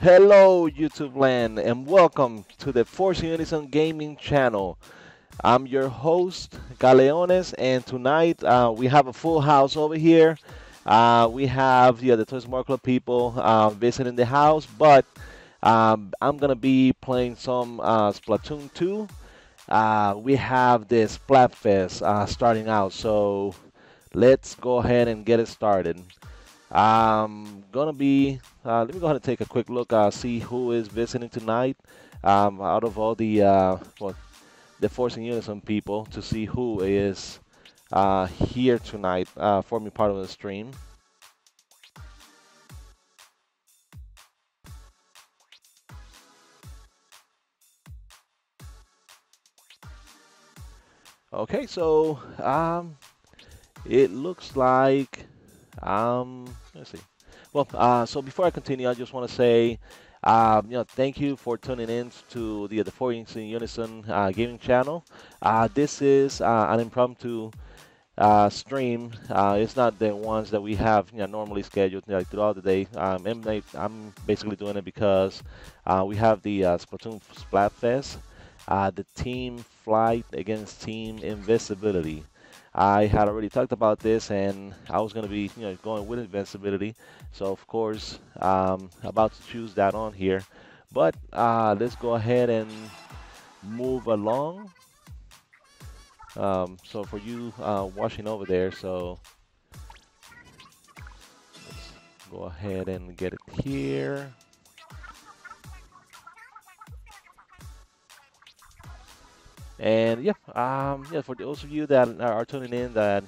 Hello, YouTube land, and welcome to the Force In Unison gaming channel. I'm your host, Caleones, and tonight we have a full house over here. We have the Toy Smart Club people visiting the house, but I'm gonna be playing some Splatoon 2. We have this Splatfest starting out, so let's go ahead and get it started. Gonna be. Let me go ahead and take a quick look. See who is visiting tonight. Out of all the Force in Unison people, to see who is here tonight, forming part of the stream. Okay, so it looks like let's see. Well, so before I continue, I just want to say, thank you for tuning in to the Force in Unison gaming channel. This is an impromptu stream. It's not the ones that we have normally scheduled like throughout the day. I'm basically doing it because we have the Splatoon Splatfest, the team flight against team invisibility. I had already talked about this, and I was going to be going with invisibility. So of course, about to choose that on here. But let's go ahead and move along. So for you watching over there, so let's go ahead and get it here. And yeah, for those of you that are tuning in, that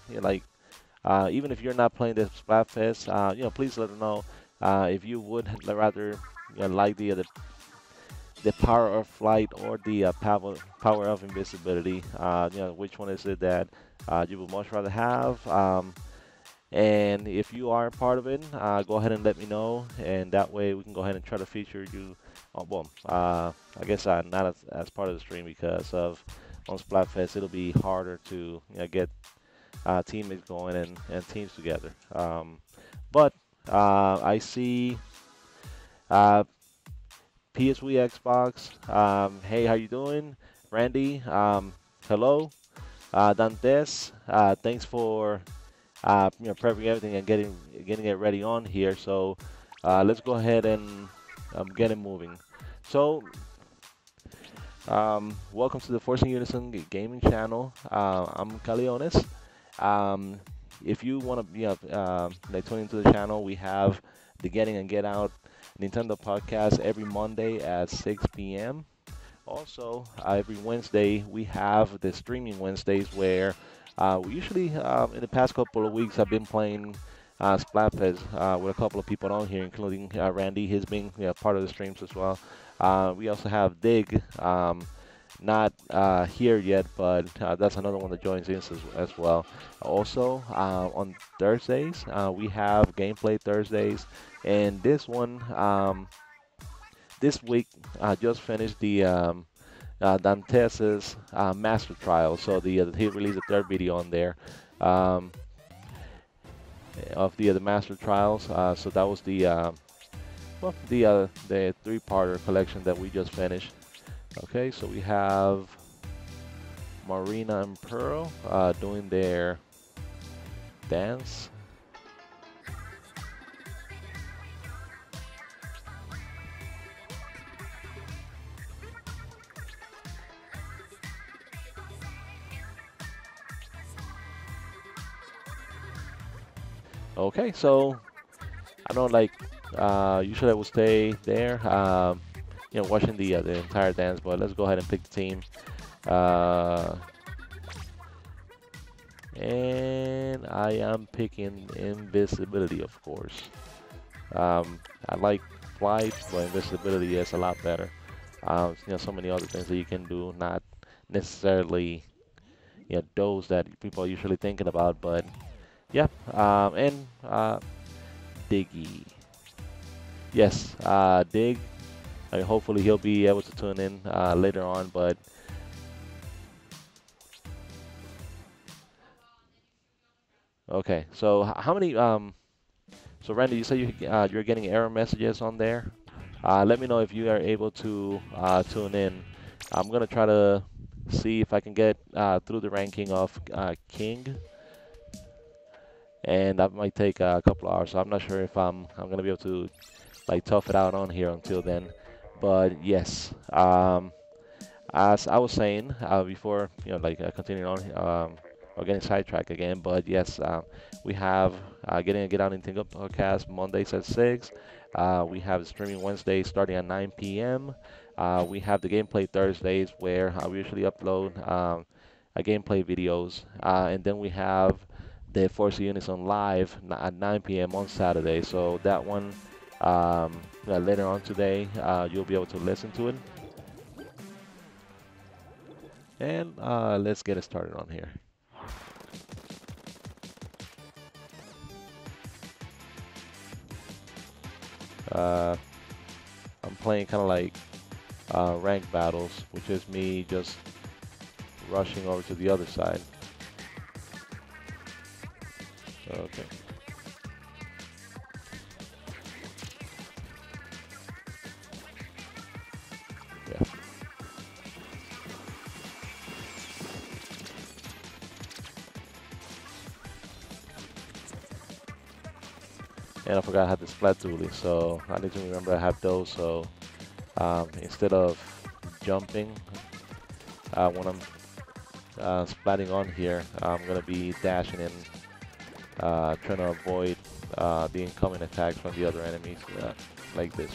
even if you're not playing the Splatfest, please let us know if you would rather like the power of flight or the power of invisibility. Which one is it that you would much rather have? And if you are part of it, go ahead and let me know, and that way we can go ahead and try to feature you. I guess not as part of the stream because of on Splatfest it'll be harder to get teammates going and teams together. But I see uh, PSV Xbox. Hey, how you doing, Randy? Hello, Dantes. Thanks for prepping everything and getting it ready on here. So let's go ahead and get it moving. So welcome to the Force in Unison gaming channel. I'm Caleones. Um, if you want to tune into the channel, we have the Getting and Get Out Nintendo podcast every Monday at 6 p.m. Also, every Wednesday we have the streaming Wednesdays where we usually, in the past couple of weeks, I've been playing Splatfest with a couple of people on here, including Randy. He's been part of the streams as well. We also have Dig, not here yet, but that's another one that joins in as well. Also, on Thursdays, we have Gameplay Thursdays, and this week, I just finished the Dantes' Master Trial. So he released a third video on there um, of the Master Trials. So that was the three-parter collection that we just finished. Okay, so we have Marina and Pearl doing their dance. Okay, so I know usually I would stay there, watching the entire dance, but let's go ahead and pick the team. Uh, and I am picking invisibility, of course. I like flight, but invisibility is a lot better. So many other things that you can do, not necessarily those that people are usually thinking about, but yeah. And Diggy. Yes, Dig. I mean, hopefully he'll be able to tune in later on. But okay, so how many? So Randy, you say you're getting error messages on there. Let me know if you are able to tune in. I'm gonna try to see if I can get through the ranking of King, and that might take a couple of hours. So I'm not sure if I'm gonna be able to like tough it out on here until then. But yes, as I was saying before, like continuing on, or getting sidetracked again. But yes, we have getting a Get Out Nintendo podcast Mondays at 6. We have streaming Wednesdays starting at 9 p.m. We have the gameplay Thursdays where we usually upload gameplay videos, and then we have the Force In Unison live at 9 p.m. on Saturday. So that one later on today, you'll be able to listen to it. And let's get it started on here. Uh, I'm playing kind of like ranked battles, which is me just rushing over to the other side. Okay. Yeah. And I forgot I had the Splatoon, so I need to remember I have those. So instead of jumping when I'm splatting on here, I'm gonna be dashing and trying to avoid the incoming attacks from the other enemies, like this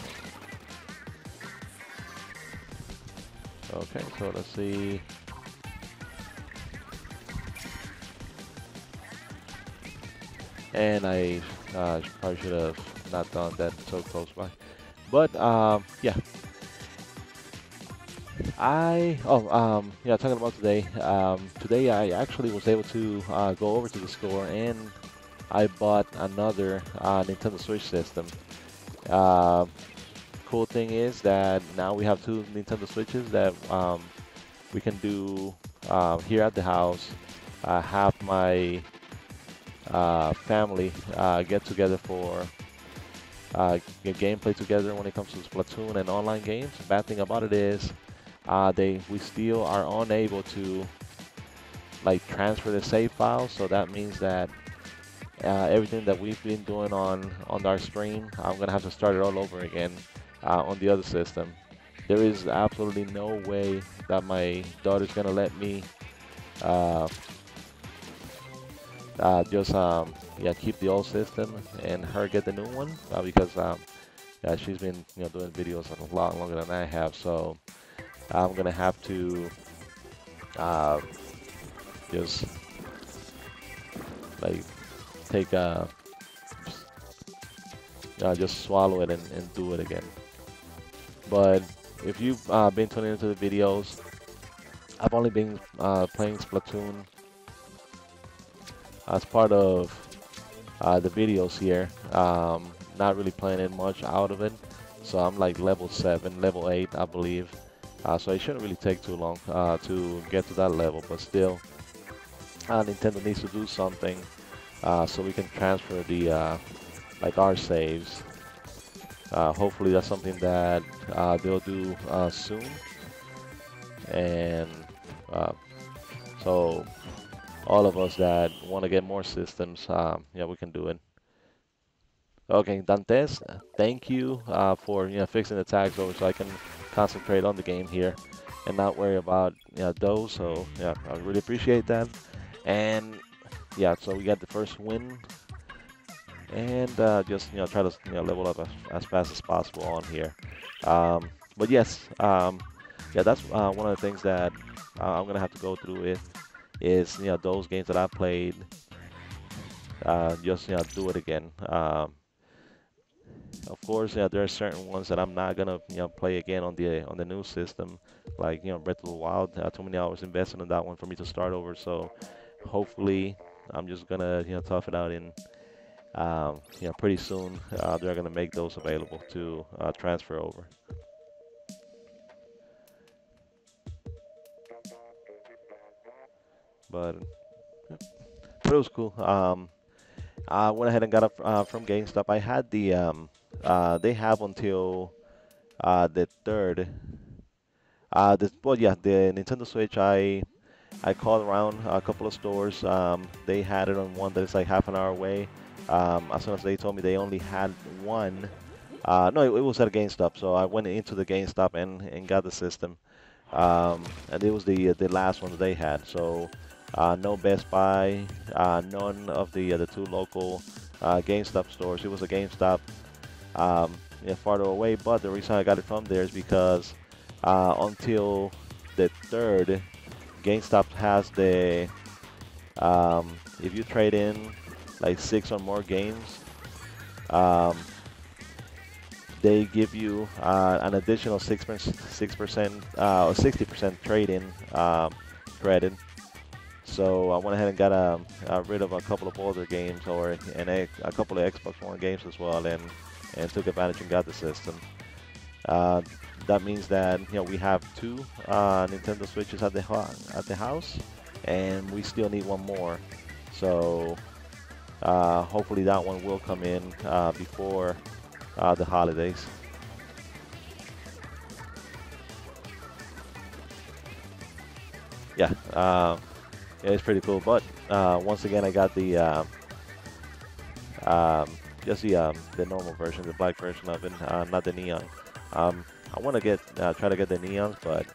one. Okay, so let's see. And I probably should have not done that so close by. But yeah, yeah, talking about today. Today I actually was able to go over to the store and I bought another Nintendo Switch system. Uh, cool thing is that now we have two Nintendo Switches that we can do here at the house. Have my family get together for get gameplay together when it comes to Splatoon and online games. The bad thing about it is we still are unable to like transfer the save files, so that means that everything that we've been doing on our stream, I'm gonna have to start it all over again on the other system. There is absolutely no way that my daughter's gonna let me uh, just yeah, keep the old system and her get the new one because yeah, she's been doing videos a lot longer than I have, so I'm gonna have to uh, just like take just swallow it and do it again. But if you've been tuning into the videos, I've only been playing Splatoon as part of the videos here. Not really playing it much out of it. So I'm like level 7, level 8, I believe. So it shouldn't really take too long to get to that level. But still, Nintendo needs to do something so we can transfer the like our saves. Hopefully that's something that they'll do soon. And so all of us that want to get more systems, yeah, we can do it. Okay, Dantes, thank you for fixing the tags over so I can concentrate on the game here and not worry about those. So yeah, I really appreciate that. And yeah, so we got the first win, and just try to level up as fast as possible on here. But yes, yeah, that's one of the things that I'm gonna have to go through it is those games that I played, just do it again. Of course, there are certain ones that I'm not gonna play again on the new system, like Breath of the Wild. Too many hours invested in that one for me to start over. So hopefully, I'm just gonna tough it out in pretty soon. They're gonna make those available to transfer over. But it was cool. I went ahead and got it from GameStop. I had the they have until the third. Well, yeah, the Nintendo Switch. I called around a couple of stores. They had it on one that is like half an hour away. As soon as they told me they only had one. No, it was at a GameStop, so I went into the GameStop and got the system. And it was the last one that they had. So no Best Buy, none of the two local GameStop stores. It was a GameStop farther away. But the reason I got it from there is because until the third, GameStop has the if you trade in like 6 or more games, um, they give you an additional 6% or 60% trade-in credit. So I went ahead and got rid of a couple of older games a couple of Xbox One games as well, and took advantage and got the system. That means that we have 2 Nintendo Switches at the house, and we still need one more. So hopefully that one will come in before the holidays. Yeah, yeah, it's pretty cool. But once again, I got the just the normal version, the black version of it, not the neon. I want to try to get the neons, but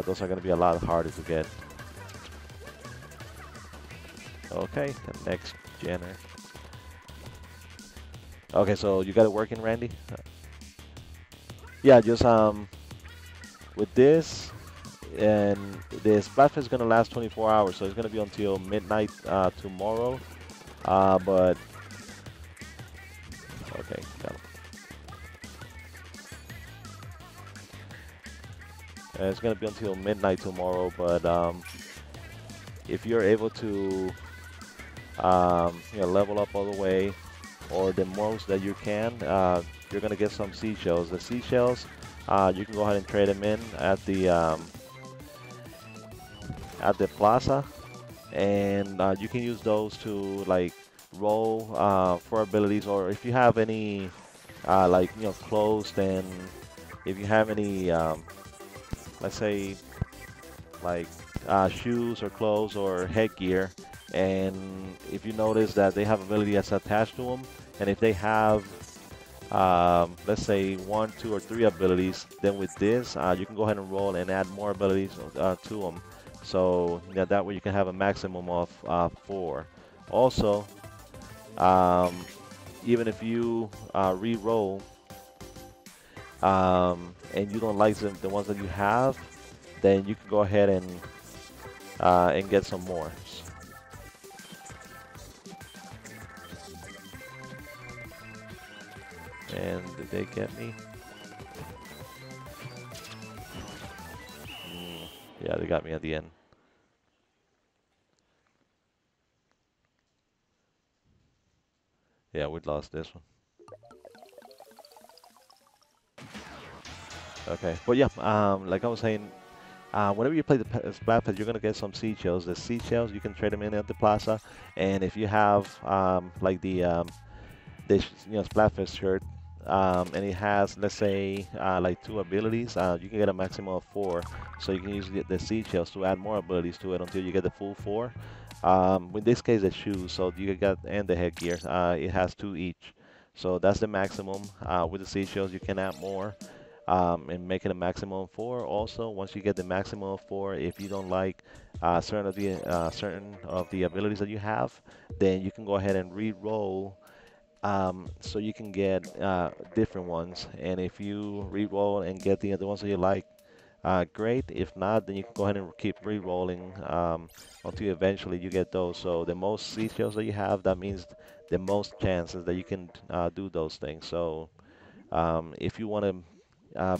those are going to be a lot harder to get. Okay, the next gener. Okay, so you got it working, Randy? Yeah, just with this, and this Splatfest is gonna last 24 hours, so it's gonna be until midnight tomorrow. But okay, got it. It's gonna be until midnight tomorrow. But if you're able to level up all the way, or the most that you can, you're gonna get some seashells. The seashells, you can go ahead and trade them in at the plaza, and you can use those to like roll for abilities, or if you have any like clothes, and if you have any let's say like shoes or clothes or headgear, and if you notice that they have ability that's attached to them, and if they have let's say 1, 2, or 3 abilities, then with this you can go ahead and roll and add more abilities to them. So that way you can have a maximum of 4. Also, even if you re-roll and you don't like the ones that you have, then you can go ahead and get some more. And did they get me? Yeah, they got me at the end. Yeah, we lost this one. Okay, but yeah, like I was saying, whenever you play the Splatfest, you're gonna get some seashells. The seashells, you can trade them in at the plaza, and if you have like the Splatfest shirt, and it has, let's say, like 2 abilities, you can get a maximum of 4. So you can use the seashells to add more abilities to it until you get the full 4. In this case, the shoes, so you got, and the headgear, it has 2 each. So that's the maximum. With the seashells, you can add more. And make it a maximum of 4. Also, once you get the maximum of 4, if you don't like certain of the abilities that you have, then you can go ahead and re-roll, so you can get different ones. And if you re-roll and get the ones that you like, great. If not, then you can go ahead and keep re-rolling until eventually you get those. So the most seashells that you have, that means the most chances that you can do those things. So if you want to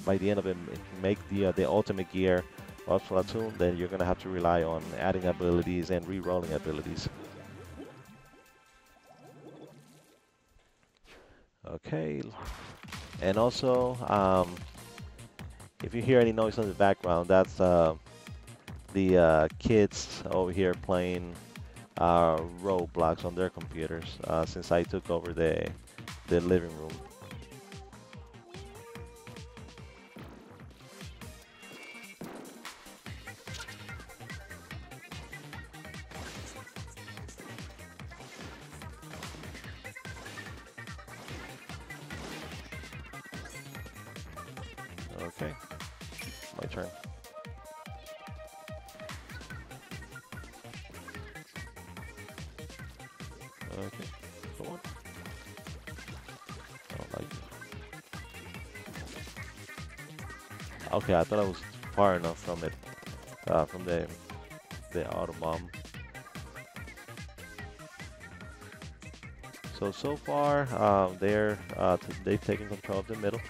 by the end of it, make the ultimate gear of Splatoon, then you're gonna have to rely on adding abilities and re-rolling abilities. Okay, and also if you hear any noise in the background, that's the kids over here playing Roblox on their computers since I took over the living room. Okay, my turn. Okay, come on. I don't like it. Okay, I thought I was far enough from it, from the auto bomb. So far, they've taken control of the middle.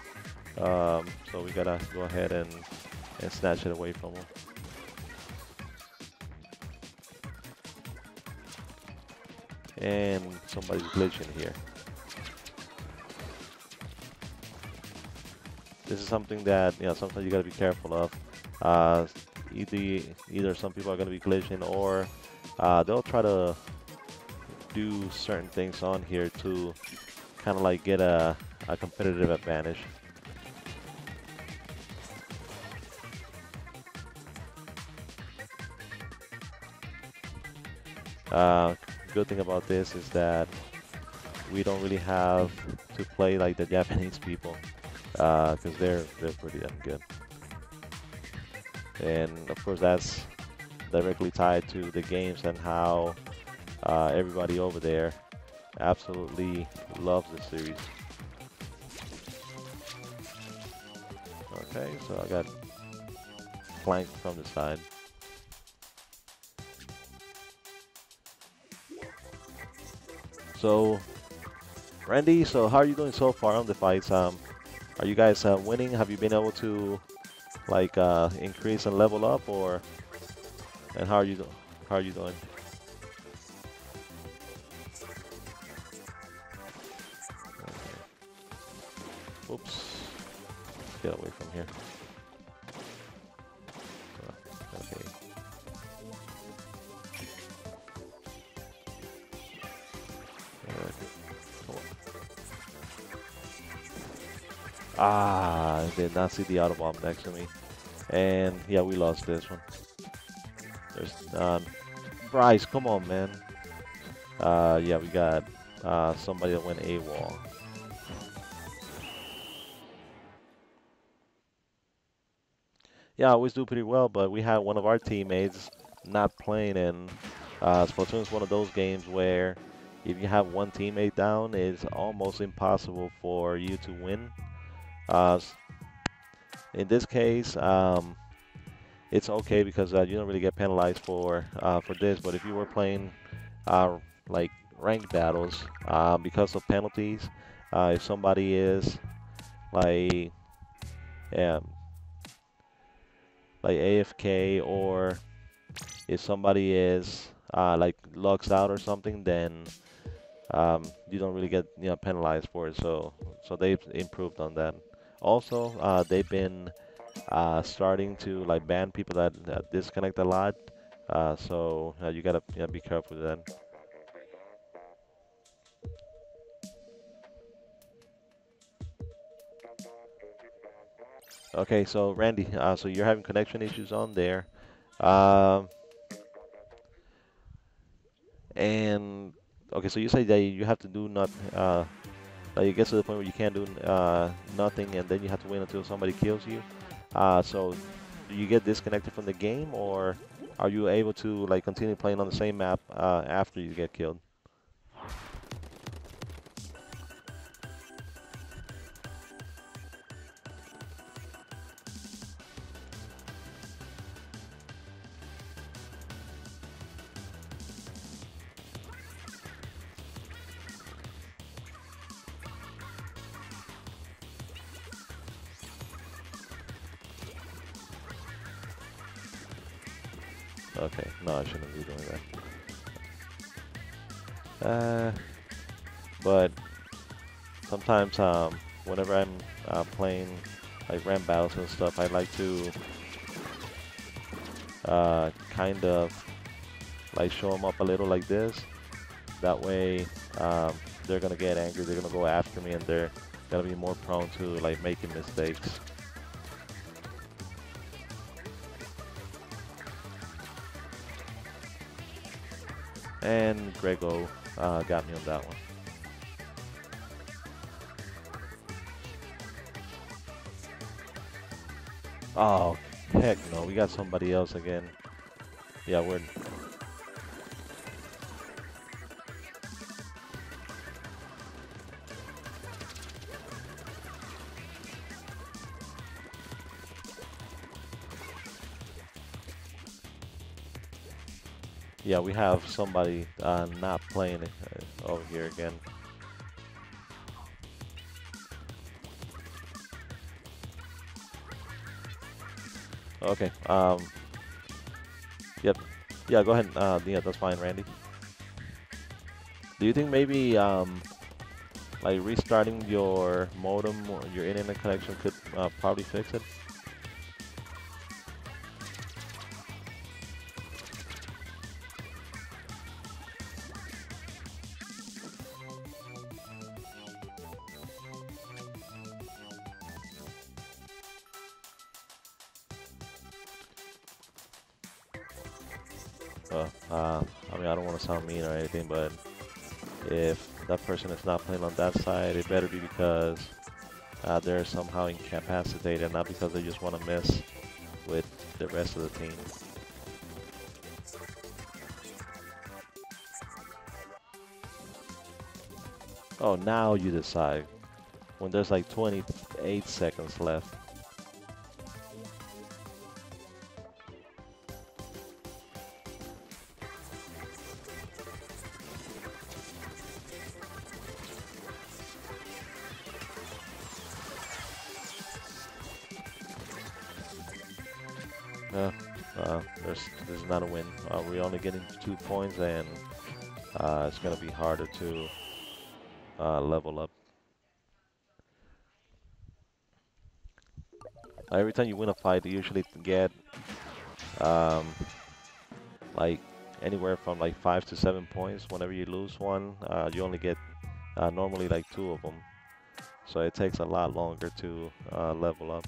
So we gotta go ahead and snatch it away from them. And somebody's glitching here. This is something that sometimes you gotta be careful of. Either some people are gonna be glitching, or they'll try to do certain things on here to kind of like get a competitive advantage. Good thing about this is that we don't really have to play like the Japanese people, because they're pretty damn good. And of course that's directly tied to the games and how everybody over there absolutely loves the series. Okay, so I got flanked from the side. So, Randy, so how are you doing so far on the fights? Are you guys winning? Have you been able to like increase and level up, or and how are you doing? How are you doing? Okay. Oops. Get away from here. Okay. Ah, I did not see the auto bomb next to me. And yeah, we lost this one. There's Bryce, come on, man. Yeah, we got somebody that went AWOL. Yeah, I always do pretty well, but we had one of our teammates not playing, and Splatoon is one of those games where if you have one teammate down, it's almost impossible for you to win. In this case, it's okay because you don't really get penalized for this. But if you were playing like ranked battles, because of penalties, if somebody is like um, like AFK, or if somebody is like logs out or something, then you don't really get penalized for it. So they've improved on that. Also, they've been starting to like ban people that disconnect a lot. So you gotta be careful with that. Okay, so Randy, so you're having connection issues on there, um, and okay, so you say that you have to do not, like it gets to the point where you can't do nothing, and then you have to wait until somebody kills you. So do you get disconnected from the game, or are you able to like continue playing on the same map after you get killed? Okay, no, I shouldn't be doing that. But sometimes, whenever I'm playing like ramp battles and stuff, I like to kind of like show them up a little like this. That way, they're gonna get angry. They're gonna go after me, and they're gonna be more prone to like making mistakes. And Grego got me on that one. Oh, heck no, we got somebody else again. Yeah, we have somebody not playing it over here again. Okay. Yep. Yeah, go ahead. Yeah, that's fine, Randy. Do you think maybe like restarting your modem or your internet connection could probably fix it? I mean, I don't want to sound mean or anything, but if that person is not playing on that side, it better be because they're somehow incapacitated, not because they just want to mess with the rest of the team. Oh, now you decide when there's like 28 seconds left. Uh, there's not a win. We're only getting 2 points, and it's gonna be harder to level up. Every time you win a fight, you usually get um, like anywhere from like 5 to 7 points. Whenever you lose one, you only get normally like two of them. So it takes a lot longer to level up.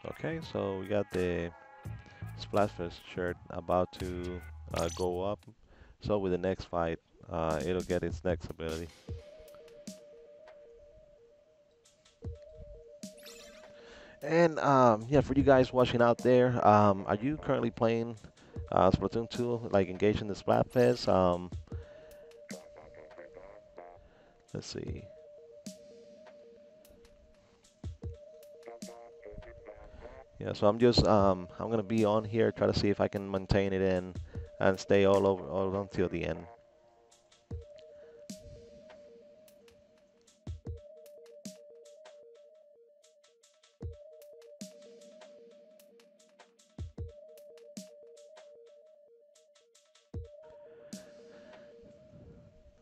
Okay, so we got the Splatfest shirt about to go up. So with the next fight, it'll get its next ability. And yeah, for you guys watching out there, are you currently playing Splatoon 2, like engaged in the Splatfest? Let's see. Yeah, so I'm gonna be on here, try to see if I can maintain it in and stay all until the end.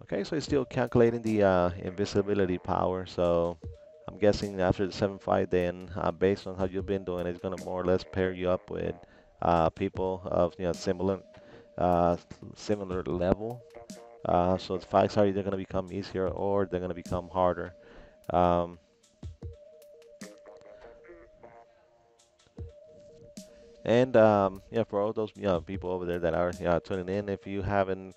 Okay, so it's still calculating the invisibility power. So I'm guessing after the 7 fight, then based on how you've been doing, it's gonna more or less pair you up with people of uh, similar level. So the fights are either gonna become easier or they're gonna become harder. Um, And yeah, for all those people over there that are tuning in, if you haven't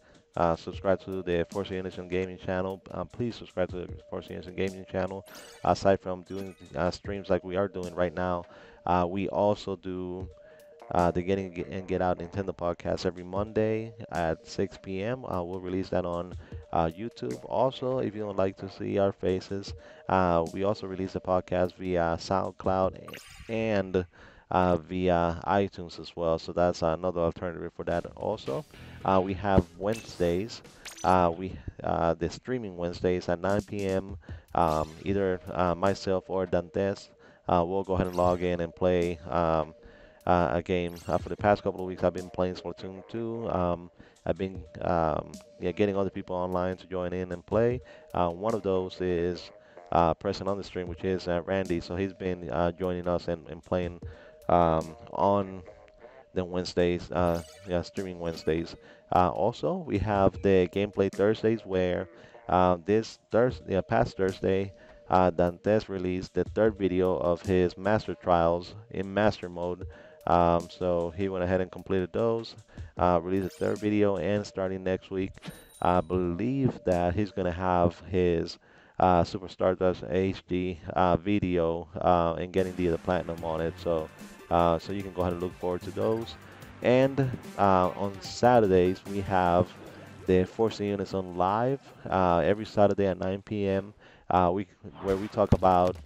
subscribed to the Force In Unison gaming channel, please subscribe to the Force In Unison gaming channel. Aside from doing streams like we are doing right now, we also do the Get Out Nintendo podcast every Monday at 6 p.m. We'll release that on YouTube. Also, if you would like to see our faces, we also release the podcast via SoundCloud and via iTunes as well. So that's another alternative for that. Also, we have Wednesdays. We The streaming Wednesdays at 9 p.m. Either myself or Dantes will go ahead and log in and play. A game. For the past couple of weeks, I've been playing Splatoon 2. I've been yeah, getting other people online to join in and play. One of those is present on the stream, which is Randy. So he's been joining us and playing on the Wednesdays, yeah, streaming Wednesdays. Also, we have the gameplay Thursdays where this Thursday, yeah, past Thursday, Dantes released the third video of his master trials in master mode. So he went ahead and completed those, released the third video, and starting next week, I believe that he's gonna have his Super Stardust HD video and getting the platinum on it. So you can go ahead and look forward to those. And on Saturdays we have the Force In Unison live every Saturday at 9 p.m. We where we talk about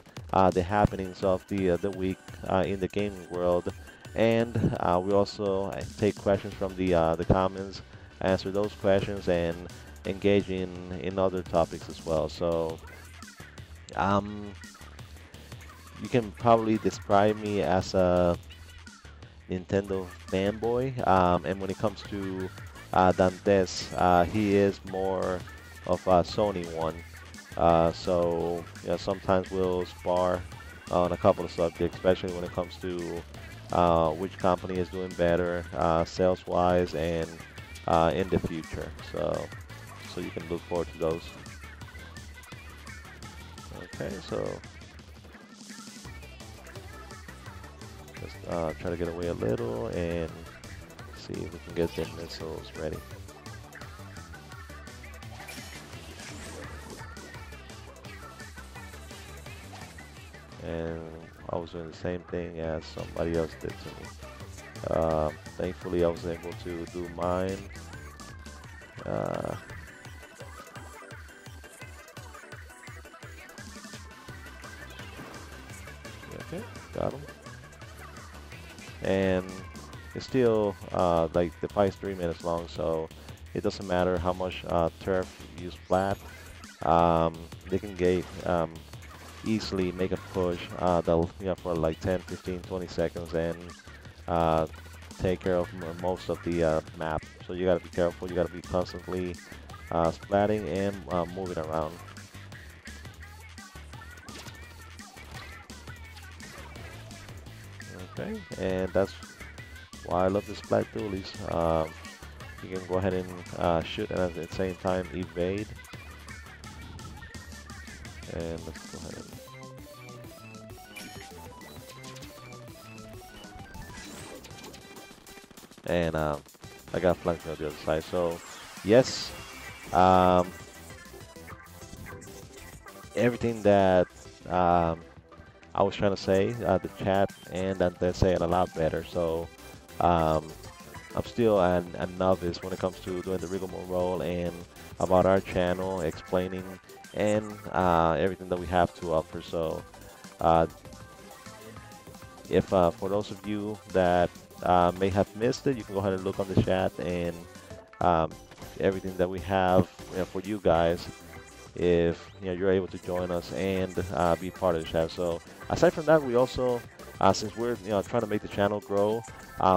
the happenings of the week in the gaming world, and we also take questions from the comments, answer those questions, and engage in other topics as well. So um, you can probably describe me as a Nintendo fanboy, and when it comes to Dantes, he is more of a Sony one. So sometimes we'll spar on a couple of subjects, especially when it comes to which company is doing better sales-wise and in the future. So you can look forward to those. Okay, so let's try to get away a little and see if we can get the missiles ready. And I was doing the same thing as somebody else did to me. Thankfully, I was able to do mine. Okay, got him. And it's still like the fight's 3 minutes long, so it doesn't matter how much turf you use flat. They can get easily make a push they'll for like 10, 15, 20 seconds and take care of most of the map. So you gotta be careful. You gotta be constantly splatting and moving around. Okay, and that's why I love the splat dualies. You can go ahead and shoot and at the same time evade. And let's go ahead and I got flanked on the other side. So yes, everything that I was trying to say, the chat and that they say it a lot better. So I'm still a novice when it comes to doing the rigmarole and about our channel, explaining and everything that we have to offer. So if for those of you that may have missed it, you can go ahead and look on the chat and everything that we have for you guys. If you're able to join us and be part of the chat. So aside from that, we also since we're trying to make the channel grow,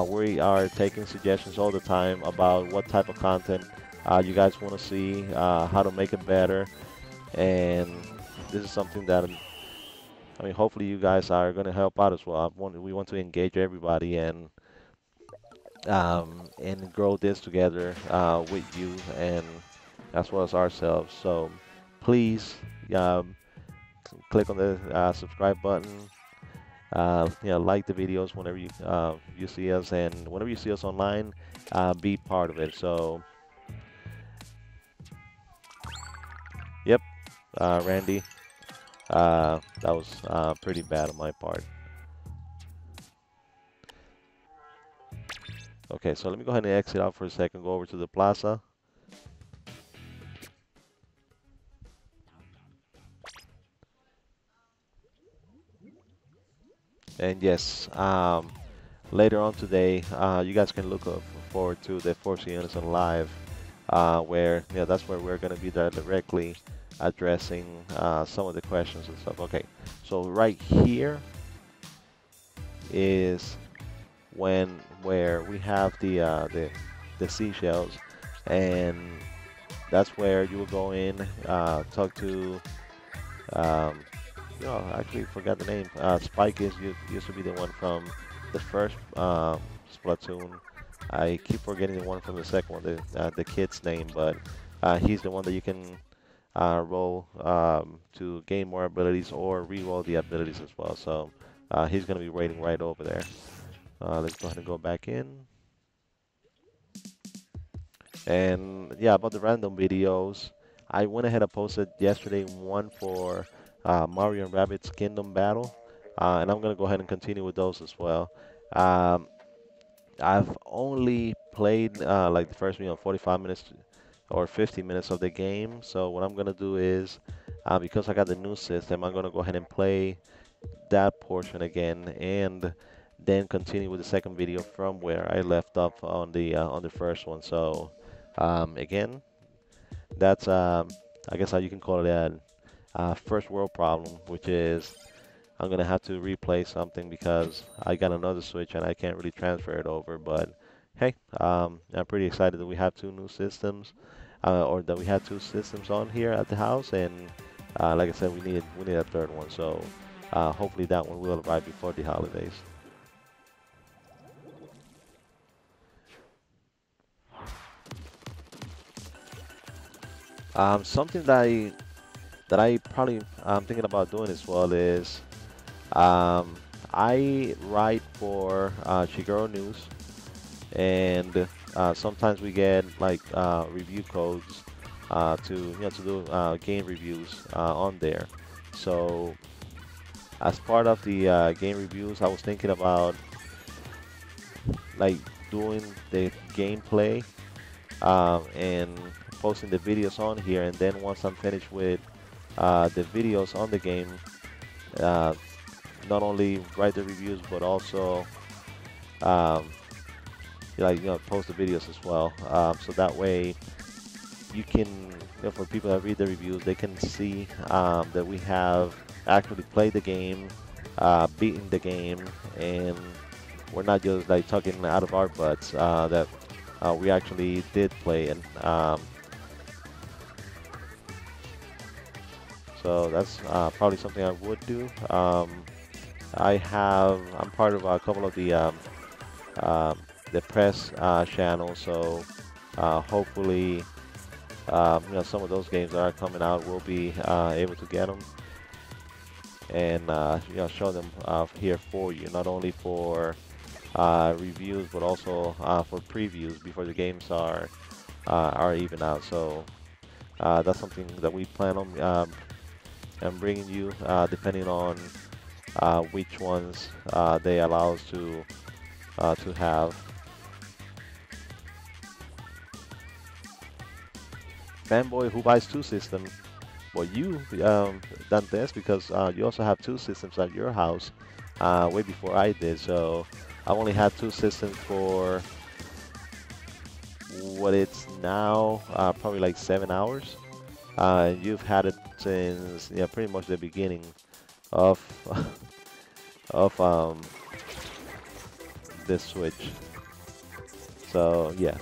we are taking suggestions all the time about what type of content you guys want to see, how to make it better, and this is something that I mean hopefully you guys are going to help out as well. We want to engage everybody and grow this together with you and as well as ourselves. So please click on the subscribe button. Like the videos whenever you see us, and whenever you see us online, be part of it. So, yep, Randy, that was pretty bad on my part. Okay, so let me go ahead and exit out for a second. Go over to the plaza. And yes, later on today, you guys can look forward to the Force In Unison live, where that's where we're going to be directly addressing some of the questions and stuff. Okay, so right here is where we have the seashells, and that's where you will go in, talk to. I actually forgot the name. Spike used to be the one from the first Splatoon. I keep forgetting the one from the second one, the kid's name, but he's the one that you can roll to gain more abilities or re-roll the abilities as well. So he's going to be waiting right over there. Let's go ahead and go back in. And yeah, about the random videos, I went ahead and posted yesterday one for Mario and Rabbids Kingdom Battle, and I'm gonna go ahead and continue with those as well. Um, I've only played like the first 45 minutes or 50 minutes of the game. So what I'm gonna do is, because I got the new system, I'm gonna go ahead and play that portion again, and then continue with the second video from where I left off on the first one. So again, that's I guess how you can call it a first world problem, which is I'm gonna have to replay something because I got another Switch and I can't really transfer it over. But hey, I'm pretty excited that we have two new systems, or that we had two systems on here at the house, and like I said, we need a third one. So hopefully that one will arrive before the holidays. Something that I probably thinking about doing as well is um, I write for Shigeru News, and sometimes we get like review codes to do game reviews on there. So as part of the game reviews, I was thinking about like doing the gameplay and posting the videos on here, and then once I'm finished with the videos on the game, uh, not only write the reviews but also um, post the videos as well. So that way you can, for people that read the reviews, they can see that we have actually played the game, beaten the game, and we're not just like talking out of our butts, that we actually did play. And so that's probably something I would do. I'm part of a couple of um, the press channels, so hopefully some of those games that are coming out, we'll be able to get them and show them here for you, not only for reviews but also for previews before the games are even out. So that's something that we plan on and bringing you depending on which ones they allow us to have. Fanboy who buys two systems. Well, you done this because you also have two systems at your house way before I did. So I only had two systems for what it's now, probably like 7 hours. You've had it since pretty much the beginning of of this Switch. So yeah.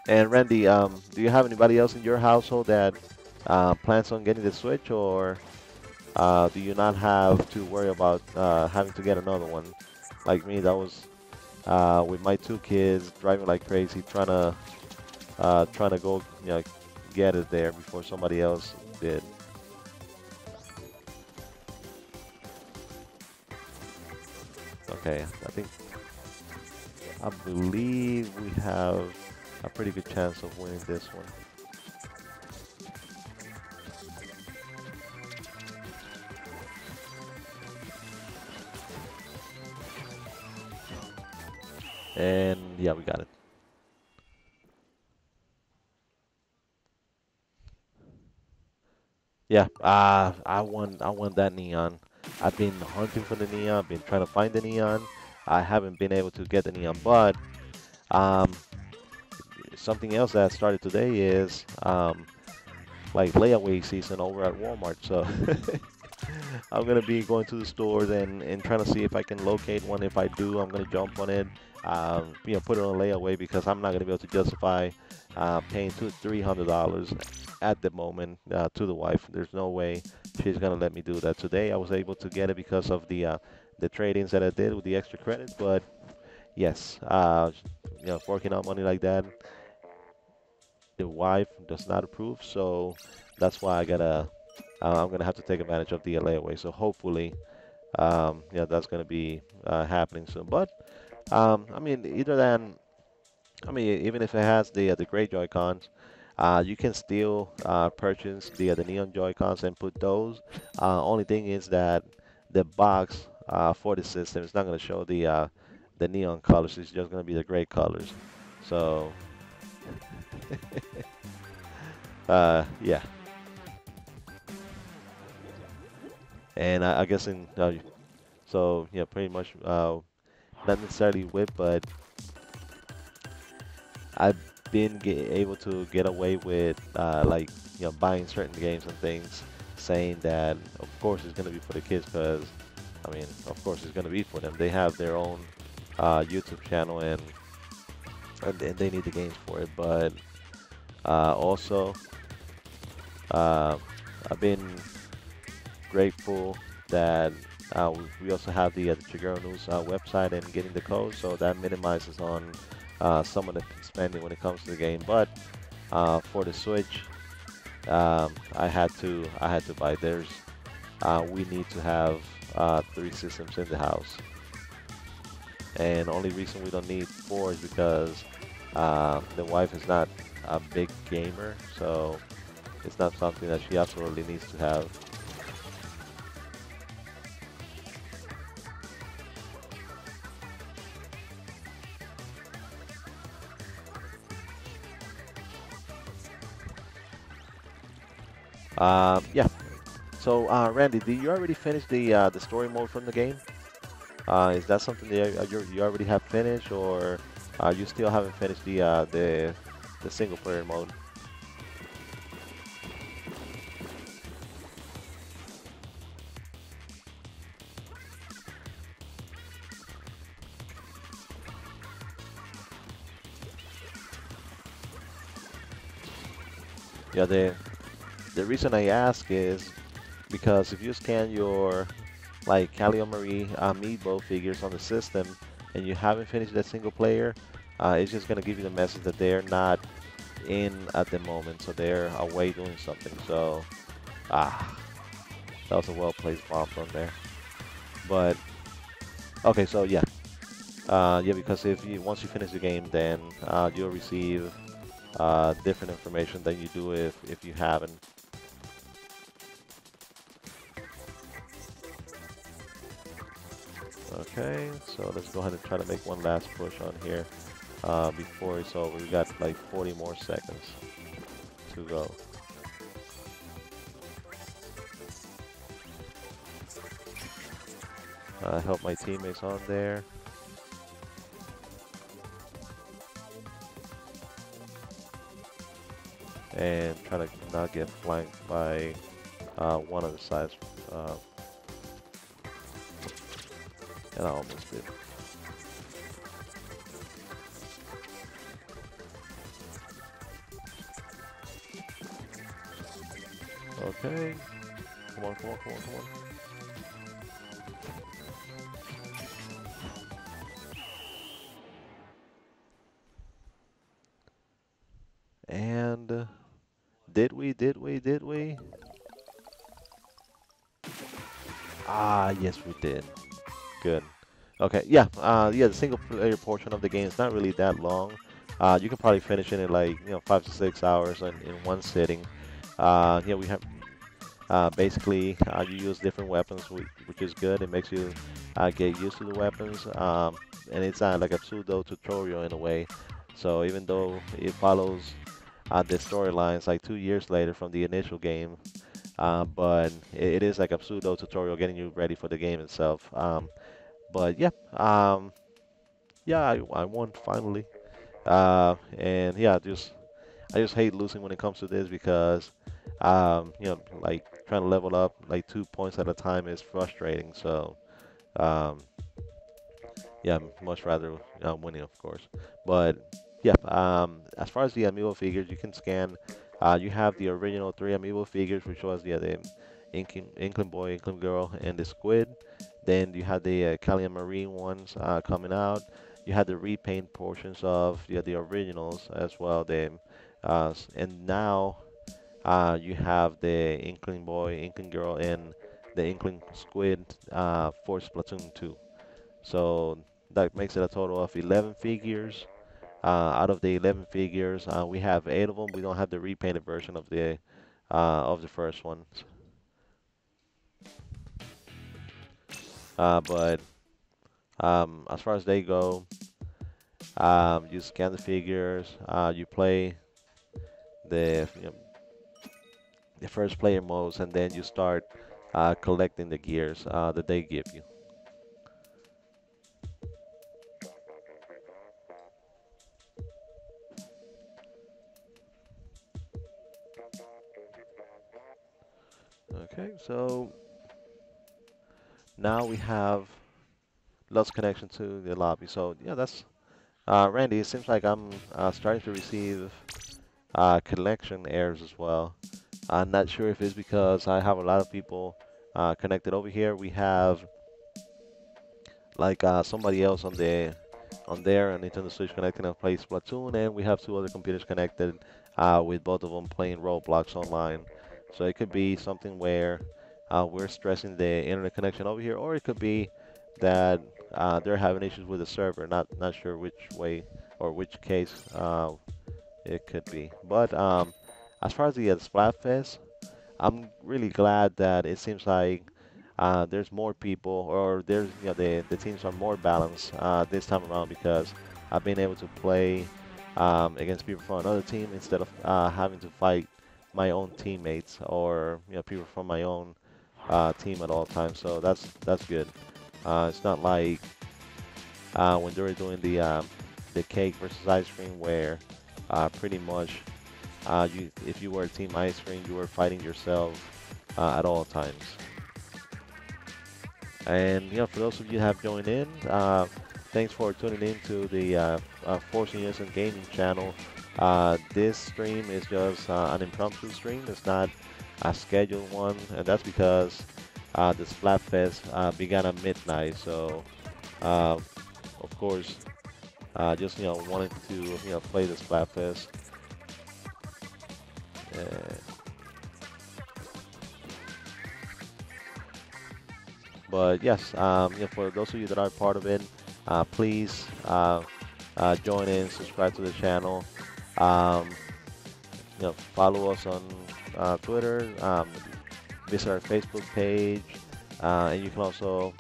And Randy, do you have anybody else in your household that plans on getting the Switch, or do you not have to worry about having to get another one? Like me, that was with my two kids driving like crazy, trying to go, get it there before somebody else did. Okay, I believe we have a pretty good chance of winning this one. And yeah, we got it. Yeah, I want that neon. I've been hunting for the neon, I've been trying to find the neon. I haven't been able to get the neon, but um, something else that started today is like layaway season over at Walmart. So I'm gonna be going to the stores and trying to see if I can locate one. If I do, I'm gonna jump on it, put it on layaway because I'm not gonna be able to justify paying $300 at the moment to the wife. There's no way she's gonna let me do that. Today I was able to get it because of the trade-ins that I did with the extra credit, but yes, forking out money like that, the wife does not approve, so that's why I'm gonna have to take advantage of the layaway. So hopefully, yeah, that's gonna be happening soon. But I mean, either than, I mean, even if it has the gray Joy-Cons, you can still purchase the neon Joy-Cons and put those. Only thing is that the box for the system is not going to show the neon colors. It's just going to be the gray colors. So, yeah. And I guess in so yeah, pretty much not necessarily whip, but I've been able to get away with like buying certain games and things, saying that of course it's gonna be for the kids because I mean of course it's gonna be for them. They have their own YouTube channel and they need the games for it. But also uh, I've been grateful that we also have the Chiguro News website and getting the code, so that minimizes on some of the spending when it comes to the game. But for the Switch, I had to buy theirs. We need to have three systems in the house, and only reason we don't need four is because the wife is not a big gamer, so it's not something that she absolutely needs to have. Yeah. So, Randy, did you already finish the story mode from the game? Is that something that you already have finished, or you still haven't finished the single player mode? Yeah. The reason I ask is because if you scan your like Caleomarie amiibo figures on the system and you haven't finished that single player, it's just gonna give you the message that they're not in at the moment, so they're away doing something. So, ah, that was a well-placed bomb from there. But okay, so yeah, yeah, because if you once you finish the game, then you'll receive different information than you do if you haven't. Okay, so let's go ahead and try to make one last push on here before it's over. We got like 40 more seconds to go. Help my teammates on there. And try to not get flanked by one of the sides. Uh, and I almost did. Okay. Come on, come on, come on, come on. And did we? Ah, yes, we did. Good. Okay, yeah, yeah, the single player portion of the game is not really that long. You can probably finish it in like, 5 to 6 hours in one sitting. Yeah, we have basically you use different weapons, which is good. It makes you get used to the weapons, and it's like a pseudo tutorial in a way. So even though it follows the storylines like 2 years later from the initial game, but it is like a pseudo tutorial getting you ready for the game itself. But yeah, yeah, I won finally. And yeah, I just hate losing when it comes to this because like trying to level up like 2 points at a time is frustrating. So um, yeah, much rather winning, of course. But yeah, as far as the amiibo figures, you can scan. You have the original three amiibo figures, which was the Inkling Boy, Inkling Girl, and the Squid. Then you had the Callian Marine ones coming out. You had the repaint portions of the originals as well. And now you have the Inkling Boy, Inkling Girl, and the Inkling Squid for Splatoon 2. So that makes it a total of 11 figures. Out of the 11 figures, we have 8 of them. We don't have the repainted version of the first one. But as far as they go, you scan the figures, you play the the first player modes, and then you start collecting the gears that they give you. Okay, so now we have lost connection to the lobby. So yeah, that's Randy. It seems like I'm starting to receive connection errors as well. I'm not sure if it's because I have a lot of people connected over here. We have like somebody else on there on Nintendo Switch connecting and play Splatoon, and we have 2 other computers connected with both of them playing Roblox online. So it could be something where we're stressing the internet connection over here, or it could be that they're having issues with the server. Not sure which way or which case it could be. But as far as the Splatfest, I'm really glad that it seems like there's more people, or there's the teams are more balanced this time around because I've been able to play against people from another team instead of having to fight my own teammates or people from my own team at all times. So that's good. It's not like when they were doing the cake versus ice cream where pretty much if you were team ice cream, you were fighting yourself at all times. And for those of you who have joined in, thanks for tuning in to the Force In Unison gaming channel. This stream is just an impromptu stream. It's not a scheduled one, and that's because the Splatfest began at midnight. So, of course, just wanted to play the Splatfest. But yes, for those of you that are part of it, please join in, subscribe to the channel, um, follow us on Twitter, visit our Facebook page, and you can also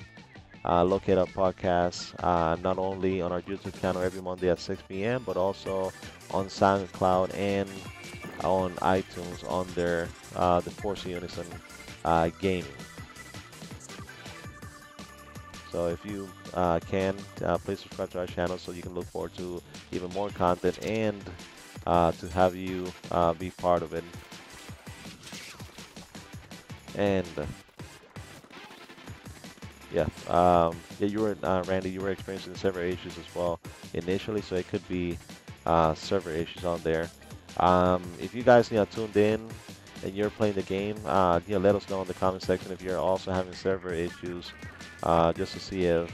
locate our podcast not only on our YouTube channel every Monday at 6 p.m., but also on SoundCloud and on iTunes under the Force Unison Gaming. So if you can, please subscribe to our channel so you can look forward to even more content and to have you be part of it. And yeah, you were Randy, you were experiencing server issues as well initially, so it could be server issues on there. If you guys tuned in and you're playing the game, let us know in the comment section if you're also having server issues. Just to see if,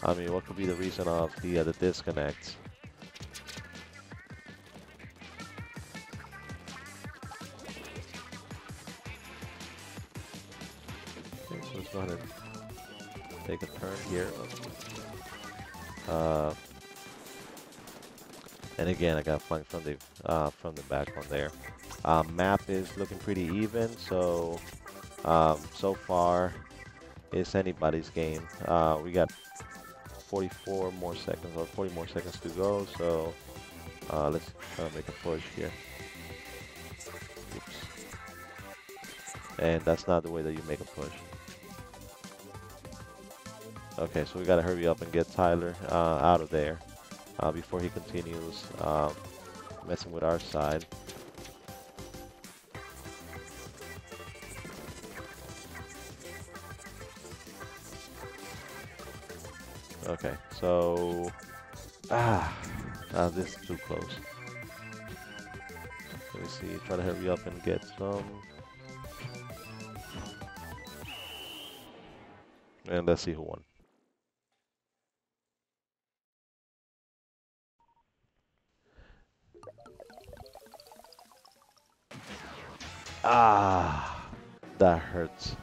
what could be the reason of the disconnects. Okay, so let's go ahead and take a turn here. And again, I got flanked from the back one there. Map is looking pretty even, so so far it's anybody's game. We got 44 more seconds or 40 more seconds to go, so let's try to make a push here. Oops. And that's not the way that you make a push. Okay, so we gotta hurry up and get Tyler out of there before he continues messing with our side. Okay, so this is too close. Let me see, try to hurry up and get some. And let's see who won. That hurts.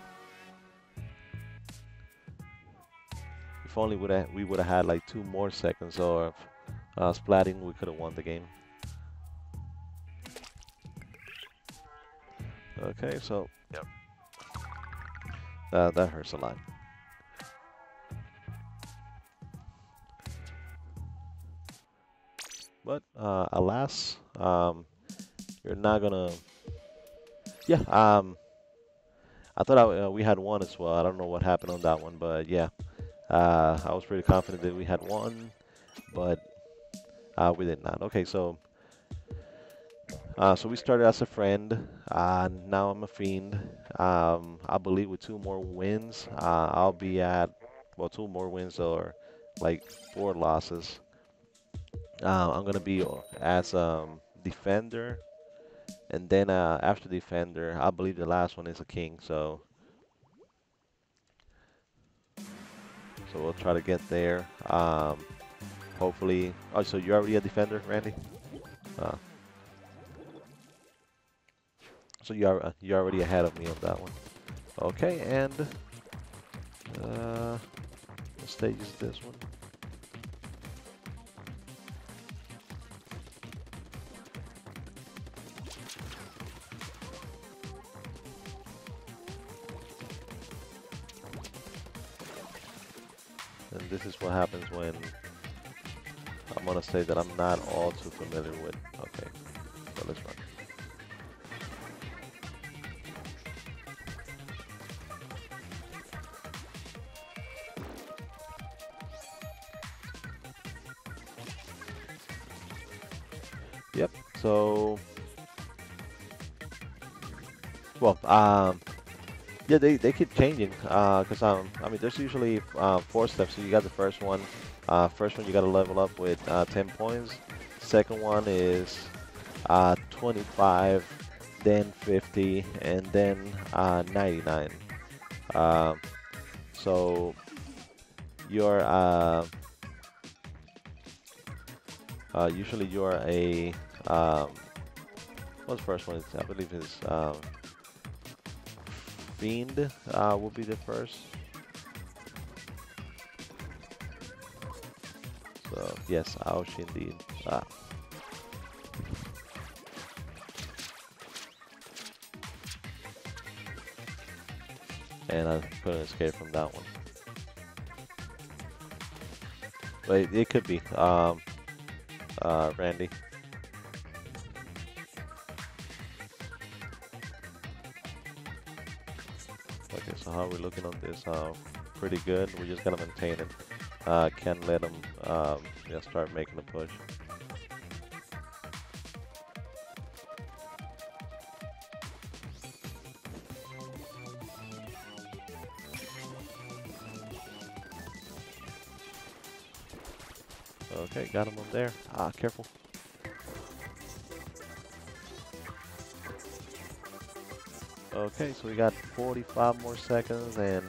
if only we would have had like 2 more seconds of splatting, we could have won the game. Okay, so yep, that hurts a lot. But alas, you're not gonna. Yeah, I thought we had one as well. I don't know what happened on that one, but yeah, I was pretty confident that we had one, but we did not. Okay, so we started as a friend. Now I'm a fiend. I believe with 2 more wins, I'll be at, well, 2 more wins or like 4 losses. I'm gonna be as defender, and then after defender, I believe the last one is a king. So we'll try to get there. Hopefully. Oh, so you're already a defender, Randy? Uh, so you're already ahead of me on that one. Okay, and what stage is this one? And this is what happens when I'm gonna say that I'm not all too familiar with. Okay, so let's run. Yep. So, well, yeah, they keep changing. Cause I mean, there's usually 4 steps. So you got the first one. First one you got to level up with 10 points. Second one is 25, then 50, and then 99. So you're usually you're a what's the first one? I believe is Fiend will be the first. So yes, ouch indeed. And I couldn't escape from that one. But it could be Randy. Okay, so how are we looking on this? Pretty good. We just gotta maintain it. Can't let them start making a push. Okay, got him on there. Careful. Okay, so we got 45 more seconds and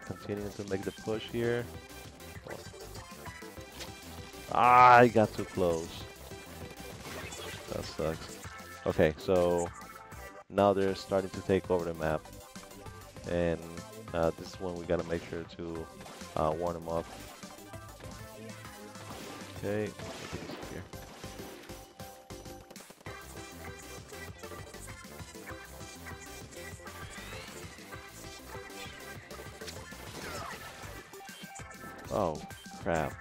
continuing to make the push here. I got too close. That sucks. Okay, so now they're starting to take over the map. And this is when we gotta make sure to warn them off. Okay, here. Oh, crap.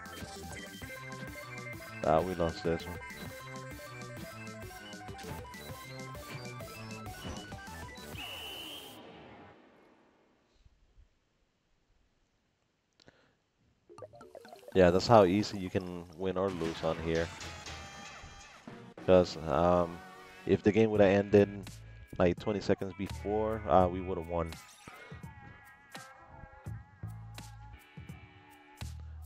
We lost this one. Yeah, that's how easy you can win or lose on here. Because if the game would have ended like 20 seconds before, we would have won.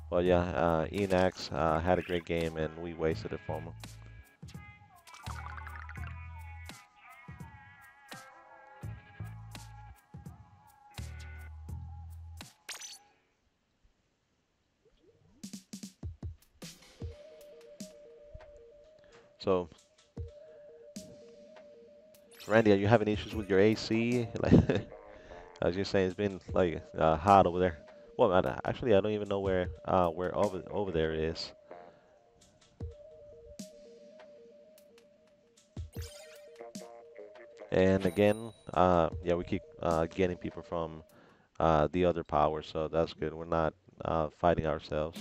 But yeah, Enax had a great game and we wasted it from him. So, Randy, are you having issues with your AC? Like, as you're saying, it's been like hot over there. Well, actually, I don't even know where over there is. And again, yeah, we keep getting people from the other power, so that's good. We're not fighting ourselves.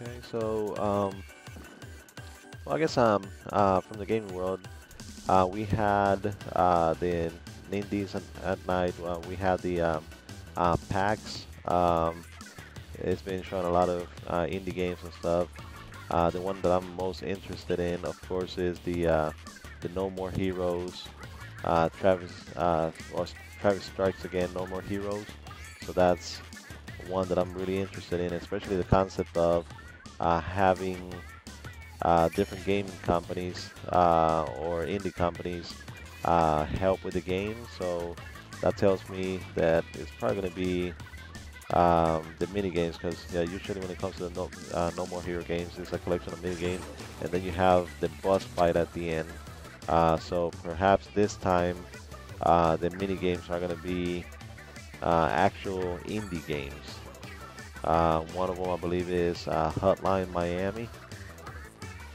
Okay, so well, I guess from the gaming world, we had the Indies at night. We had the PAX. It's been showing a lot of indie games and stuff. The one that I'm most interested in, of course, is the No More Heroes. Travis Travis Strikes Again, No More Heroes. So that's one that I'm really interested in, especially the concept of having different gaming companies or indie companies help with the game. So that tells me that it's probably going to be the mini games, because yeah, usually when it comes to the No More Hero games, it's a collection of mini games, and then you have the boss fight at the end. So perhaps this time the mini games are going to be actual indie games. One of them, I believe, is Hotline Miami.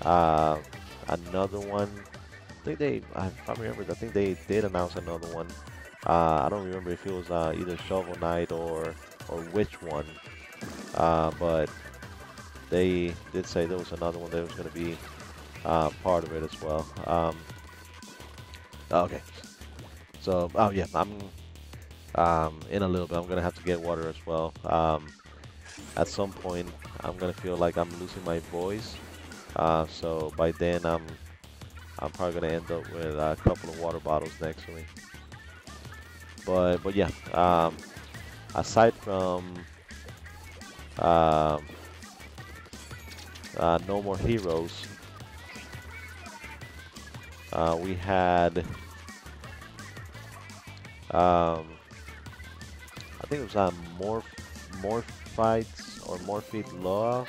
Uh, Another one, I think if I remember, I think they did announce another one. I don't remember if it was either Shovel Knight or which one, but they did say there was another one that was going to be part of it as well. Okay, so oh yeah, I'm in a little bit. I'm gonna have to get water as well. At some point, I'm gonna feel like I'm losing my voice. So by then, I'm probably gonna end up with a couple of water bottles next to me. But yeah, aside from um, No More Heroes, we had I think it was Morph Fights or Morphic Law.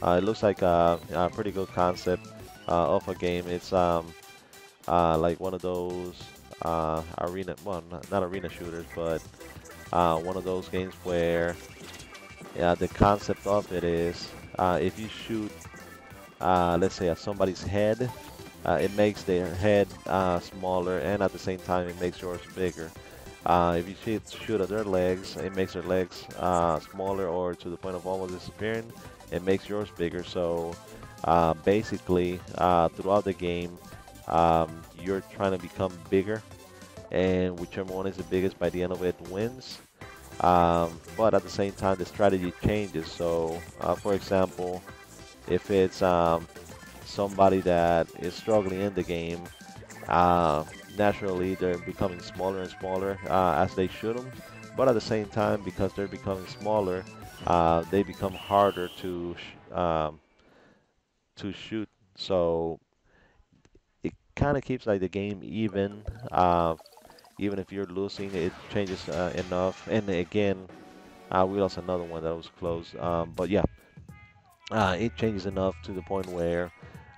It looks like a pretty good concept of a game. It's like one of those arena, well, not arena shooters, but one of those games where the concept of it is if you shoot, let's say, at somebody's head, it makes their head smaller, and at the same time, it makes yours bigger. If you shoot at their legs, it makes their legs smaller or to the point of almost disappearing. It makes yours bigger. So basically, throughout the game, you're trying to become bigger, and whichever one is the biggest by the end of it wins. But at the same time, the strategy changes. So, for example, if it's somebody that is struggling in the game, uh, naturally they're becoming smaller and smaller as they shoot them. But at the same time, because they're becoming smaller, they become harder to shoot. So it kind of keeps like the game even. Even if you're losing, it changes enough. And again, we lost another one that was close. But yeah, it changes enough to the point where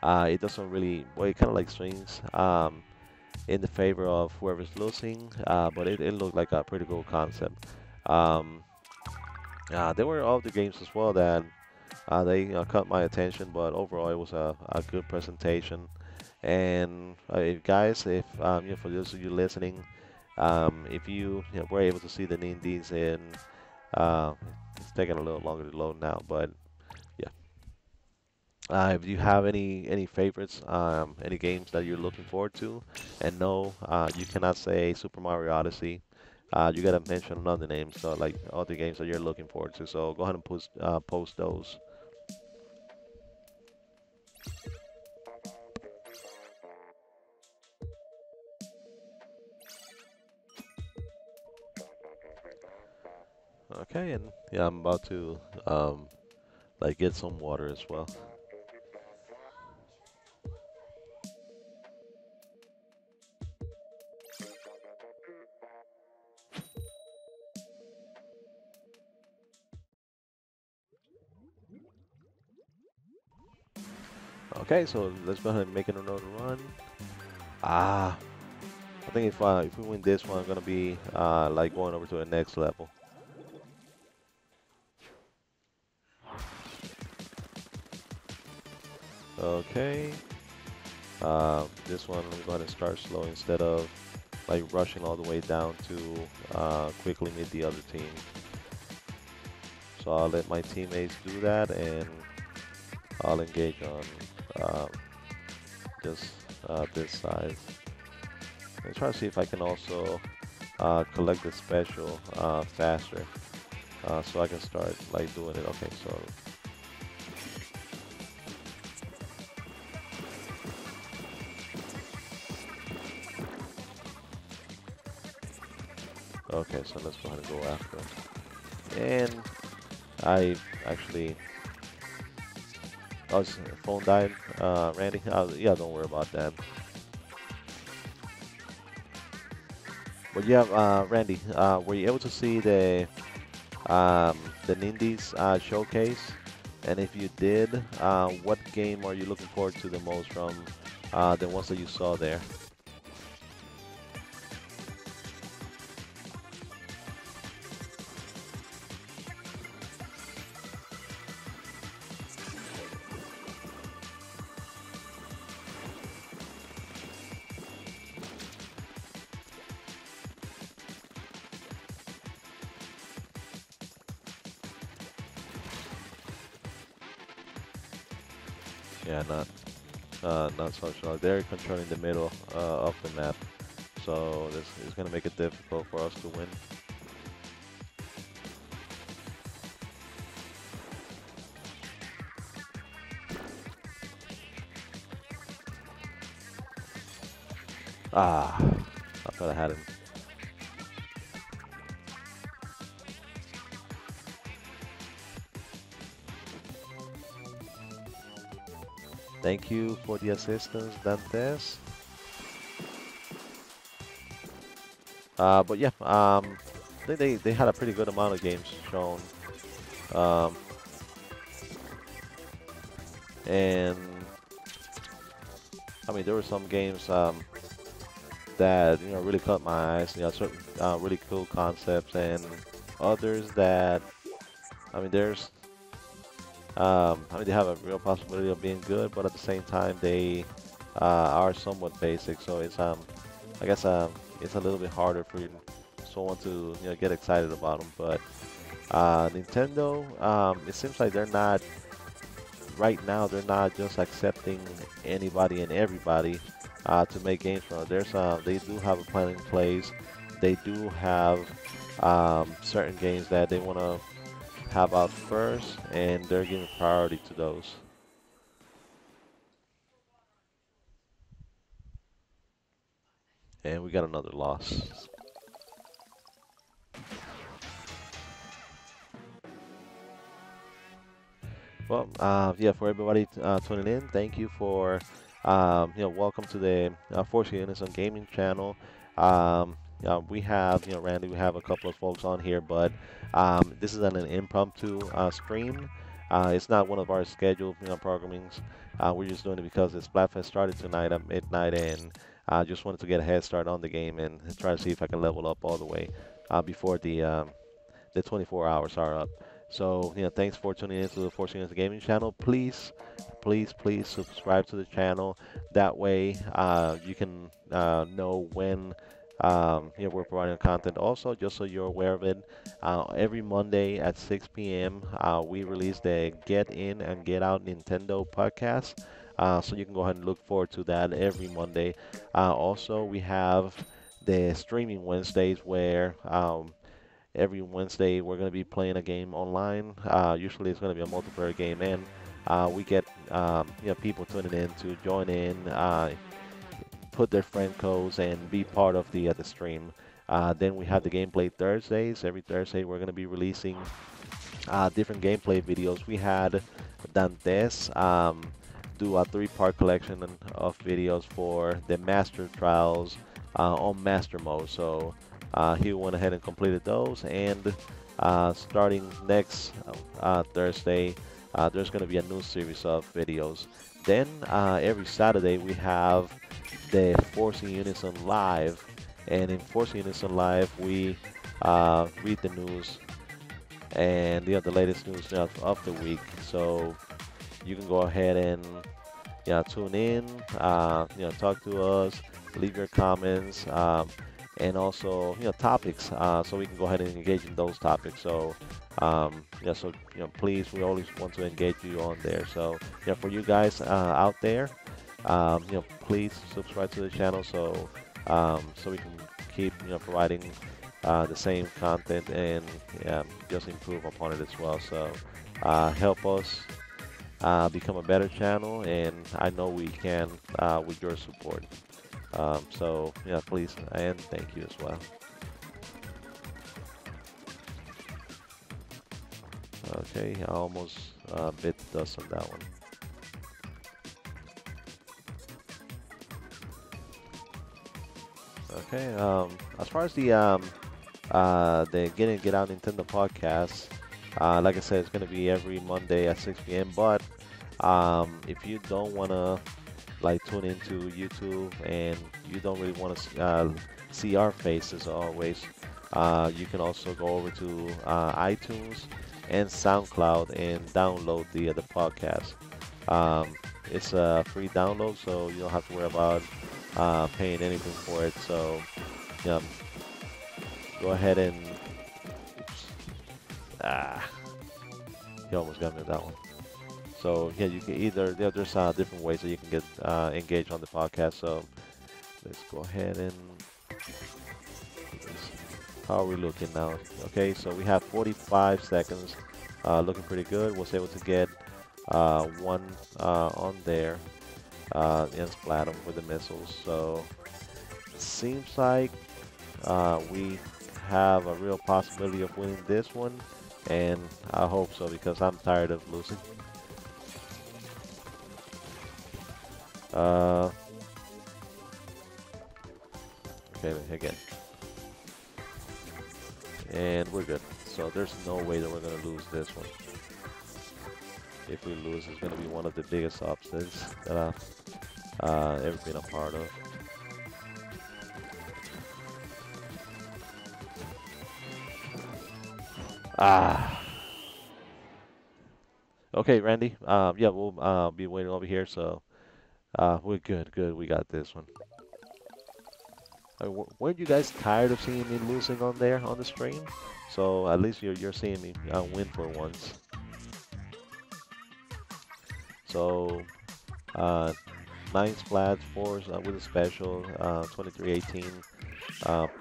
it doesn't really, well, it kind of like swings in the favor of whoever's losing, but it looked like a pretty cool concept. Um, there were other games as well that they caught my attention, but overall it was a good presentation. And if guys, if for those of you listening, if you were able to see the indies in, uh, it's taking a little longer to load now, but yeah. If you have any favorites, any games that you're looking forward to, and no, you cannot say Super Mario Odyssey. You gotta mention another name, so like other games that you're looking forward to. So go ahead and post those. Okay, and yeah, I'm about to like get some water as well. Okay, so let's go ahead and make it another run. Ah, I think if we win this one, I'm gonna be like going over to the next level. Okay. This one, let me go ahead and start slow instead of like rushing all the way down to quickly meet the other team. So I'll let my teammates do that, and I'll engage on just this side. And try to see if I can also collect the special faster, so I can start like doing it. Okay, so okay, so let's go ahead and go after it. And I actually, oh, his phone died, Randy. Yeah, don't worry about that. But yeah, Randy, were you able to see the Nindies showcase? And if you did, what game are you looking forward to the most from the ones that you saw there? Yeah, not so sure. They're controlling the middle of the map, so this is gonna make it difficult for us to win. Ah, I thought I had him. Thank you for the assistance, Dantes. But yeah, they had a pretty good amount of games shown, um, and I mean there were some games that really caught my eyes. Certain really cool concepts, and others that I mean there's I mean they have a real possibility of being good, but at the same time they are somewhat basic. So it's I guess it's a little bit harder for someone to get excited about them. But Nintendo, it seems like they're not right now. They're not just accepting anybody and everybody to make games for them. They do have a plan in place. They do have certain games that they want to have out first, and they're giving priority to those. And we got another loss. Well, yeah, for everybody tuning in, thank you for, welcome to the Force In Unison gaming channel. We have, Randy, we have a couple of folks on here, but this is an impromptu stream. It's not one of our scheduled, programmings. We're just doing it because the Splatfest started tonight at midnight, and I just wanted to get a head start on the game and try to see if I can level up all the way before the 24 hours are up. So, thanks for tuning in to the Force Unison Gaming channel. Please, please, please subscribe to the channel. That way, you can know when we're providing content. Also, just so you're aware of it, every Monday at 6 p.m., we release the Get In and Get Out Nintendo podcast. So you can go ahead and look forward to that every Monday. Also, we have the streaming Wednesdays where every Wednesday we're going to be playing a game online. Usually it's going to be a multiplayer game, and we get people tuning in to join in, put their friend codes, and be part of the stream. Then we have the gameplay Thursdays. Every Thursday we're going to be releasing different gameplay videos. We had Dantes do a 3-part collection of videos for the Master Trials on Master Mode. So he went ahead and completed those, and starting next Thursday, there's going to be a new series of videos Then every Saturday we have the Force In Unison Live, and in Force In Unison Live we read the news and the latest news of the week. So you can go ahead and tune in, talk to us, leave your comments, and also topics, so we can go ahead and engage in those topics. So please, we always want to engage you on there. So for you guys out there, please subscribe to the channel so we can keep providing the same content and just improve upon it as well. So help us become a better channel, and I know we can with your support. So please and thank you as well. Okay, I almost bit dust on that one. Okay, as far as the Get Out Nintendo podcast, like I said, it's gonna be every Monday at 6 p.m. But if you don't wanna tune into YouTube and you don't really want to see our faces always, you can also go over to iTunes and SoundCloud and download the podcast. It's a free download, so you don't have to worry about paying anything for it. So go ahead and you almost got me with that one. So you can either there's different ways that you can get engaged on the podcast. So let's go ahead and how are we looking now? Okay, so we have 45 seconds, looking pretty good. Was able to get one on there and splat them with the missiles. So it seems like we have a real possibility of winning this one, and I hope so because I'm tired of losing. Okay, again. And we're good. So there's no way that we're going to lose this one. If we lose, it's going to be one of the biggest upsets that I've ever been a part of. Okay, Randy. Yeah, we'll be waiting over here. So we're good. Good. We got this one. Weren't you guys tired of seeing me losing on there on the stream? So at least you're seeing me win for once. So 9 splats, 4 with a special, 2318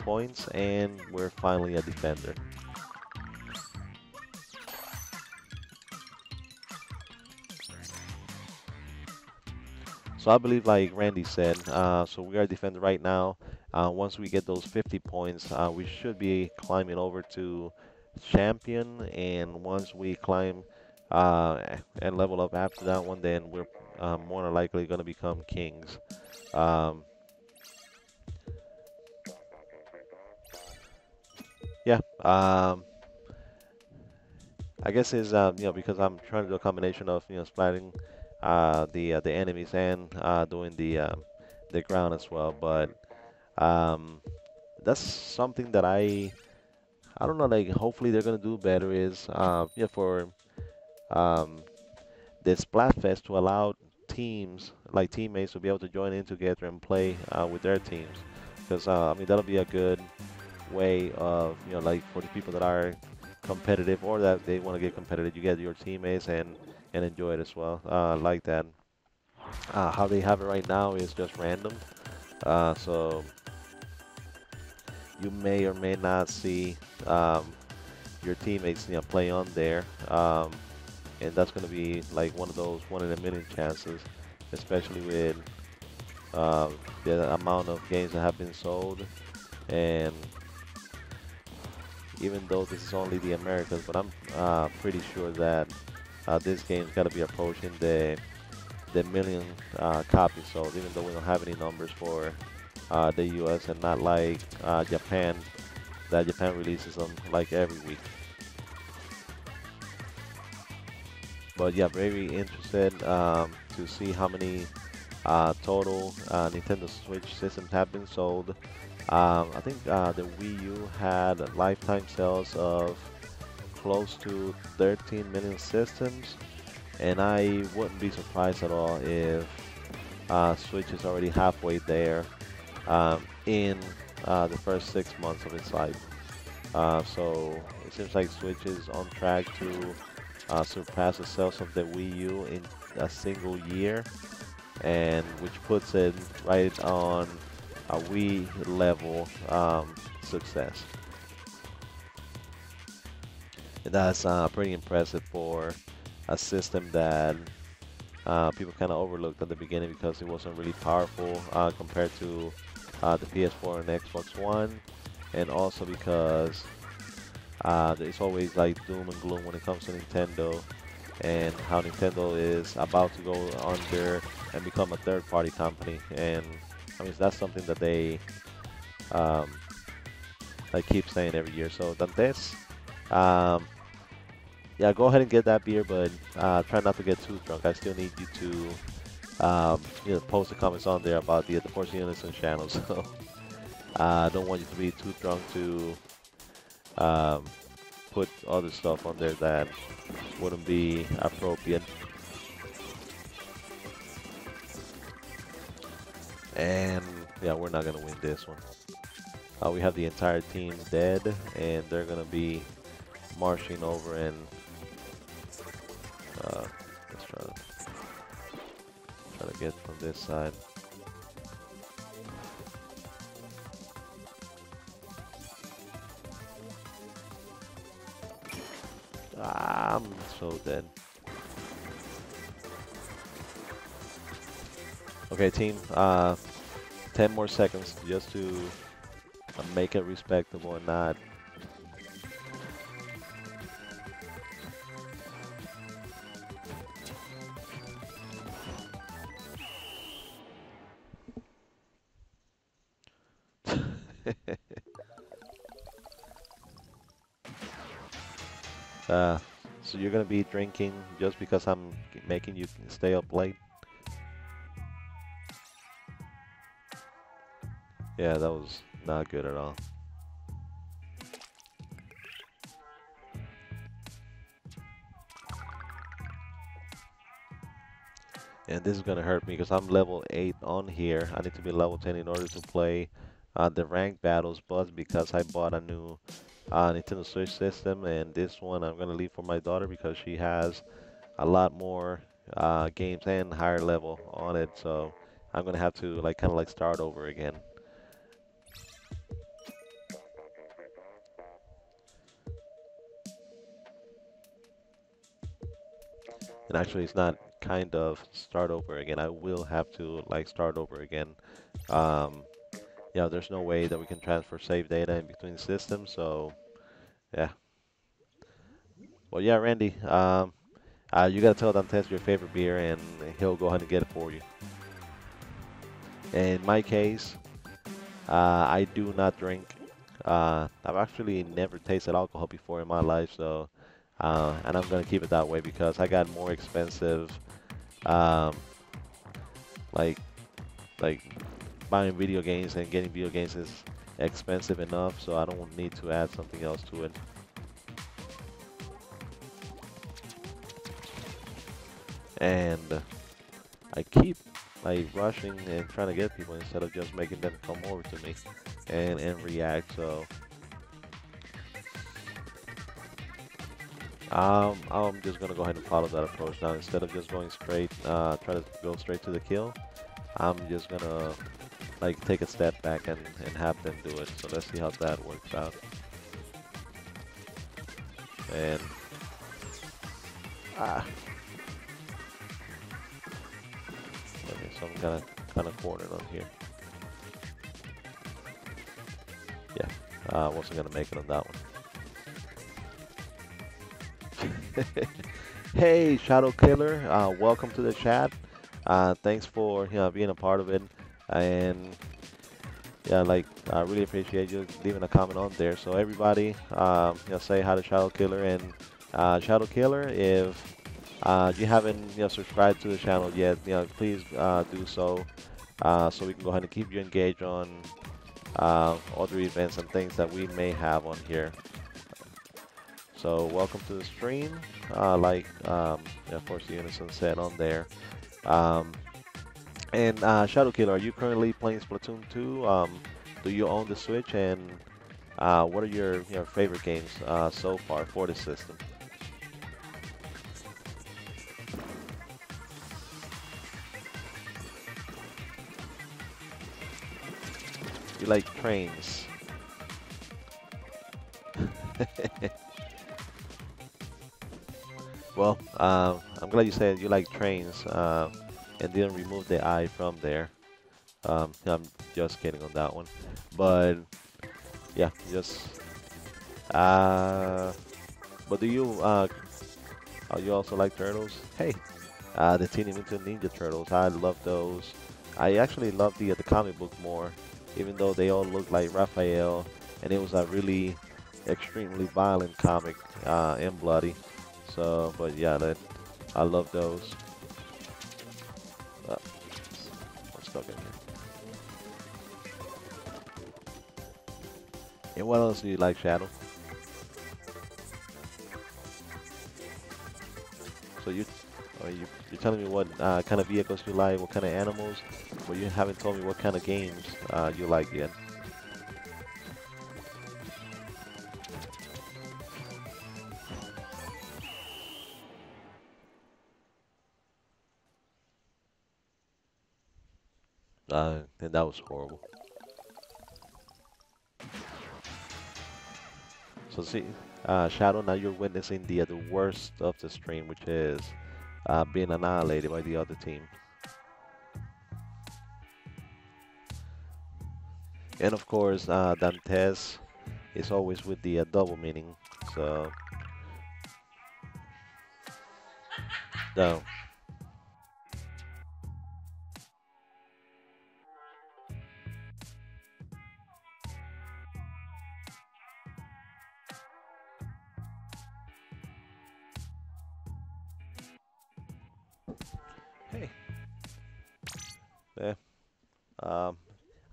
points, and we're finally a defender. So I believe, like Randy said, so we are a defender right now. Once we get those 50 points, we should be climbing over to champion, and once we climb and level up after that one, then we're more than likely going to become kings. Yeah, I guess is because I'm trying to do a combination of splatting the enemies and doing the ground as well, but that's something that I don't know, like hopefully they're gonna do better is for the Splatfest to allow teams like teammates to be able to join in together and play with their teams, because I mean that'll be a good way of like for the people that are competitive or that they want to get competitive, you get your teammates and enjoy it as well, like that. How they have it right now is just random, so you may or may not see your teammates play on there, and that's going to be like one of those 1 in a million chances, especially with the amount of games that have been sold. And even though this is only the Americas, but I'm pretty sure that this game's got to be approaching the million copies sold, even though we don't have any numbers for the US, and not like Japan, that Japan releases them like every week. But yeah, very interested to see how many total Nintendo Switch systems have been sold. I think the Wii U had lifetime sales of close to 13 million systems, and I wouldn't be surprised at all if Switch is already halfway there in the first 6 months of its life. So it seems like Switch is on track to surpass the sales of the Wii U in a single year, and which puts it right on a Wii level success. And that's pretty impressive for a system that people kind of overlooked at the beginning because it wasn't really powerful compared to the PS4 and Xbox One, and also because it's always like doom and gloom when it comes to Nintendo and how Nintendo is about to go under and become a third-party company. And I mean, that's something that they like keep saying every year. So Dantes, yeah, go ahead and get that beer, but try not to get too drunk. I still need you to post the comments on there about the Force In Unison channel. So I don't want you to be too drunk to put other stuff on there that wouldn't be appropriate. And yeah, we're not gonna win this one. We have the entire team dead, and they're gonna be marching over and let's try to get from this side. I'm so dead. Okay, team. 10 more seconds just to make it respectable and not. So you're gonna be drinking just because I'm making you stay up late? Yeah, that was not good at all. And this is gonna hurt me because I'm level 8 on here. I need to be level 10 in order to play the ranked battles, but because I bought a new Nintendo Switch system, and this one I'm gonna leave for my daughter because she has a lot more games and higher level on it, so I'm gonna have to like kind of like start over again. And actually, it's not kind of start over again. I will have to like start over again. Yeah, there's no way that we can transfer save data in between systems, so yeah. Well, yeah, Randy, you gotta tell Dantes your favorite beer, and he'll go ahead and get it for you. In my case, I do not drink. I've actually never tasted alcohol before in my life, so and I'm gonna keep it that way because I got more expensive, um, like like buying video games and getting video games is expensive enough, so I don't need to add something else to it. And I keep like rushing and trying to get people instead of just making them come over to me and react. So I'm just gonna go ahead and follow that approach now. Instead of just going straight, try to go straight to the kill, I'm just gonna like take a step back and have them do it. So let's see how that works out. And okay, so I'm kind of cornered on here. Yeah, I wasn't gonna make it on that one. Hey, Shadow Killer, welcome to the chat. Thanks for being a part of it, and yeah, like I really appreciate you leaving a comment on there. So everybody, say hi to Shadow Killer, and Shadow Killer, if If you haven't subscribed to the channel yet, please do so, so we can go ahead and keep you engaged on other events and things that we may have on here. So welcome to the stream, like Force In Unison said on there. Um, and Shadow Killer, are you currently playing Splatoon 2? Do you own the Switch? And what are your favorite games so far for the system? You like trains? Well, I'm glad you said you like trains and didn't remove the I from there. I'm just kidding on that one, but yeah, just uh, but do you also like turtles? Hey, the Teenage Mutant Ninja Turtles, I love those. I actually love the comic book more, even though they all look like Raphael, and it was a really extremely violent comic and bloody. So, but yeah, I love those. Uh, what's stuck in here? And what else do you like, Shadow? So you're telling me what kind of vehicles you like, what kind of animals, but you haven't told me what kind of games you like yet. And that was horrible. So see, Shadow, now you're witnessing the worst of the stream, which is being annihilated by the other team. And of course, Dantes is always with the double meaning. So, no. Hey. Yeah. Um,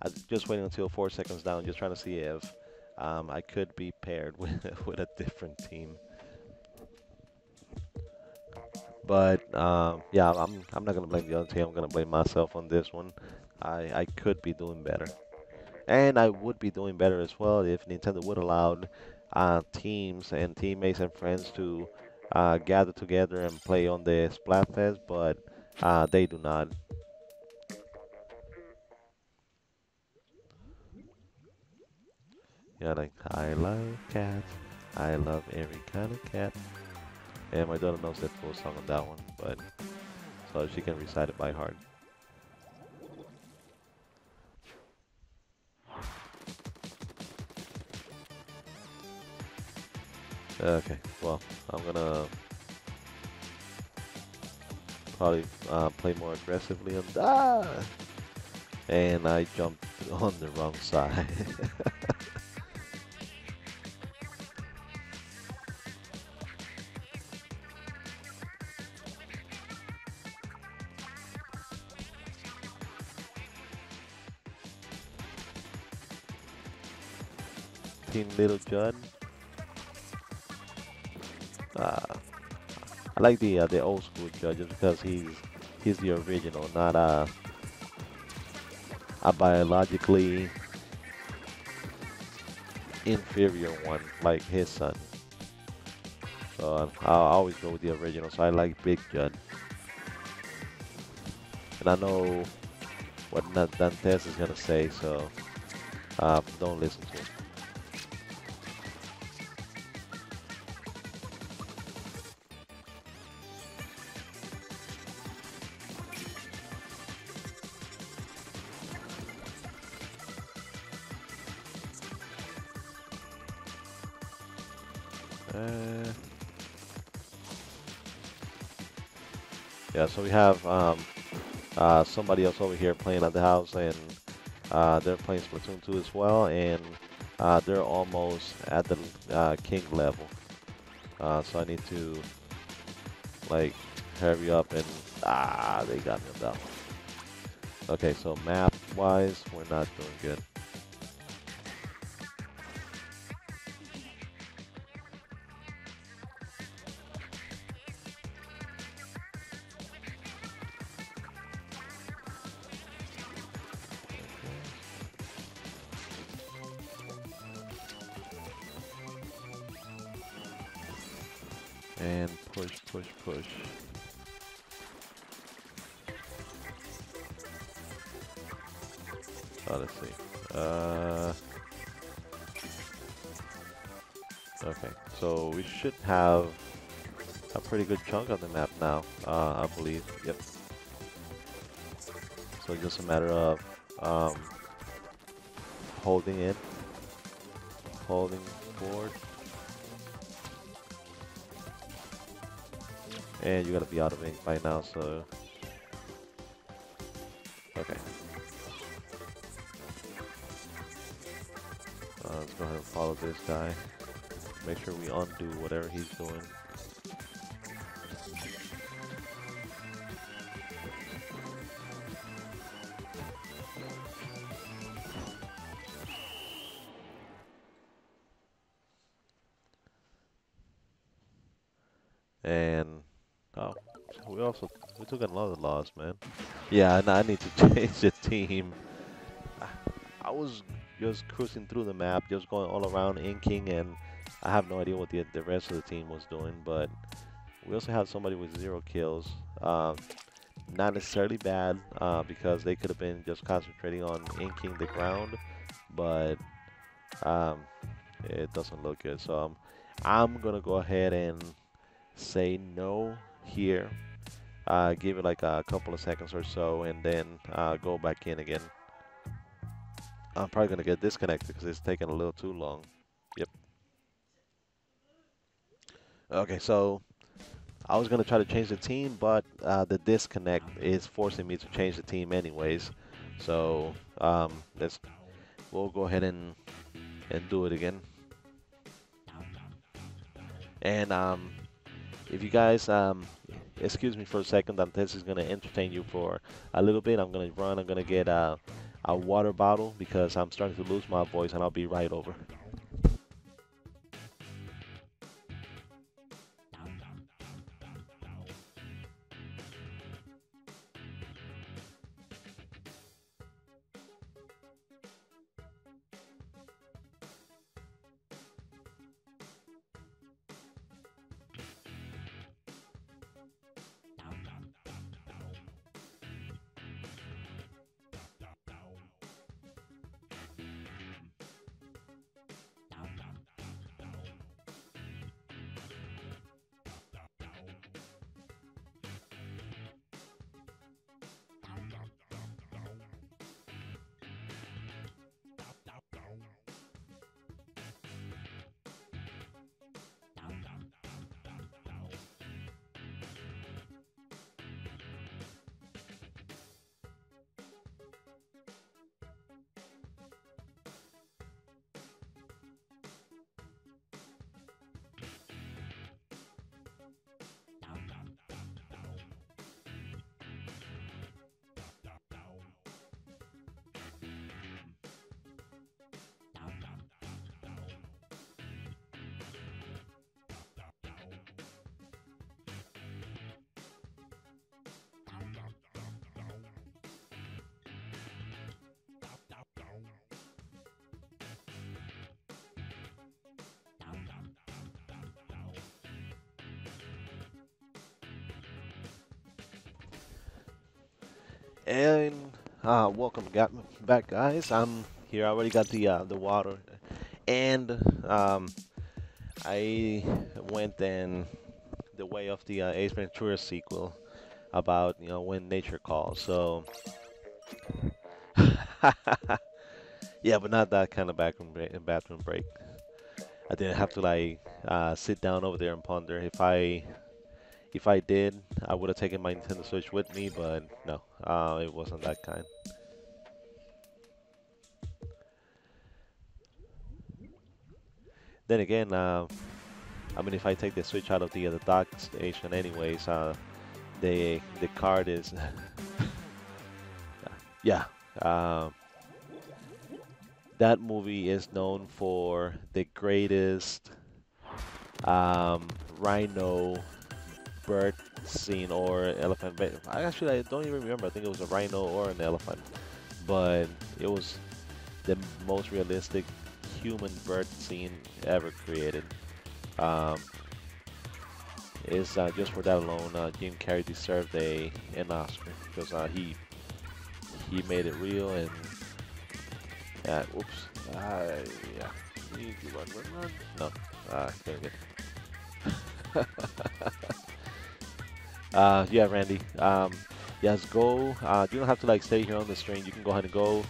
I'm just waiting until 4 seconds down, just trying to see if I could be paired with a different team. But yeah, I'm not gonna blame the other team. I'm gonna blame myself on this one. I could be doing better, and I would be doing better as well if Nintendo would allow teams and teammates and friends to gather together and play on the Splatfest, but they do not. Yeah, like I love cats. I love every kind of cat. And my daughter knows that full song on that one, but so she can recite it by heart. Okay, well, I'm gonna probably play more aggressively on and I jumped on the wrong side. Team Little Judd. I like the old school Judd just because he's the original, not a biologically inferior one like his son. So I'll always go with the original. So I like Big Judd, and I know what Dantes is gonna say, so don't listen to him. Yeah, so we have somebody else over here playing at the house, and they're playing Splatoon 2 as well, and they're almost at the king level. So I need to like hurry up and they got me on that one. Okay, so map wise, we're not doing good. And push, push, push. Oh, let's see. Okay, so we should have a pretty good chunk of the map now, I believe. Yep. So just a matter of holding it, holding forward, and you gotta be out of ink by now. So okay. Let's go ahead and follow this guy. Make sure we undo whatever he's doing. And oh, we took another loss, man. Yeah, and I need to change the team. I was just cruising through the map, just going all around inking, and I have no idea what the rest of the team was doing. But we also have somebody with 0 kills. Not necessarily bad, because they could have been just concentrating on inking the ground, but it doesn't look good. So I'm gonna go ahead and say no here. Give it like a couple of seconds or so, and then go back in again. I'm probably gonna get disconnected because it's taking a little too long. Yep. Okay, so I was gonna try to change the team, but the disconnect is forcing me to change the team anyways. So we'll go ahead and do it again. And if you guys excuse me for a second, that this is gonna entertain you for a little bit. I'm gonna run. I'm gonna get a water bottle because I'm starting to lose my voice, and I'll be right over. And welcome back, guys. I'm here. I already got the water, and I went in the way of the Ace Ventura sequel about when nature calls. So yeah, but not that kind of bathroom break. I didn't have to like sit down over there and ponder. If I did, I would have taken my Nintendo Switch with me, but no, it wasn't that kind. Then again, I mean, if I take the Switch out of the dock station anyways, the card is yeah. Um, that movie is known for the greatest rhino bird scene or elephant. I don't even remember. I think it was a rhino or an elephant, but it was the most realistic human bird scene ever created. Um, is just for that alone, Jim Carrey deserved an Oscar because he made it real and oops, yeah, you run. No, couldn't get. Yeah, Randy. Yes, go. You don't have to like stay here on the stream. You can go ahead and go.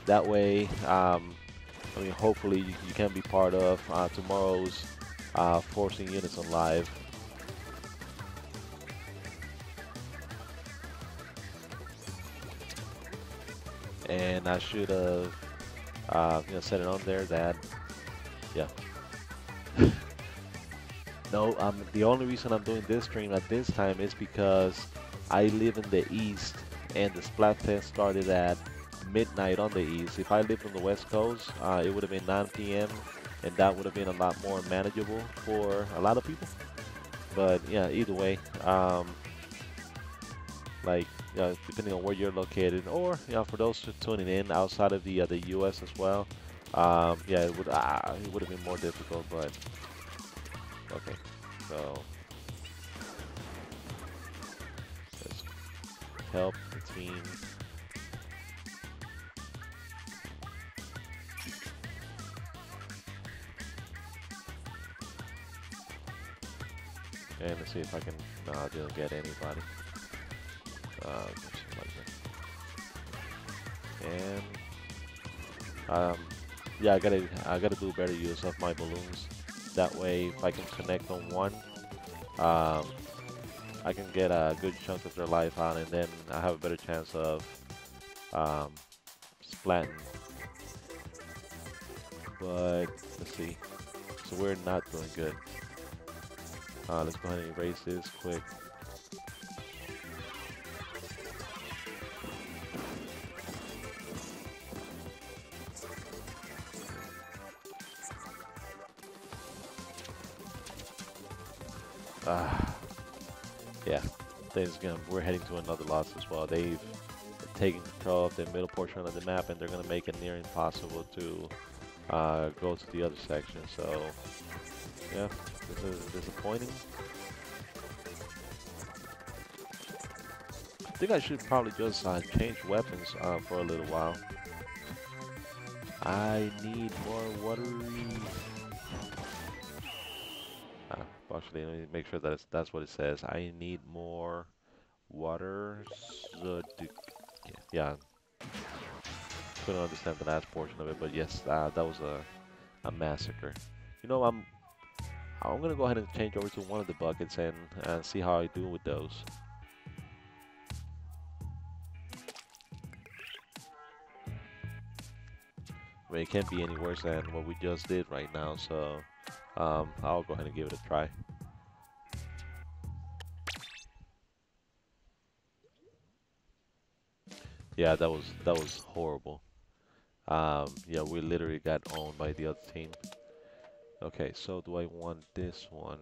That way, I mean, hopefully you can be part of tomorrow's Force In Unison live. And I should have, set it on there that, yeah. No, the only reason I'm doing this stream at this time is because I live in the East and the Splatfest started at midnight on the East. If I lived on the West Coast, it would have been 9 p.m. and that would have been a lot more manageable for a lot of people. But yeah, either way, like, depending on where you're located, or for those tuning in outside of the U.S. as well, yeah, it would have been more difficult, but. Okay, so let's help the team. And let's see if I can. No, I didn't get anybody. And yeah, I gotta do better use of my balloons. That way, if I can connect on one, I can get a good chunk of their life on, and then I have a better chance of splatting. But let's see. So we're not doing good. Let's go ahead and erase this quick. Yeah, we're heading to another loss as well. They've taken control of the middle portion of the map, and they're going to make it near impossible to go to the other section. So, yeah, this is disappointing. I think I should probably just change weapons for a little while. I need more watery. Actually, let me make sure that that's what it says. I need more water. Yeah, couldn't understand the last portion of it, but yes, that was a massacre. You know, I'm gonna go ahead and change over to one of the buckets and see how I do with those. I mean, it can't be any worse than what we just did right now, so I'll go ahead and give it a try. Yeah, that was horrible. Yeah, we literally got owned by the other team. Okay, so do I want this one?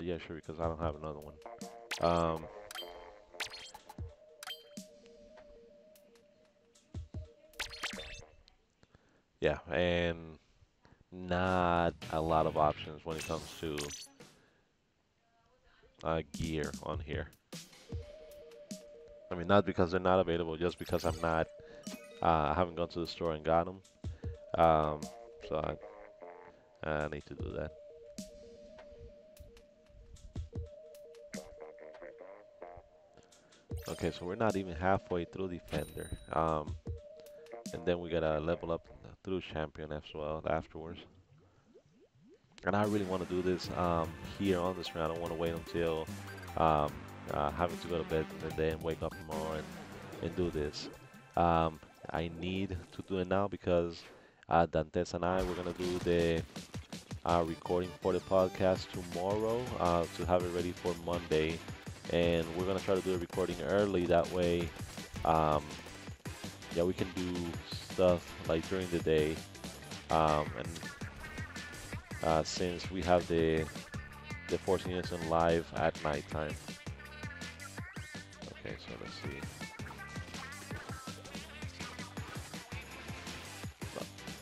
Yeah, sure, because I don't have another one. Yeah, and not a lot of options when it comes to gear on here. I mean, not because they're not available, just because I'm not. I haven't gone to the store and got them. So I need to do that. Okay, so we're not even halfway through Defender. And then we gotta level up through Champion as well afterwards. And I really want to do this here on the stream. I don't want to wait until having to go to bed in the day and wake up tomorrow and do this. I need to do it now because Dantes and I, we're gonna do the recording for the podcast tomorrow to have it ready for Monday. And we're gonna try to do a recording early. That way, um, yeah, we can do stuff like during the day. And since we have the Force In Unison live at nighttime. Okay, so let's see.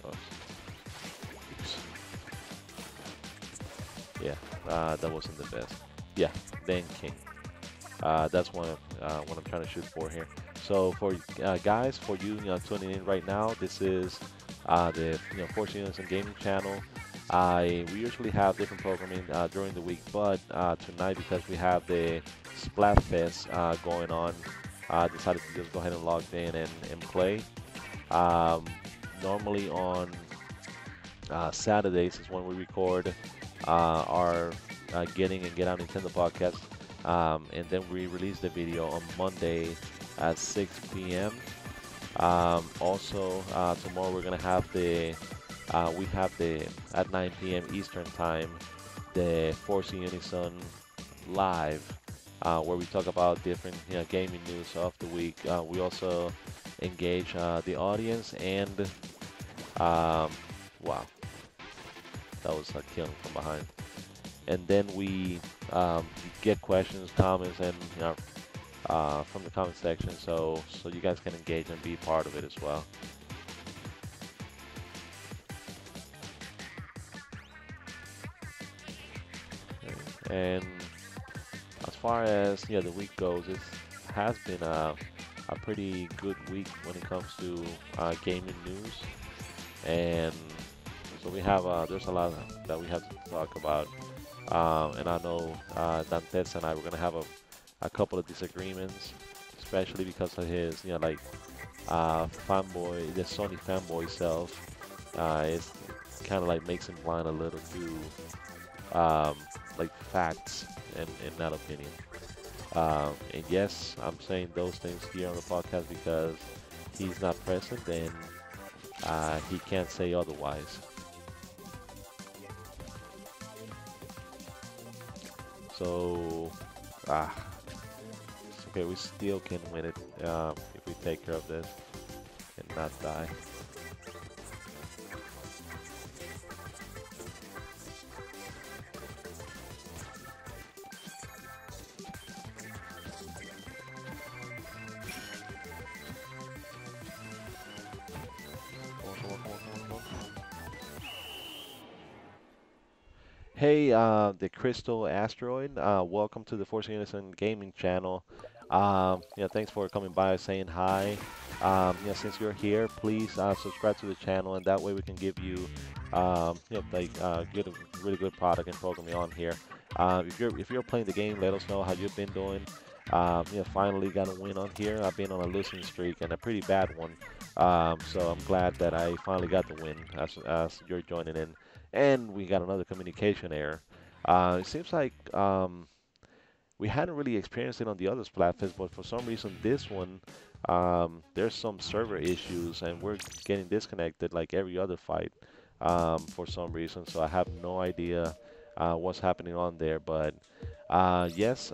Oh, oops. Yeah, that wasn't the best. Yeah, then King. That's what I'm trying to shoot for here. So for guys, for you, tuning in right now, this is the Force In Unison gaming channel. We usually have different programming during the week, but tonight because we have the Splatfest going on, I decided to just go ahead and log in and play. Um, Normally on Saturdays is when we record our Getting and Get Out Nintendo podcast, and then we release the video on Monday at 6 p.m. Also, tomorrow we're gonna have we have at 9 p.m. Eastern time the Force In Unison live, where we talk about different gaming news of the week. We also engage the audience and wow, that was a killing from behind. And then we get questions, comments, and from the comment section, so you guys can engage and be part of it as well. And as far as the week goes, it has been a pretty good week when it comes to gaming news, and so we have there's a lot that we have to talk about, and I know Dantes and I were gonna have a couple of disagreements, especially because of his fanboy, the Sony fanboy self. It's kind of like makes him blind a little to like facts and not opinion. And yes, I'm saying those things here on the podcast because he's not present and he can't say otherwise. So, it's okay, we still can win it if we take care of this and not die. Hey, the Crystal Asteroid, welcome to the Force Unison Gaming channel. Thanks for coming by, saying hi. Since you're here, please subscribe to the channel, and that way we can give you, get a really good product and programming on here. If you're playing the game, let us know how you've been doing. Finally got a win on here. I've been on a losing streak and a pretty bad one. So I'm glad that I finally got the win as you're joining in. And we got another communication error. It seems like we hadn't really experienced it on the other Splatfest, but for some reason this one, there's some server issues and we're getting disconnected like every other fight for some reason. So I have no idea what's happening on there. But yes,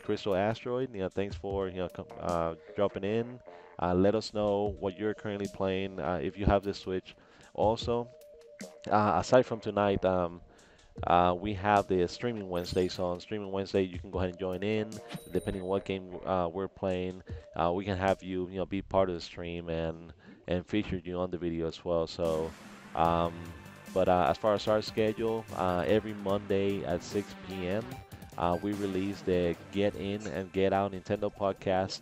Crystal Asteroid, thanks for dropping in. Let us know what you're currently playing if you have this Switch. Also, aside from tonight, we have the Streaming Wednesday. So on Streaming Wednesday, you can go ahead and join in. Depending on what game we're playing, we can have you, be part of the stream and feature you on the video as well. So, but as far as our schedule, every Monday at 6 p.m. We release the Get In and Get Out Nintendo podcast.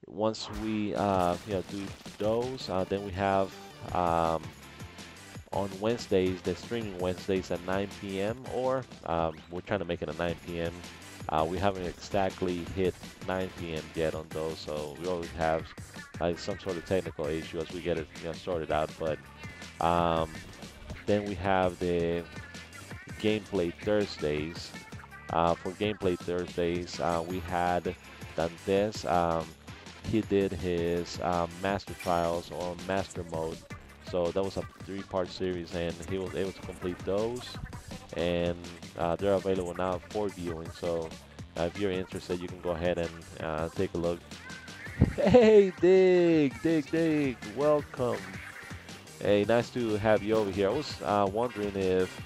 Once we do those, then we have on Wednesdays, the Streaming Wednesdays at 9 p.m. or we're trying to make it at 9 p.m. We haven't exactly hit 9 p.m. yet on those, so we always have some sort of technical issue as we get it sorted out. But then we have the Gameplay Thursdays. For Gameplay Thursdays, we had Dantes. He did his Master Trials or Master Mode. So that was a 3-part series, and he was able to complete those. And they're available now for viewing. So if you're interested, you can go ahead and take a look. Hey, Dig, welcome. Hey, nice to have you over here. I was wondering if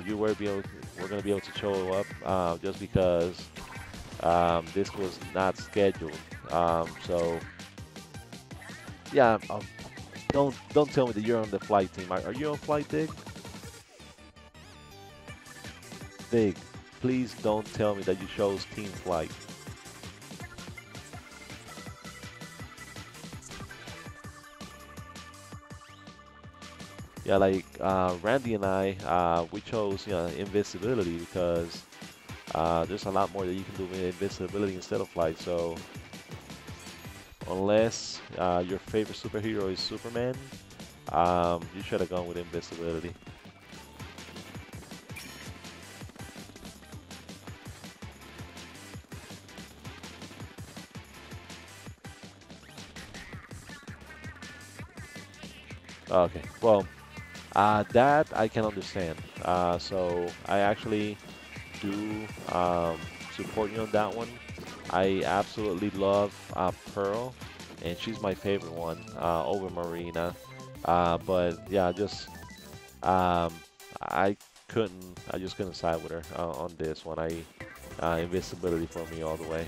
you were going to be able to show up just because this was not scheduled. So yeah, don't tell me that you're on the flight team. Are you on flight, Dig? Dig, please don't tell me that you chose team flight. Yeah, like Randy and I, we chose invisibility because there's a lot more that you can do with invisibility instead of flight. So unless your favorite superhero is Superman, you should have gone with invisibility. Okay, well, that I can understand. So I actually do support you on that one. I absolutely love Pearl, and she's my favorite one over Marina. But yeah, just um, I I just couldn't side with her on this one. Invisibility for me all the way.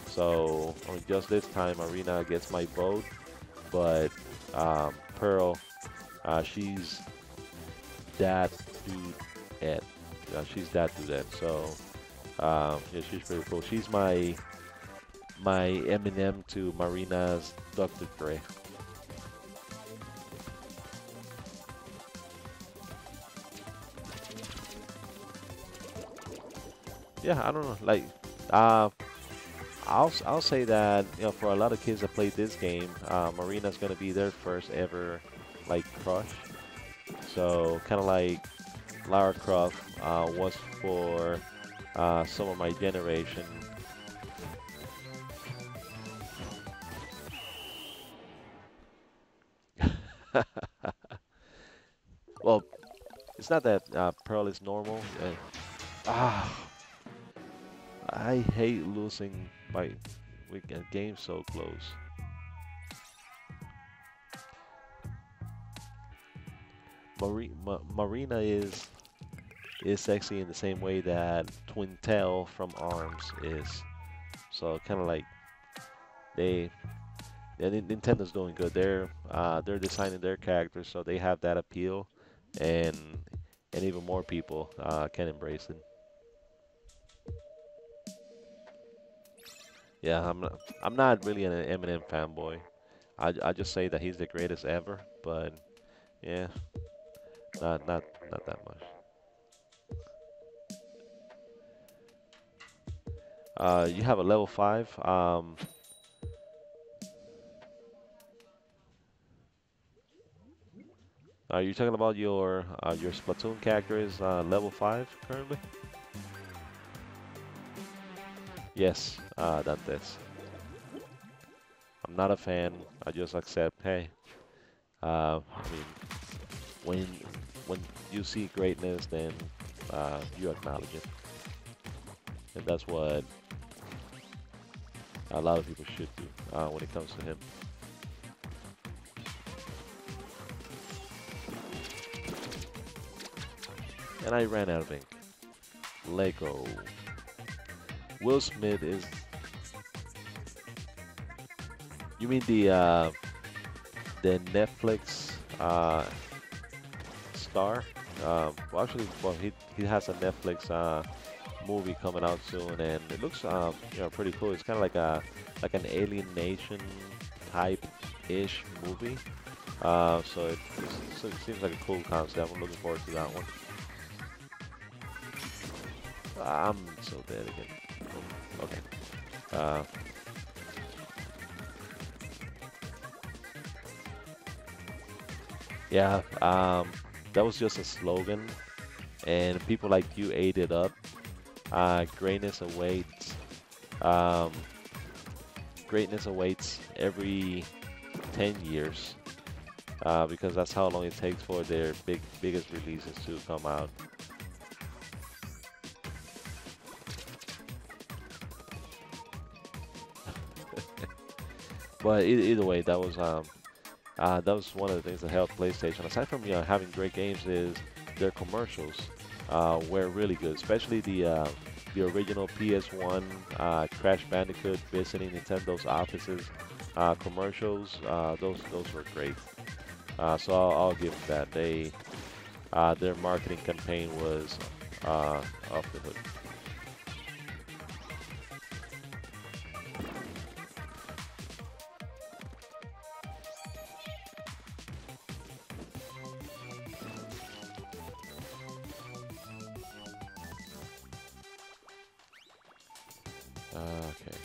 So I mean, just this time, Marina gets my vote, but Pearl, she's that dude at. She's that dude at. So yeah, she's pretty cool. She's my Eminem to Marina's Dr. Dre. Yeah, I don't know. Like, I'll say that for a lot of kids that play this game, Marina's gonna be their first ever like crush. So kind of like Lara Croft was for some of my generation. Well, it's not that Pearl is normal. Ah, I hate losing by with a game so close. Marina is sexy in the same way that Twintel from ARMS is. So kind of like they, Nintendo's doing good. They're designing their characters so they have that appeal, and even more people can embrace it. Yeah, I'm not really an Eminem fanboy. I just say that he's the greatest ever, but yeah, not not not that much. You have a level 5. Are you talking about your Splatoon character is level 5 currently? Yes, that is. I'm not a fan. I just accept. Hey, I mean, when when you see greatness, then you acknowledge it, and that's what a lot of people should do when it comes to him. And I ran out of ink. Lego. Will Smith is. You mean the Netflix star? Well, actually, well, he has a Netflix movie coming out soon, and it looks pretty cool. It's kind of like an Alien Nation type ish movie. So it seems like a cool concept. I'm looking forward to that one. I'm so dead again. Okay. Uh, yeah. That was just a slogan, and people like you ate it up. Greatness awaits. Um, greatness awaits every 10 years. because that's how long it takes for their biggest releases to come out. But either way, that was one of the things that helped PlayStation. Aside from having great games, is their commercials were really good, especially the original PS1 Crash Bandicoot visiting Nintendo's offices commercials. Those were great. So I'll give them that. Their marketing campaign was off the hook. Okay,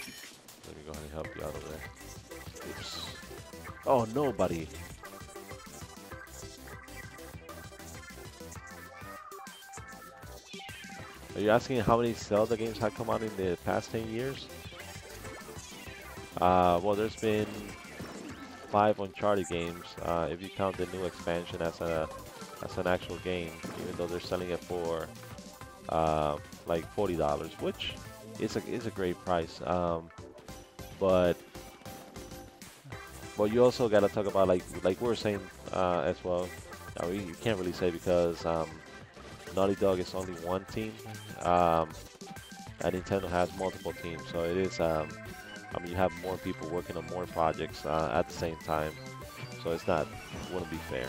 let me go ahead and help you out over there. Oops. Oh, nobody. Are you asking how many Zelda games have come out in the past 10 years? Well, there's been 5 Uncharted games, if you count the new expansion as an actual game, even though they're selling it for like $40, which is a great price. But you also got to talk about like we were saying as well. You can't really say because Naughty Dog is only one team, and Nintendo has multiple teams, so it is. I mean, you have more people working on more projects at the same time, so wouldn't be fair.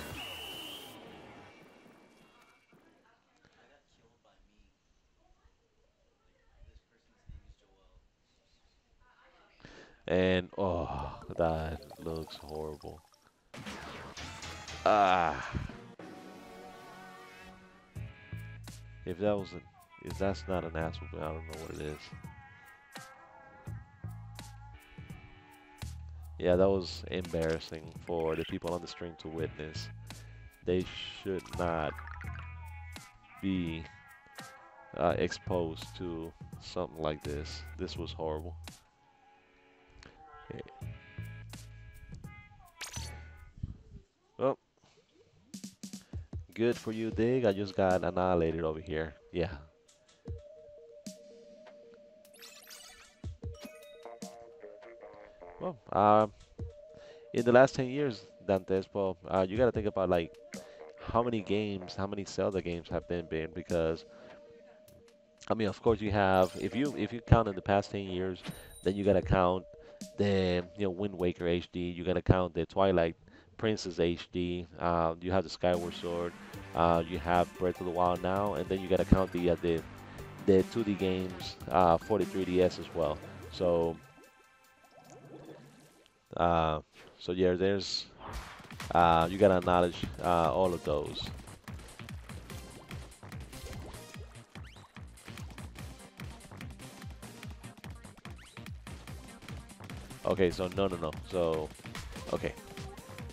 And oh, that looks horrible. Ah, if that's not an ass whooping, I don't know what it is. Yeah, that was embarrassing for the people on the stream to witness. They should not be exposed to something like this. This was horrible. Okay. Well, good for you, Dig. I just got annihilated over here. Yeah. Well, in the last 10 years, Dantes, well, you got to think about like how many games, how many Zelda games have been because I mean, of course, you have if you count in the past 10 years, then you gotta count the Wind Waker HD. You gotta count the Twilight Princess HD. You have the Skyward Sword. You have Breath of the Wild now, and then you gotta count the 2D games for the 3DS as well. So uh, so yeah, there's you gotta acknowledge all of those. Okay, so no. So okay.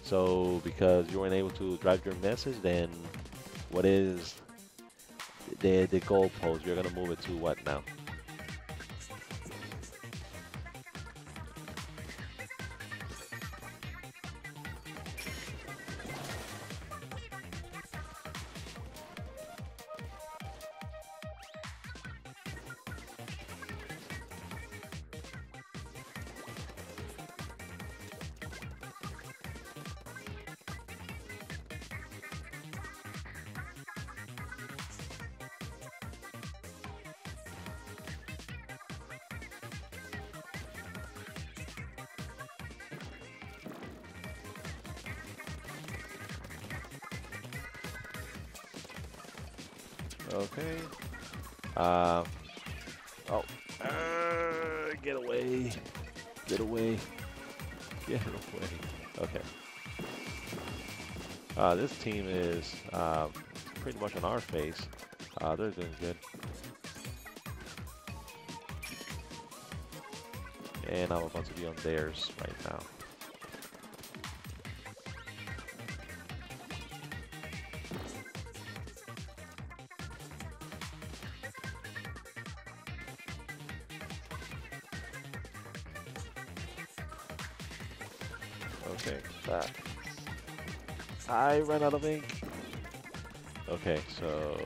So because you weren't able to drive your message, then what is the goalpost? You're gonna move it to what now? Okay. Uh, oh. Get away. Get away. Get away. Okay. This team is pretty much on our face. They're doing good. And I'm about to be on theirs right now. Okay, that. I ran out of ink. Okay, so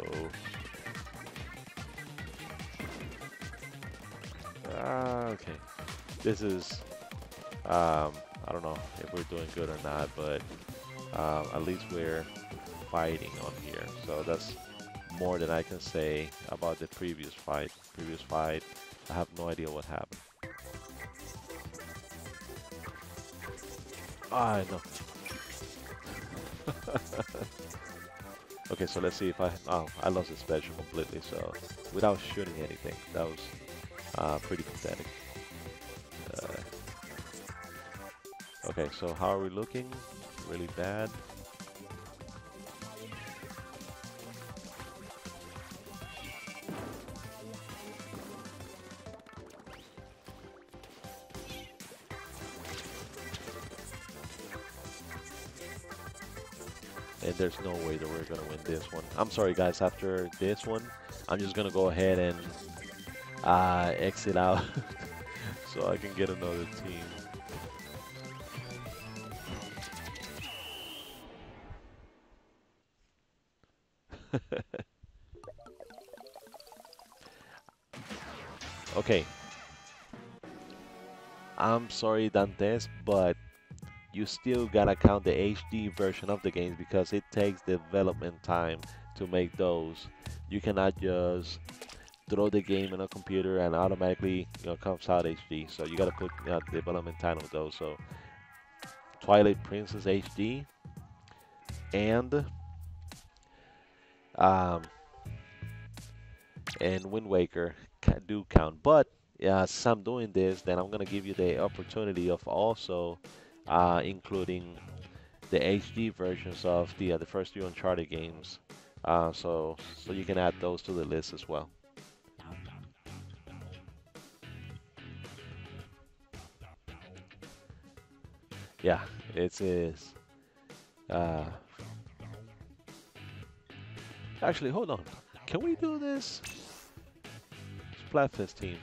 okay. This is I don't know if we're doing good or not, but at least we're fighting on here. So that's more than I can say about the previous fight. Previous fight, I have no idea what happened. I know. Okay, so let's see if I lost the special completely. So without shooting anything, that was pretty pathetic. Uh, okay, so how are we looking? Really bad. And there's no way that we're gonna win this one. I'm sorry, guys. After this one, I'm just gonna go ahead and exit out so I can get another team. Okay, I'm sorry, Dantes, but you still gotta count the HD version of the games because it takes development time to make those. You cannot just throw the game in a computer and automatically comes out HD. So you gotta put development time on those. So Twilight Princess HD and um, Wind Waker do count. But since I'm doing this, then I'm gonna give you the opportunity of also including the HD versions of the first few Uncharted games. So you can add those to the list as well. Yeah, it is. Uh, Actually, hold on. Can we do this? Splatfest team.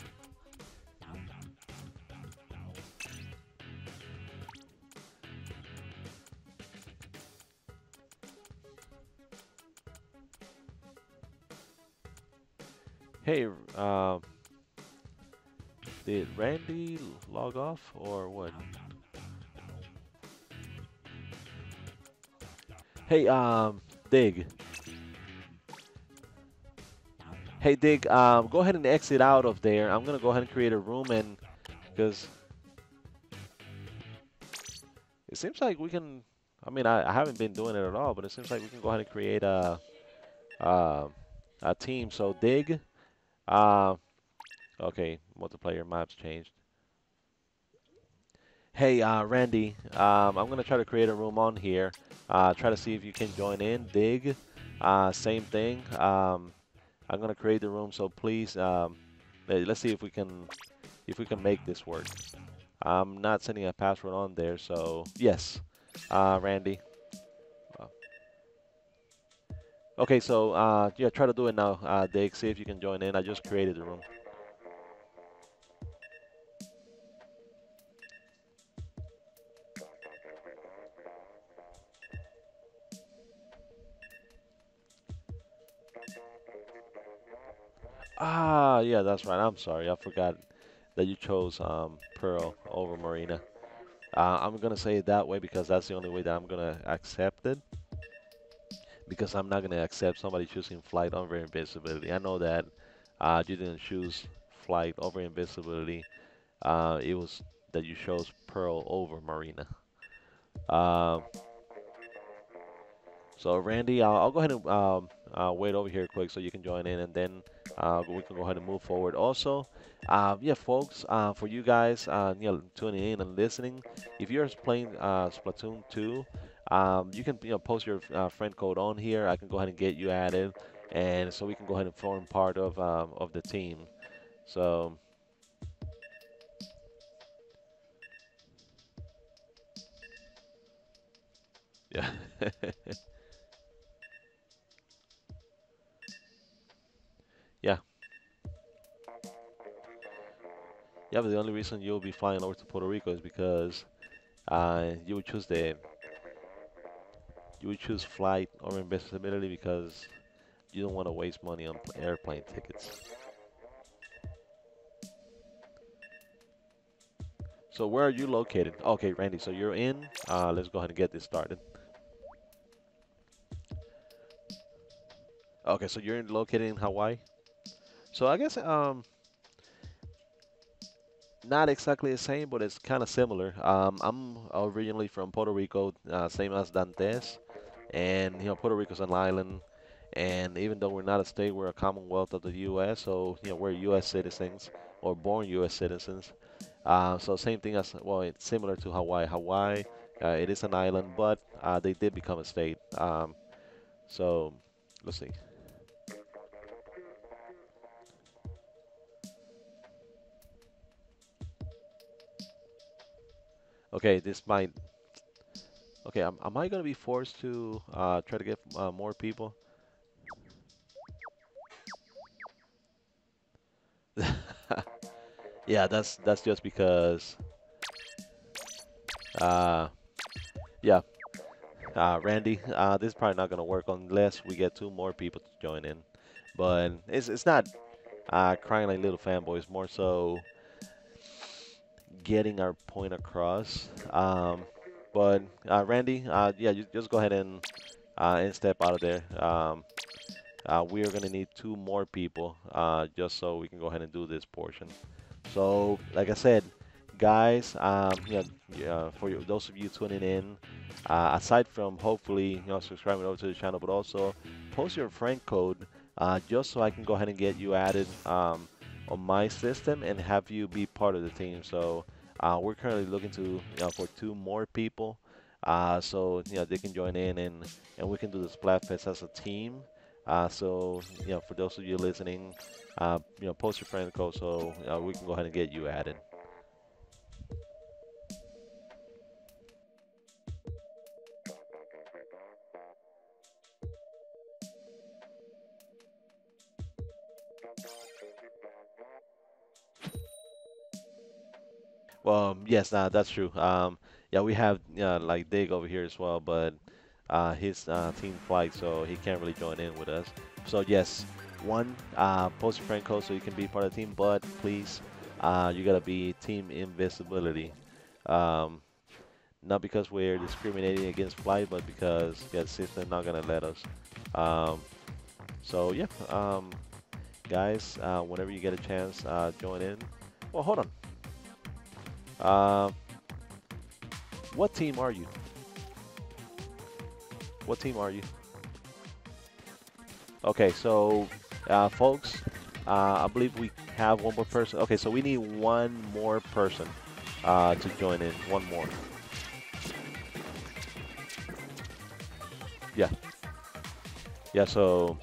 Hey, did Randy log off or what? Hey, Dig. Hey, Dig. Go ahead and exit out of there. I'm gonna go ahead and create a room and because it seems like we can. I mean, I haven't been doing it at all, but it seems like we can go ahead and create uh, a team. So Dig. Uh, okay, multiplayer maps changed. Hey, Randy, I'm gonna try to create a room on here. Try to see if you can join in. Dig, same thing. I'm gonna create the room, so please, let's see if we can make this work. I'm not sending a password on there, so yes, Randy. Uh, Okay, so yeah, try to do it now, Dig. See if you can join in. I just created the room. Yeah, that's right. I'm sorry, I forgot that you chose Pearl over Marina. I'm gonna say it that way because that's the only way that I'm gonna accept it. Because I'm not gonna accept somebody choosing flight over invisibility. I know that you didn't choose flight over invisibility. It was that you chose Pearl over Marina. Uh, so Randy, I'll go ahead and wait over here quick so you can join in, and then we can go ahead and move forward. Also, yeah, folks, for you guys, tuning in and listening, if you're playing Splatoon 2, you can post your friend code on here. I can go ahead and get you added, and so we can go ahead and form part of the team. So yeah, yeah, yeah. But the only reason you'll be flying over to Puerto Rico is because you would choose the you would choose flight or invisibility because you don't want to waste money on airplane tickets. So where are you located? Okay, Randy, so you're in. Let's go ahead and get this started. Okay, so you're located in Hawaii. So I guess not exactly the same, but it's kind of similar. I'm originally from Puerto Rico, same as Dantes, and Puerto Rico's an island, and even though we're not a state, we're a Commonwealth of the U.S. So we're U.S. citizens or born U.S. citizens. So same thing as well. It's similar to Hawaii. Hawaii, it is an island, but they did become a state. So let's see. Okay, this might. Okay, am I gonna be forced to try to get more people? Yeah, that's just because. Uh, yeah, Randy, this is probably not gonna work unless we get two more people to join in. But it's not crying like little fanboys, more so getting our point across. But Randy, yeah, you just go ahead and step out of there. We are gonna need two more people just so we can go ahead and do this portion. So, like I said, guys, for those of you tuning in, aside from hopefully subscribing over to the channel, but also post your friend code just so I can go ahead and get you added on my system and have you be part of the team. So we're currently looking to for two more people, so they can join in and we can do the Splatfest as a team. So for those of you listening, post your friend code so we can go ahead and get you added. Well, yes, that's true. Yeah, we have like Dig over here as well, but his team flight, so he can't really join in with us. So yes, one, post your friend code so you can be part of the team, but please, you gotta be team invisibility. Um, Not because we're discriminating against flight, but because yeah, the system not gonna let us. Um, so yeah, guys, whenever you get a chance, join in. Well, hold on. Uh, what team are you? What team are you? Okay, so folks, I believe we have one more person. Okay, so we need one more person to join in. One more. Yeah, yeah. So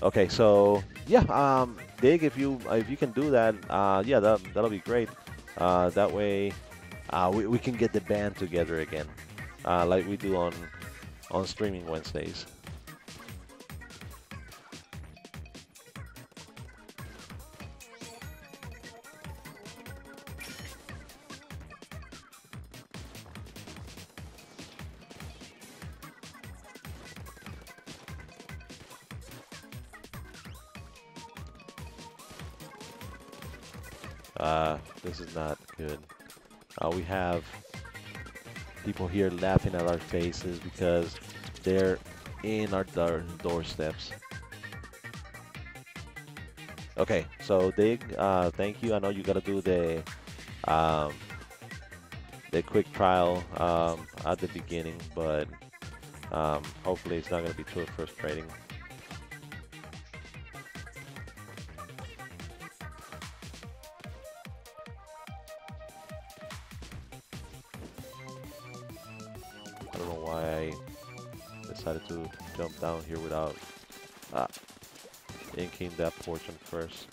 okay, so yeah, Dig, if you can do that, yeah, that'll be great. That way, we can get the band together again, like we do on streaming Wednesdays. This is not good. We have people here laughing at our faces because they're in our doorsteps. Okay, so Dig, thank you. I know you gotta do um, the quick trial at the beginning, but hopefully it's not gonna be too frustrating. I don't know why I decided to jump down here without uh, inking that portion first.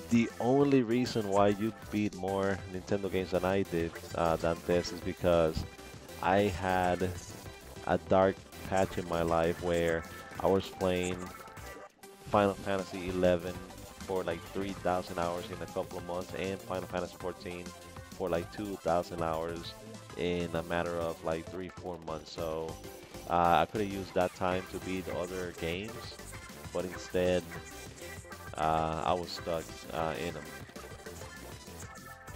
The only reason why you beat more Nintendo games than I did than this is because I had a dark patch in my life where I was playing Final Fantasy 11 for like 3,000 hours in a couple of months and Final Fantasy 14 for like 2,000 hours in a matter of like 3, 4 months. So I could have used that time to beat other games, but instead I was stuck in them.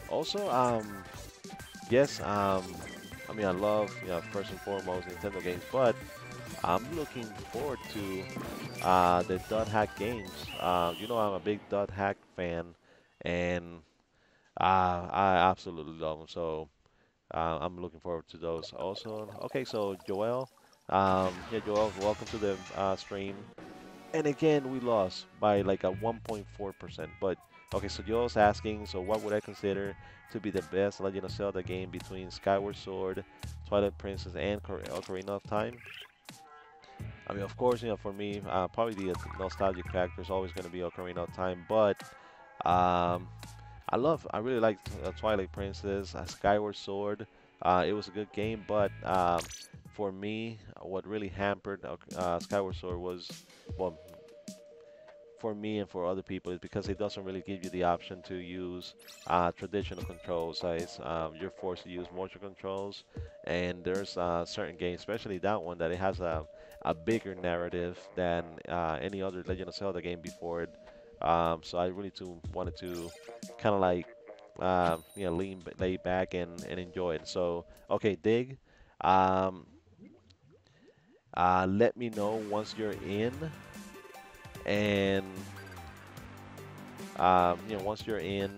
Also, yes, I mean I love first and foremost Nintendo games, but I'm looking forward to the dot hack games. I'm a big dot hack fan, and I absolutely love them. So I'm looking forward to those. Also, okay, so Joel, yeah, Joel, welcome to the stream. And again, we lost by like a 1.4%. But okay, so Joel's asking, so what would I consider to be the best Legend of Zelda game between Skyward Sword, Twilight Princess, and Ocarina of Time? I mean, of course, for me, probably the nostalgic factor is always going to be Ocarina of Time, but um, I really like Twilight Princess, Skyward Sword. It was a good game, but for me, what really hampered Skyward Sword was, well, for me and for other people, is because it doesn't really give you the option to use traditional controls. You're forced to use motion controls, and there's certain games, especially that one, that it has a bigger narrative than any other Legend of Zelda game before it. So I really too wanted to kind of like lay back and enjoy it. So okay, Dig. Um, Let me know once you're in, and once you're in,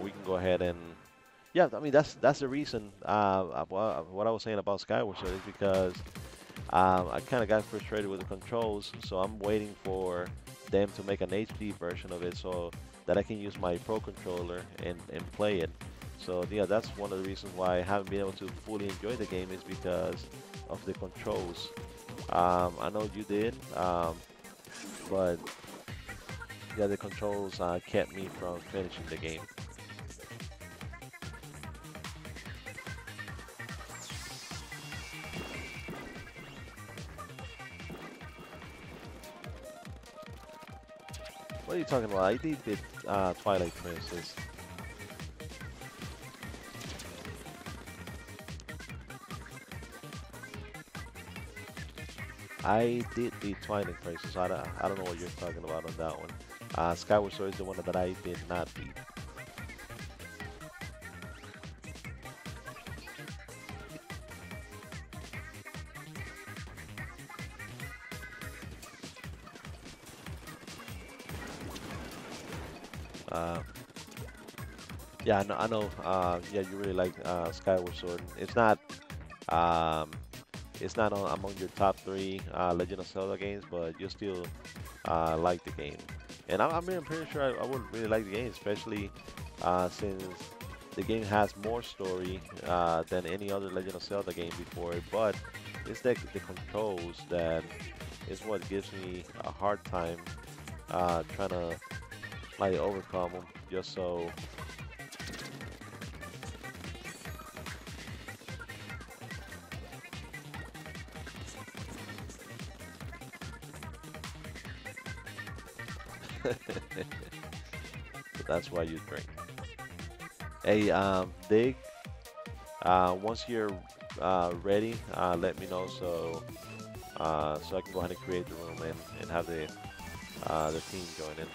we can go ahead and yeah. I mean that's the reason. What I was saying about Skyward Sword is because I kind of got frustrated with the controls, so I'm waiting for them to make an HD version of it so that I can use my Pro controller and play it. So yeah, that's one of the reasons why I haven't been able to fully enjoy the game, is because of the controls. I know you did, but yeah, the controls kept me from finishing the game. What are you talking about? I did Twilight Princess. I did the Twilight Princess. I don't know what you're talking about on that one. Skyward Sword is the one that I did not beat. Uh, yeah, I know. Yeah, you really like Skyward Sword. Um, it's not among your top three Legend of Zelda games, but you still like the game. And I'm really pretty sure I would really like the game, especially since the game has more story than any other Legend of Zelda game before it. But it's the controls that is what gives me a hard time trying to like overcome them. Just so that's why you drink. Hey, Dig. Once you're ready, let me know so I can go ahead and create the room and have the team join in,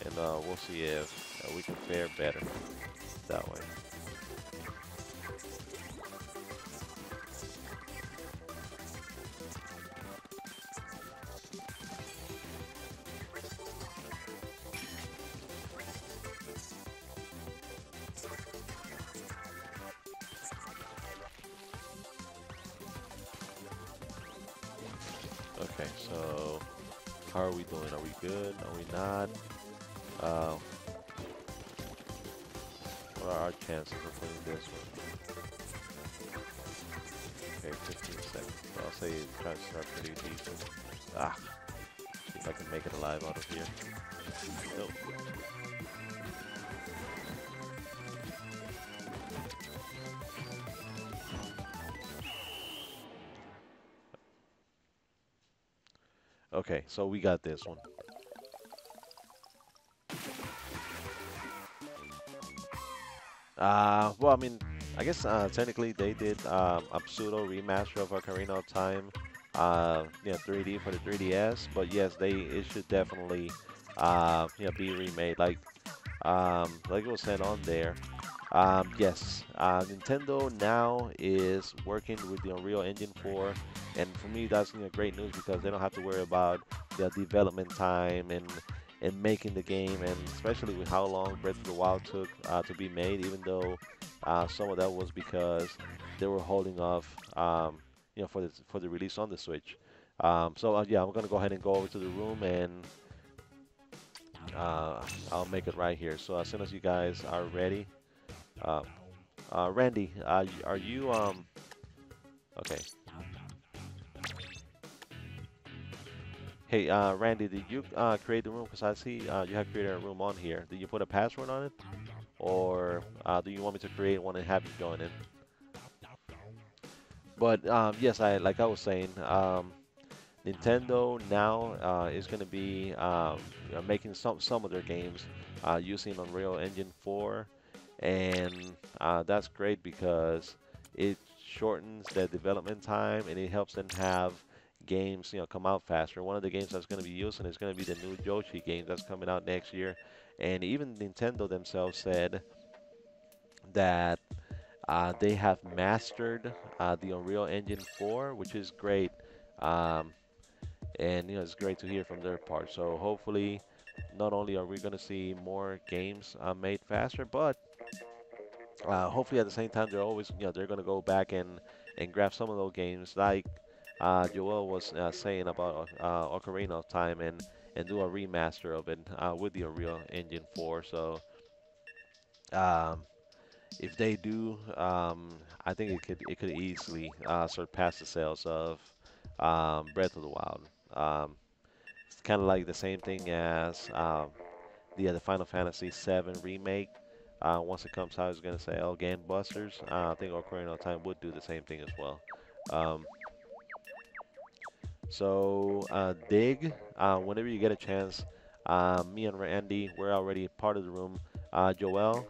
and we'll see if we can fare better that way. Okay, so how are we doing? Are we good? Are we not? Uh, what are our chances of winning this one? Okay, 15 seconds. So I'll say try to start pretty decent. Ah, jeez. if I can make it alive out of here. Nope. Okay, so we got this one. Well, I mean, I guess technically they did a pseudo remaster of Ocarina of Time, 3D for the 3DS. But yes, it should definitely, be remade. Like it was said on there. Yes, Nintendo now is working with the Unreal Engine 4, and for me that's great news because they don't have to worry about the development time and making the game, and especially with how long Breath of the Wild took to be made, even though some of that was because they were holding off, for the release on the Switch. So yeah, I'm gonna go ahead and go over to the room and I'll make it right here. So as soon as you guys are ready. Uh, Randy, are you okay? Hey, Randy, did you create the room? Because I see you have created a room on here. Did you put a password on it, or do you want me to create one and have you join in? But yes, I was saying, Nintendo now is going to be making some of their games using Unreal Engine 4, and that's great because it shortens the development time and it helps them have games come out faster. One of the games that's going to be using is going to be the new Yoshi game that's coming out next year, and even Nintendo themselves said that they have mastered the Unreal Engine 4, which is great. Um, and it's great to hear from their part. So hopefully, not only are we going to see more games made faster, but hopefully at the same time they're always they're going to go back and grab some of those games like Joel was saying about Ocarina of Time and do a remaster of it with the Unreal Engine 4. So um, if they do, I think it could easily surpass the sales of Breath of the Wild. Um, It's kind of like the same thing as the Final Fantasy VII remake. Once it comes out, it's gonna say, "Oh, gangbusters." I think Ocarina of Time would do the same thing as well. Um, Dig, whenever you get a chance, me and Randy, we're already part of the room. Joel,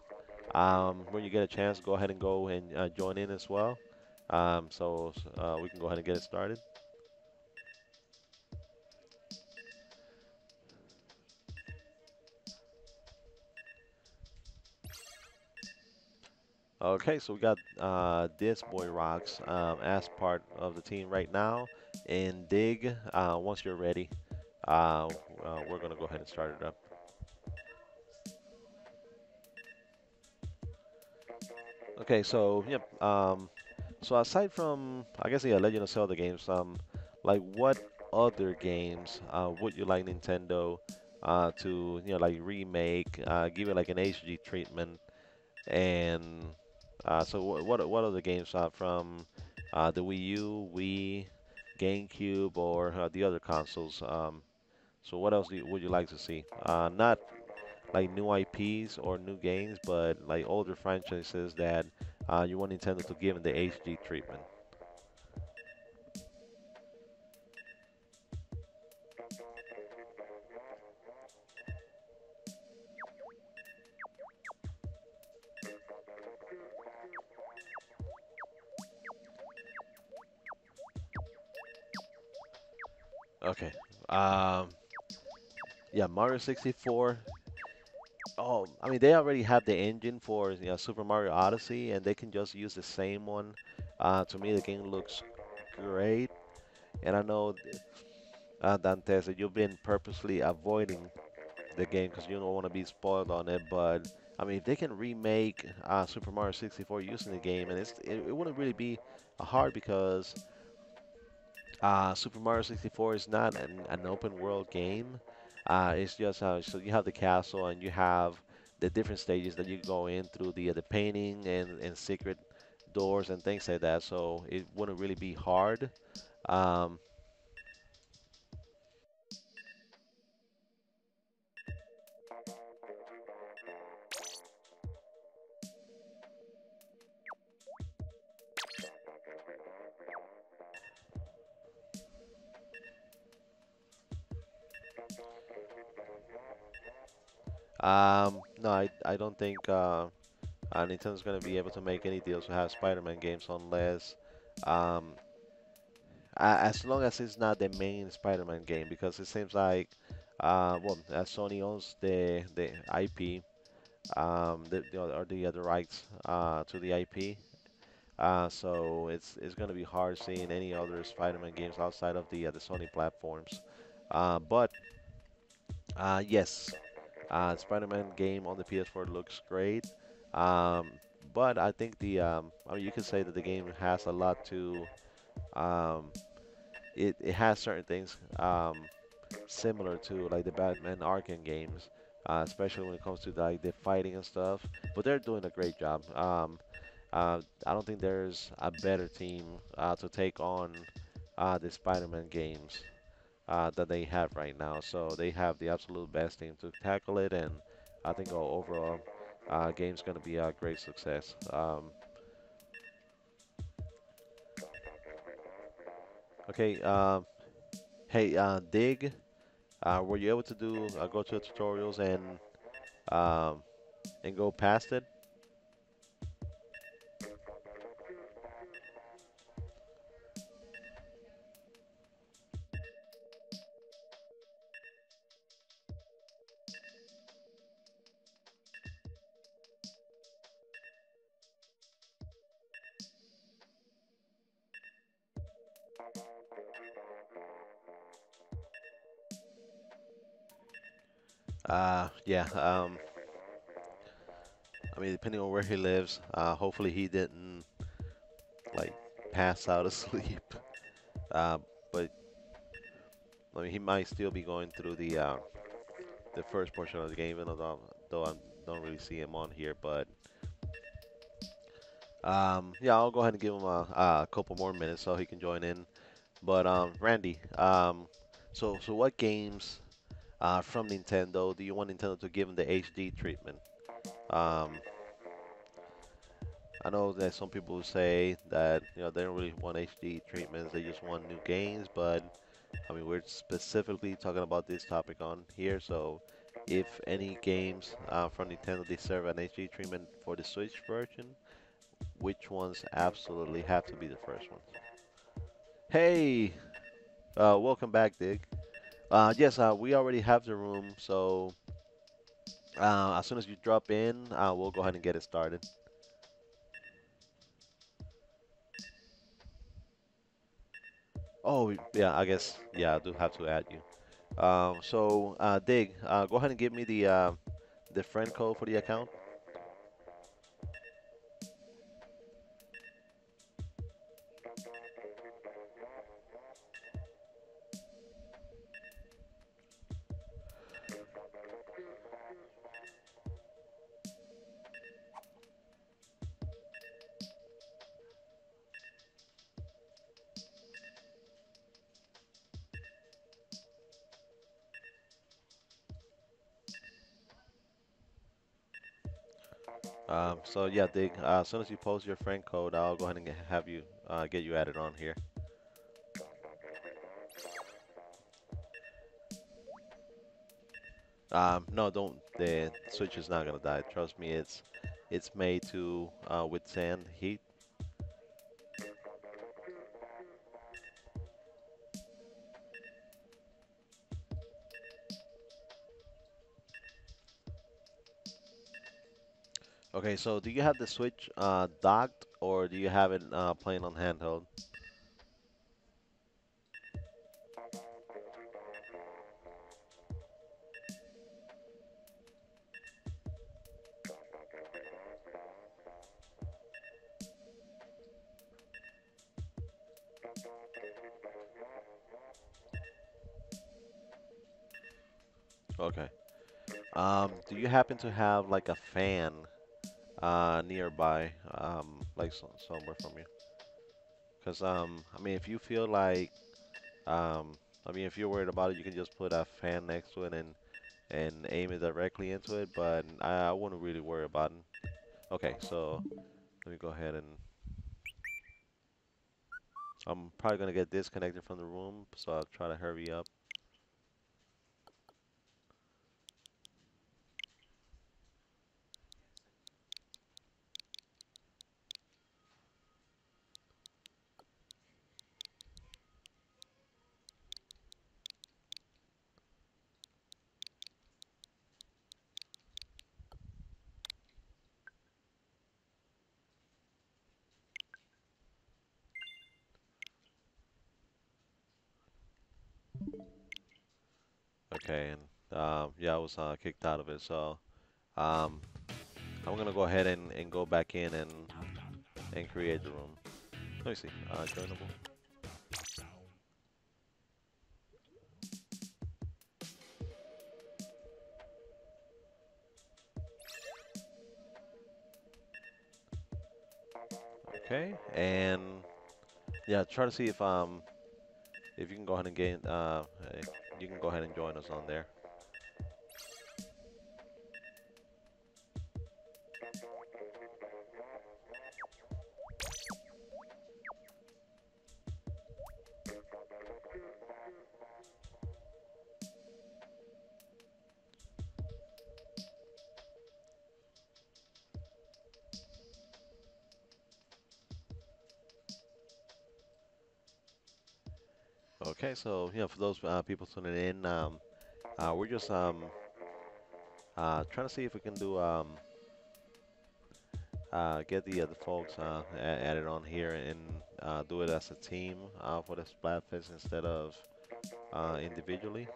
when you get a chance, go ahead and go and join in as well. We can go ahead and get it started. Okay, so we got this boy rocks as part of the team right now. And Dig, once you're ready, uh, we're gonna go ahead and start it up. Okay, so yep. So aside from, I guess yeah, Legend of Zelda games, like what other games would you like Nintendo to like remake, give it like an HD treatment? And what are the games from the Wii U, Wii, GameCube, or the other consoles? So what else would you like to see? Not like new IPs or new games, but like older franchises that you want Nintendo to give in the HD treatment. Okay. Um, yeah, Mario 64. Oh, I mean, they already have the engine for Super Mario Odyssey, and they can just use the same one. To me, the game looks great, and I know Dantes, that you've been purposely avoiding the game because you don't want to be spoiled on it. But I mean, if they can remake Super Mario 64 using the game, and it wouldn't really be hard because Super Mario 64 is not an open world game. It's just so you have the castle and you have the different stages that you go in through the painting and secret doors and things like that. So it wouldn't really be hard. Um, No, I don't think Nintendo's gonna be able to make any deals to have Spider-Man games unless, um, as long as it's not the main Spider-Man game, because it seems like, well, Sony owns the IP, or the other rights to the IP. So it's gonna be hard seeing any other Spider-Man games outside of the Sony platforms. But yes, Spider-Man game on the PS4 looks great. Um, but I think I mean, you could say that the game has a lot to, um, it has certain things similar to like the Batman Arkham games, especially when it comes to like the fighting and stuff. But they're doing a great job. I don't think there's a better team to take on the Spider-Man games that they have right now. So they have the absolute best team to tackle it, and I think overall, game's gonna be a great success. Okay, hey, Dig, were you able to do go to the tutorials um, and go past it? Yeah. I mean, depending on where he lives, hopefully he didn't like pass out asleep. Uh, but I mean, he might still be going through the first portion of the game, even though I don't really see him on here. But yeah, I'll go ahead and give him a couple more minutes so he can join in. But Randy, so what games from Nintendo do you want Nintendo to give him the HD treatment? Um, I know that some people say that they don't really want HD treatments; they just want new games. But I mean, we're specifically talking about this topic on here, so if any games from Nintendo deserve an HD treatment for the Switch version, which ones absolutely have to be the first ones? Hey, welcome back, Dig. Yes, we already have the room, so as soon as you drop in, we'll go ahead and get it started. Oh, yeah, I guess, yeah, I do have to add you. Dig, go ahead and give me the friend code for the account. So yeah, Dig, as soon as you post your friend code, I'll go ahead and have you get you added on here. No, don't. The Switch is not gonna die. Trust me, it's made to withstand heat. Okay, so do you have the Switch docked or do you have it playing on handheld? Okay. Do you happen to have like a fan nearby, like somewhere from you? Because I mean, if you feel like I mean, if you're worried about it, you can just put a fan next to it and aim it directly into it. But I wouldn't really worry about it. Okay, so let me go ahead and I'm probably gonna get disconnected from the room, so I'll try to hurry up. Okay, and yeah, I was kicked out of it, so um, I'm gonna go ahead and go back in and create the room. Let me see. Joinable. Okay, and yeah, try to see if you can go ahead and gain you can go ahead and join us on there. Okay, so for those people tuning in, we're just trying to see if we can do get the folks added on here and do it as a team for the Splatfest instead of individually.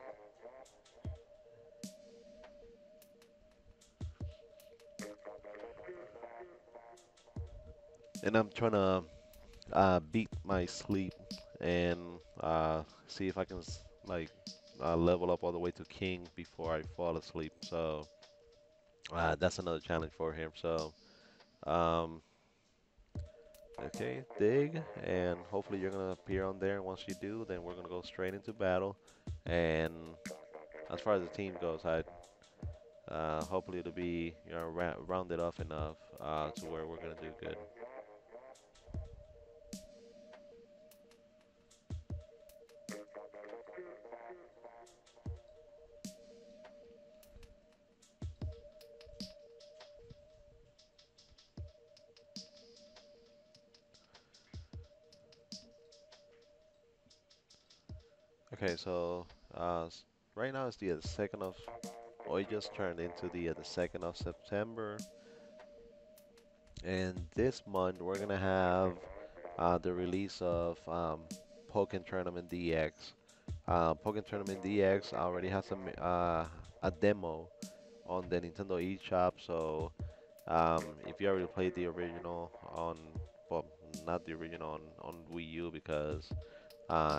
And I'm trying to beat my sleep and see if I can level up all the way to king before I fall asleep. So that's another challenge for him. So um, okay, dig, and hopefully you're gonna appear on there. And once you do, then we're gonna go straight into battle. And as far as the team goes, I hopefully it'll be rounded off enough to where we're gonna do good. Okay, so right now it's the second of. Well, it just turned into the 2nd of September, and this month we're gonna have the release of Pokken Tournament DX. Pokken Tournament DX already has a demo on the Nintendo eShop, so if you already played the original on, well, not the original on Wii U because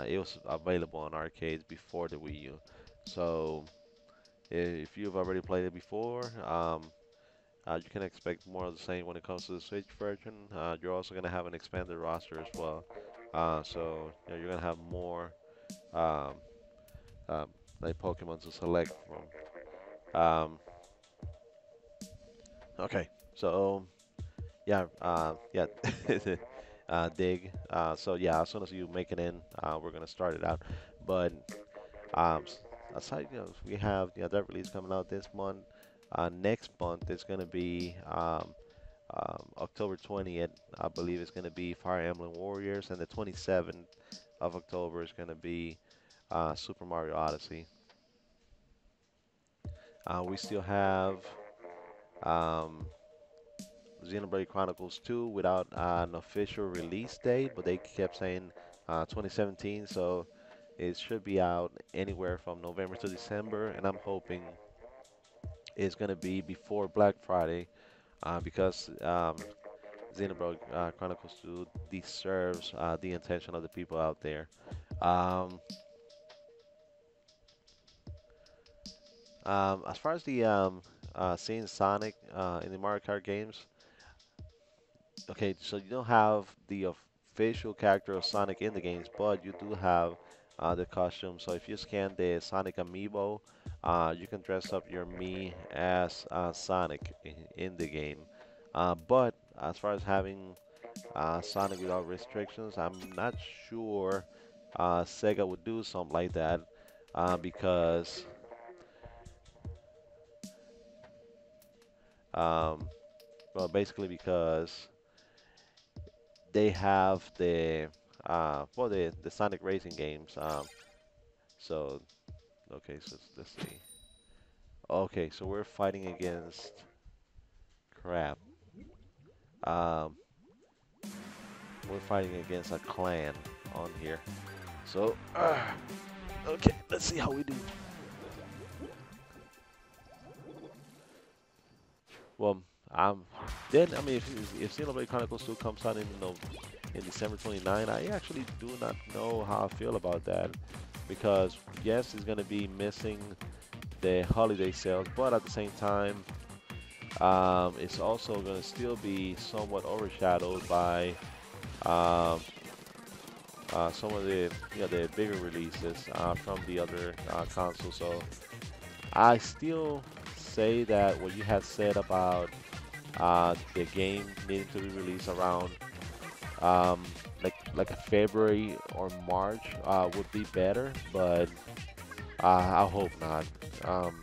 it was available on arcades before the Wii U. So if you've already played it before, you can expect more of the same when it comes to the Switch version. You're also going to have an expanded roster as well. So you're going to have more um, um, like Pokemon to select from. Okay, so yeah, dig. So yeah, as soon as you make it in, we're gonna start it out. But aside, we have that release coming out this month. Next month is gonna be October 20th. I believe it's gonna be Fire Emblem Warriors, and the 27th of October is gonna be Super Mario Odyssey. We still have um, Xenoblade Chronicles 2 without an official release date, but they kept saying 2017, so it should be out anywhere from November to December, and I'm hoping it's going to be before Black Friday because Xenoblade Chronicles 2 deserves the attention of the people out there. Um, as far as the seeing Sonic in the Mario Kart games, okay, so you don't have the official character of Sonic in the games, but you do have the costume. So if you scan the Sonic amiibo, you can dress up your Mii as Sonic in the game. But as far as having Sonic without restrictions, I'm not sure Sega would do something like that because, um, well, basically because they have the Sonic racing games. So okay, so let's see. Okay, so we're fighting against crap. Um, we're fighting against a clan on here. So okay, let's see how we do. Well, um, then I mean, if Xenoblade Chronicles 2 comes out in in December 29, I actually do not know how I feel about that because yes, it's gonna be missing the holiday sales, but at the same time, it's also gonna still be somewhat overshadowed by um, some of the the bigger releases from the other consoles. So I still say that what you had said about the game needing to be released around um, like a February or March would be better, but I hope not. Um,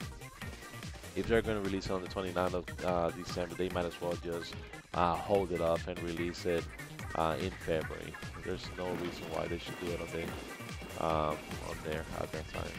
if they're going to release it on the 29th of December, they might as well just hold it up and release it in February. There's no reason why they should do it on there at that time.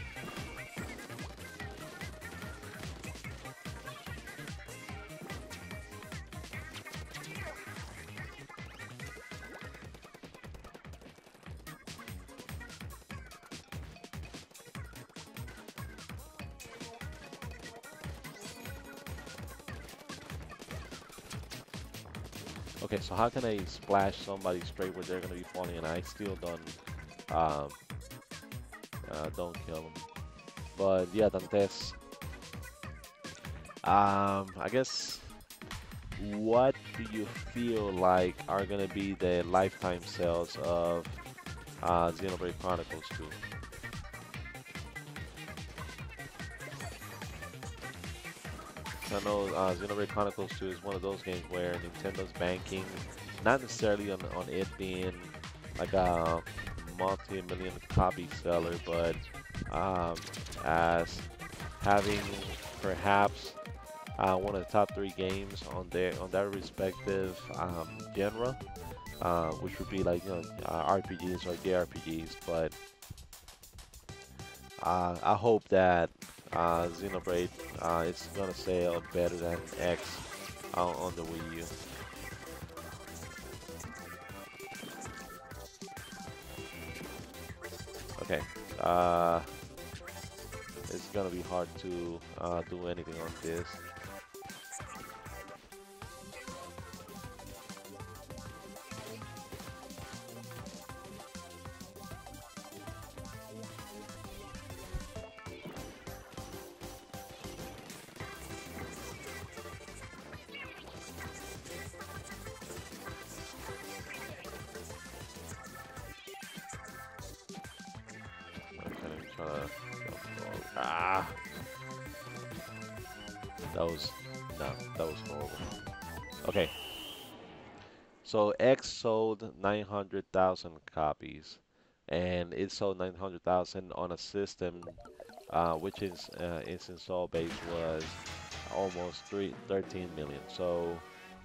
Okay, so how can I splash somebody straight where they're going to be falling and I still um, don't kill them? But yeah, Dantes, I guess what do you feel like are going to be the lifetime sales of Xenoblade Chronicles 2? I know Xenoblade Chronicles 2 is one of those games where Nintendo's banking, not necessarily on it being like a multi-million copy seller, but um, as having perhaps one of the top three games on that respective genre, which would be like RPGs or JRPGs. But I hope that Xenoblade is gonna sell better than X on the Wii U. Okay, uh, it's gonna be hard to do anything on this. I'm trying to ah, that was no, that was horrible. Okay, so X sold 900,000 copies, and it sold 900,000 on a system which is its install base was almost 13 million. So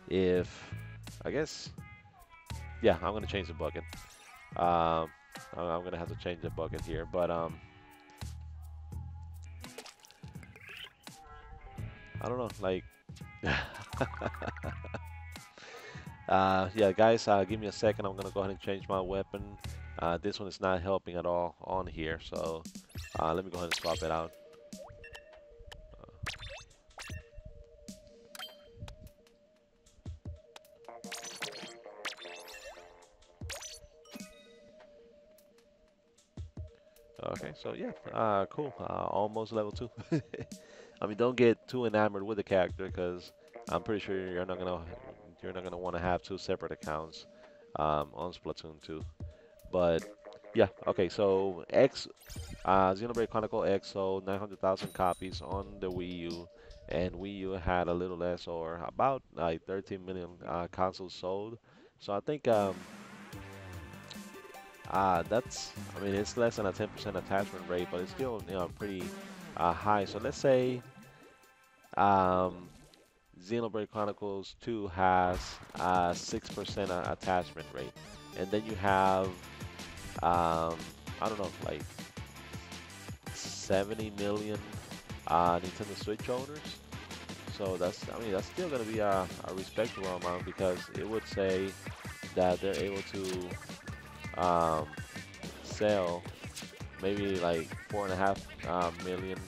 if I guess yeah, I'm gonna change the bucket. Um, I'm gonna have to change the bucket here, but I don't know, like yeah, guys, give me a second. I'm gonna go ahead and change my weapon. This one is not helping at all on here, so let me go ahead and swap it out. Okay, so yeah, cool. Almost level 2. I mean, don't get too enamored with the character because I'm pretty sure you're not gonna want to have two separate accounts on Splatoon 2. But yeah, okay. So Xenoblade Chronicle X sold 900,000 copies on the Wii U, and Wii U had a little less or about like 13 million consoles sold. So I think I mean, it's less than a 10% attachment rate, but it's still, pretty high. So let's say um, Xenoblade Chronicles 2 has a 6% attachment rate, and then you have, I don't know, like 70 million Nintendo Switch owners. So I mean, that's still going to be a respectable amount because it would say that they're able to um, sell maybe like 4.5 million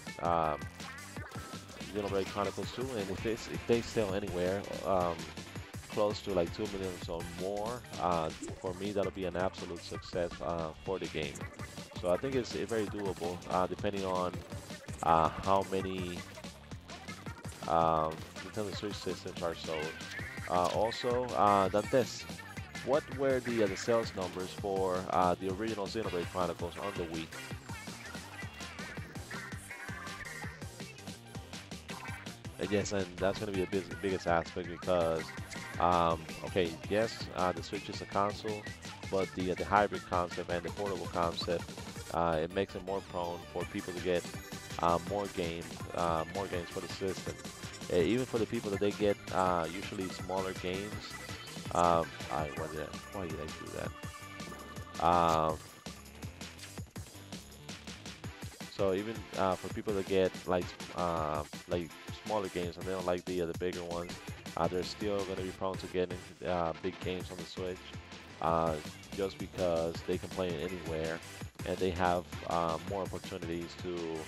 Xenoblade Chronicles 2, and if they sell anywhere close to like 2 million or more, for me that'll be an absolute success for the game. So I think it's very doable, depending on how many Nintendo Switch systems are sold. Also, Dantes, what were the sales numbers for the original Xenoblade Chronicles on the Wii? And yes, and that's going to be the biggest aspect because, okay, yes, the Switch is a console, but the hybrid concept and the portable concept, it makes it more prone for people to get more games for the system. Even for the people that they get usually smaller games. Why did I do that? So even for people that get like smaller games and they don't like the bigger ones, they're still going to be prone to getting big games on the Switch, just because they can play it anywhere and they have more opportunities to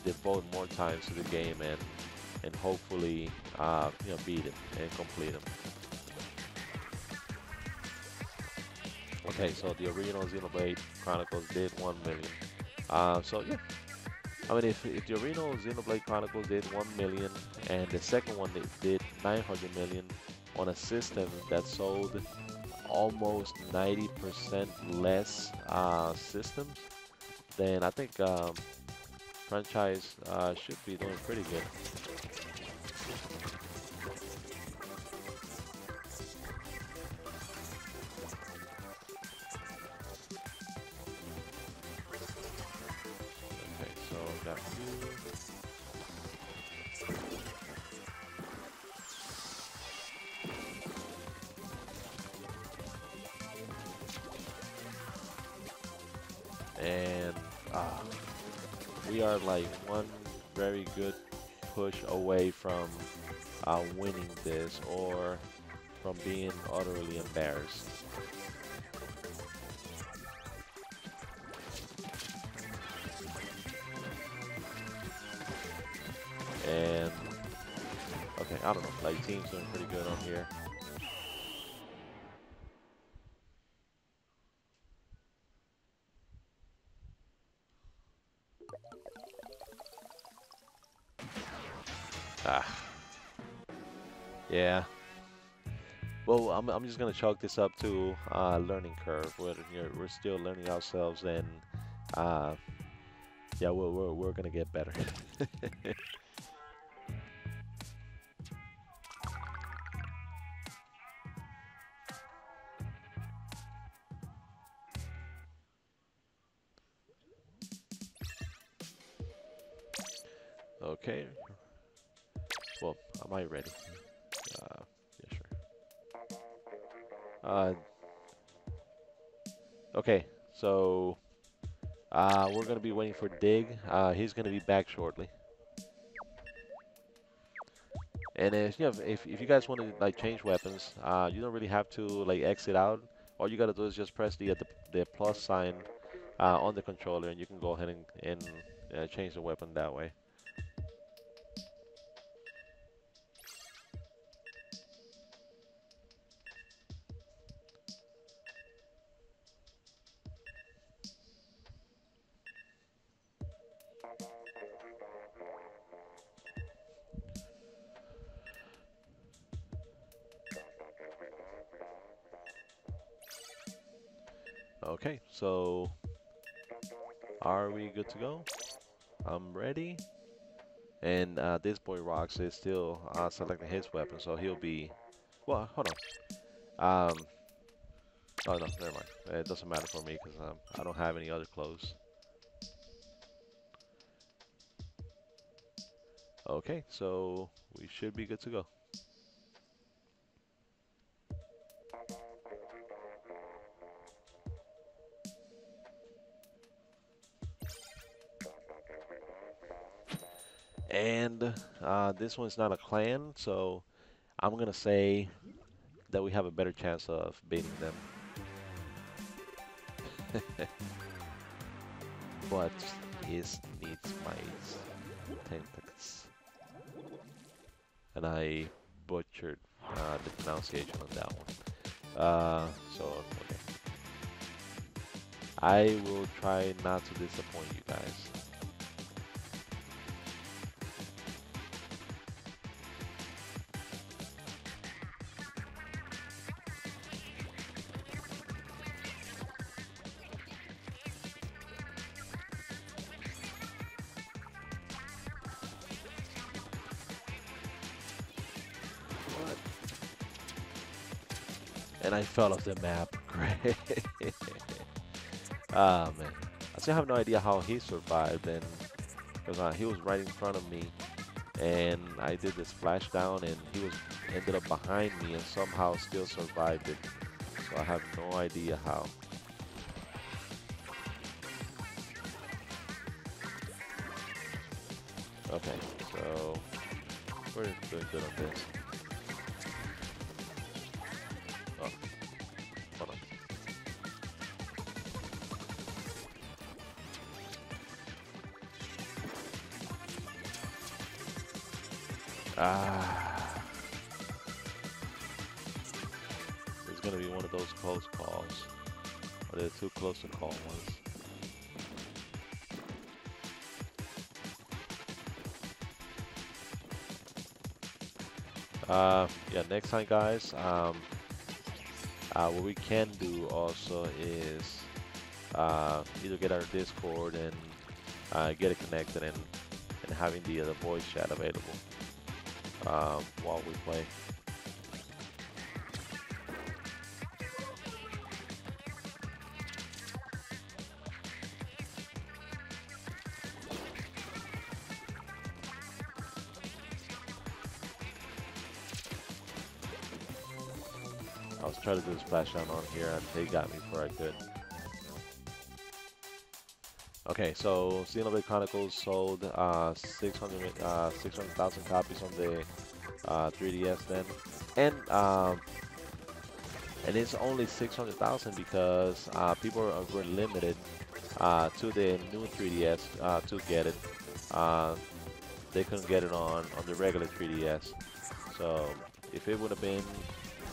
devote more time to the game and hopefully beat it and complete them. Okay, so the original Xenoblade Chronicles did 1 million. So yeah, I mean, if the original Xenoblade Chronicles did 1 million and the second one did 900 million on a system that sold almost 90% less systems, then I think franchise should be doing pretty good. Okay, so got you. And we are like one very good push away from winning this or from being utterly embarrassed. And okay, I don't know, like team's doing pretty good on here. Yeah. Well, I'm just gonna chalk this up to learning curve. We're still learning ourselves, and yeah, we're gonna get better. Okay. Well, am I ready? Yeah, sure. Okay, so we're gonna be waiting for Dig. He's gonna be back shortly. And if you guys want to like change weapons, you don't really have to like exit out. All you gotta do is just press the plus sign on the controller, and you can go ahead and change the weapon that way. Okay, so are we good to go? I'm ready. And this boy Rocks is still selecting his weapon, so he'll be. Well, hold on. Oh no, never mind. It doesn't matter for me because I don't have any other clothes. Okay, so we should be good to go. And this one's not a clan, so I'm gonna say that we have a better chance of beating them. But his needs my tentacles. and I butchered the pronunciation on that one. Uh, so okay. I will try not to disappoint you guys. What? And I fell off the map. Great. Ah man, I still have no idea how he survived, and because he was right in front of me, and I did the splashdown, and he was ended up behind me, and somehow still survived it. So I have no idea how. Okay, so we're doing good on this. Oh, hold on. Ah, it's gonna be one of those close calls, or they're too close to call ones. Yeah, next time, guys. What we can do also is either get our Discord and get it connected and having the voice chat available while we play. I was trying to do a splashdown on here, and they got me before I could. Okay, so Xenoblade Chronicles sold 600,000 copies on the 3DS then, and and it's only 600,000 because were limited to the new 3DS to get it. Uh, they couldn't get it on the regular 3DS. So if it would have been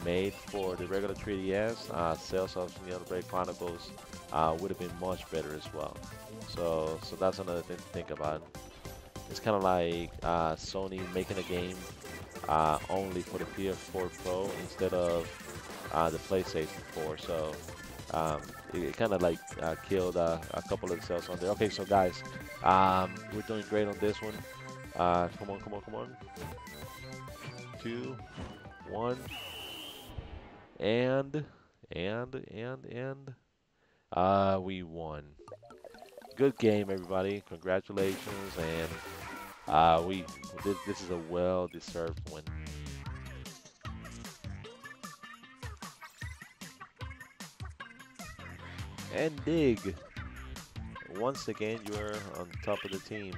made for the regular 3DS, sales of Xenoblade Chronicles would have been much better as well. So that's another thing to think about. It's kind of like Sony making a game only for the PS4 Pro instead of the PlayStation 4. So it kind of like killed a couple of sales on there. Okay, so guys, we're doing great on this one. Come on, come on, come on. 2, 1, and we won. Good game, everybody. Congratulations, and we this is a well-deserved win. And Dig, once again, you're on top of the team.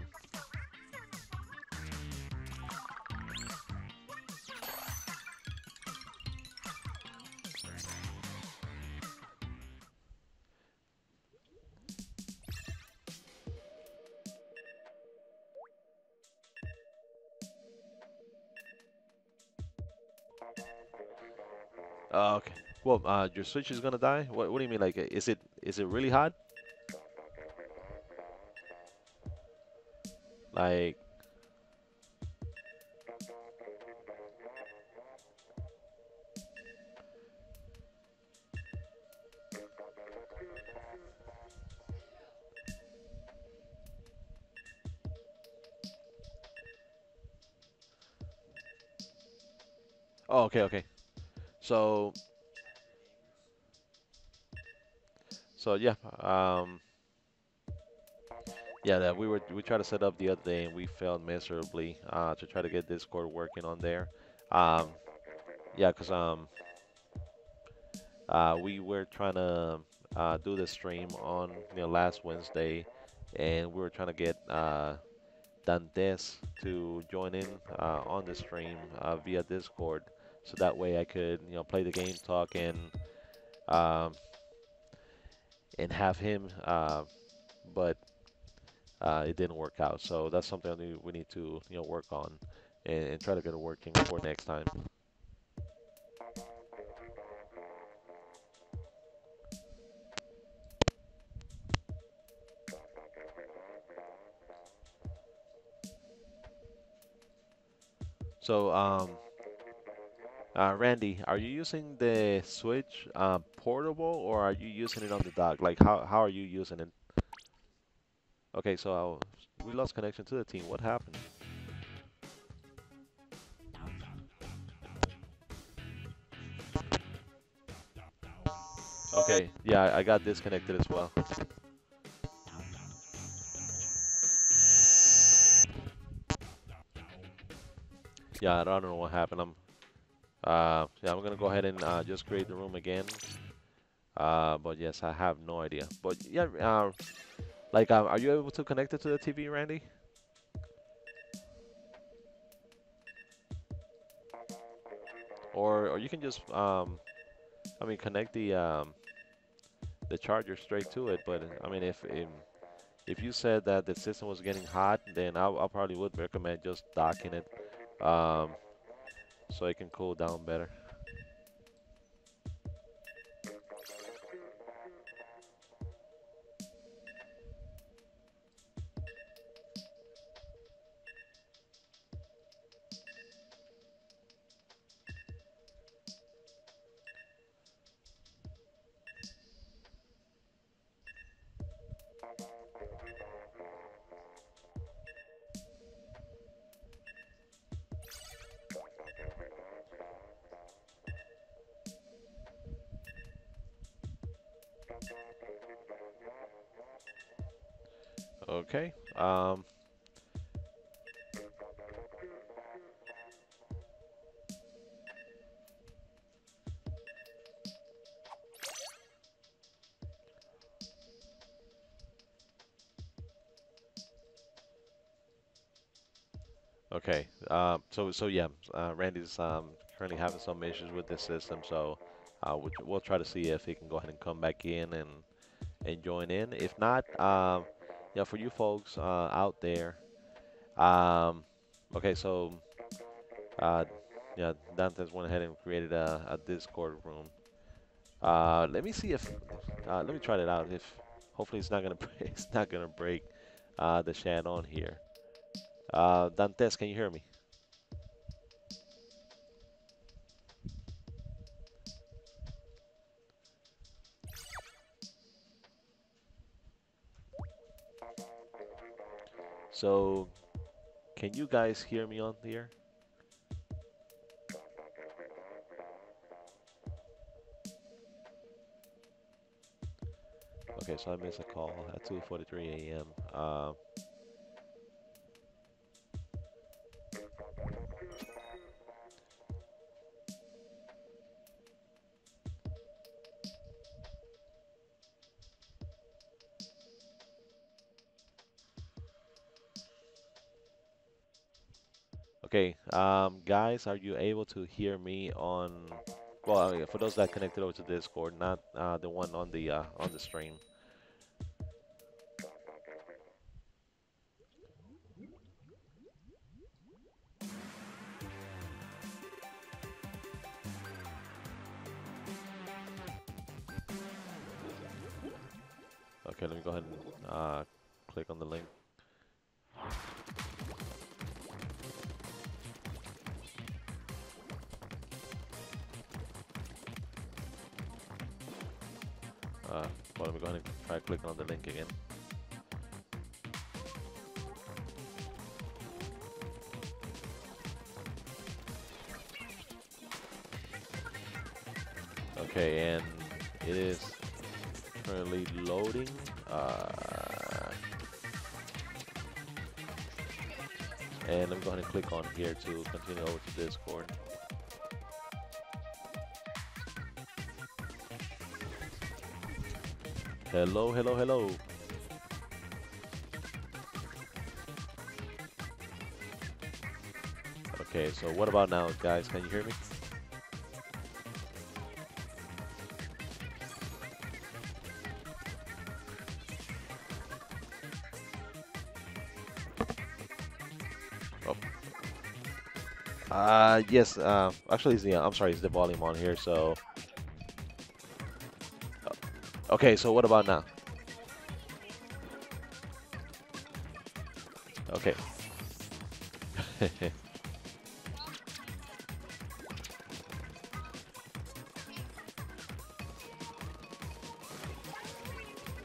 Okay. Well, your Switch is gonna die? What do you mean? Like, is it really hot? Like, oh, okay, okay. So, so yeah, yeah, that we tried to set up the other day and we failed miserably to try to get Discord working on there. Um, yeah, cause we were trying to do the stream on last Wednesday, and we were trying to get Dantes to join in on the stream via Discord, so that way I could play the game, talk, um, and have him. But it didn't work out, so that's something we need to work on. and try to get it working for next time. So, Randy, are you using the Switch portable or are you using it on the dock? Like, how are you using it? Okay, so we lost connection to the team. What happened? Okay, yeah, I got disconnected as well. Yeah, I don't know what happened. Yeah, I'm gonna go ahead and just create the room again. But yes, I have no idea. But yeah, like, are you able to connect it to the TV, Randy? Or you can just I mean, connect the charger straight to it. But I mean, if you said that the system was getting hot, then I probably would recommend just docking it, um, so it can cool down better. Okay. Okay. So yeah, Randy's currently having some issues with the system, so we'll try to see if he can go ahead and come back in and join in. If not, yeah, for you folks out there, um, okay, so uh, yeah, Dante's went ahead and created a Discord room. Let me see if let me try that out. If hopefully it's not gonna it's not gonna break the chat on here. Dantes, can you hear me? So can you guys hear me on here? Okay, so I missed a call at 2:43 a.m. Okay, guys, are you able to hear me on? Well, I mean, for those that connected over to Discord, not the one on the stream. Okay, let me go ahead and click on the link. Well, let me go ahead and try clicking on the link again. Okay, and it is currently loading. And let me go ahead and click on here to continue over to Discord. Hello, hello, hello. Okay, so what about now, guys? Can you hear me? Oh. Yes. Actually, it's the I'm sorry, it's the volume on here. So, okay. So what about now? Okay.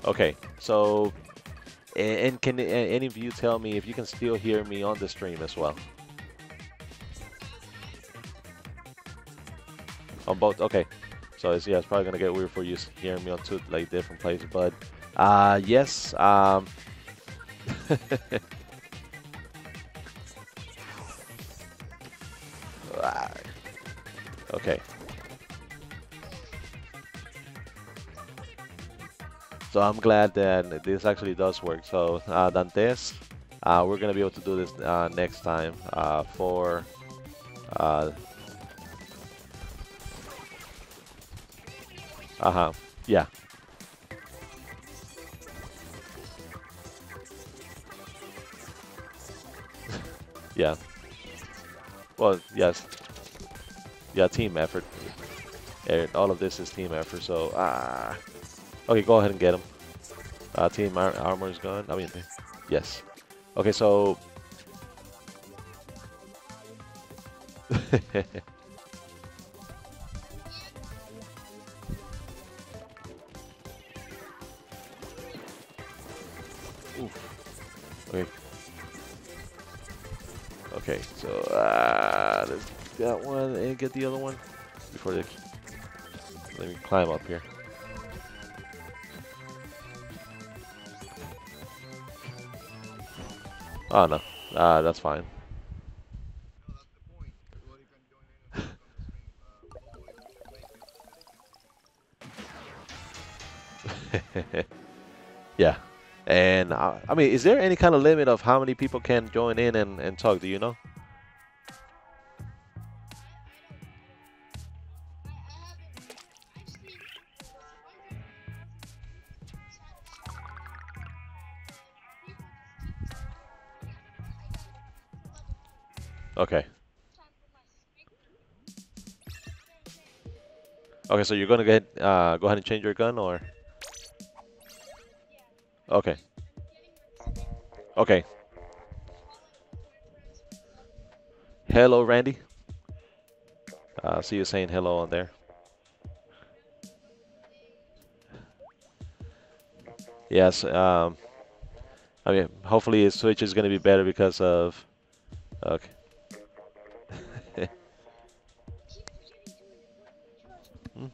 Okay. So, and can any of you tell me if you can still hear me on the stream as well? On both. Okay. So it's yeah, it's probably gonna get weird for you hearing me on two like different places, but yes. Ah, okay. So I'm glad that this actually does work. So Dantes, we're gonna be able to do this next time for uh, uh-huh. Yeah, yeah. Well, yes, yeah. Team effort. All of this is team effort. So okay, go ahead and get him. Team armor is gone. I mean, yes. Okay, so oof. Okay, okay. So let's get that one and get the other one before they let me climb up here. Oh no, that's fine. Yeah. And I mean, is there any kind of limit of how many people can join in and talk? Do you know? Okay. Okay, so you're gonna go ahead and change your gun, or okay, okay. Hello, Randy. See you saying hello on there. Yes. I mean, hopefully his Switch is gonna be better because of. Okay. Hmm.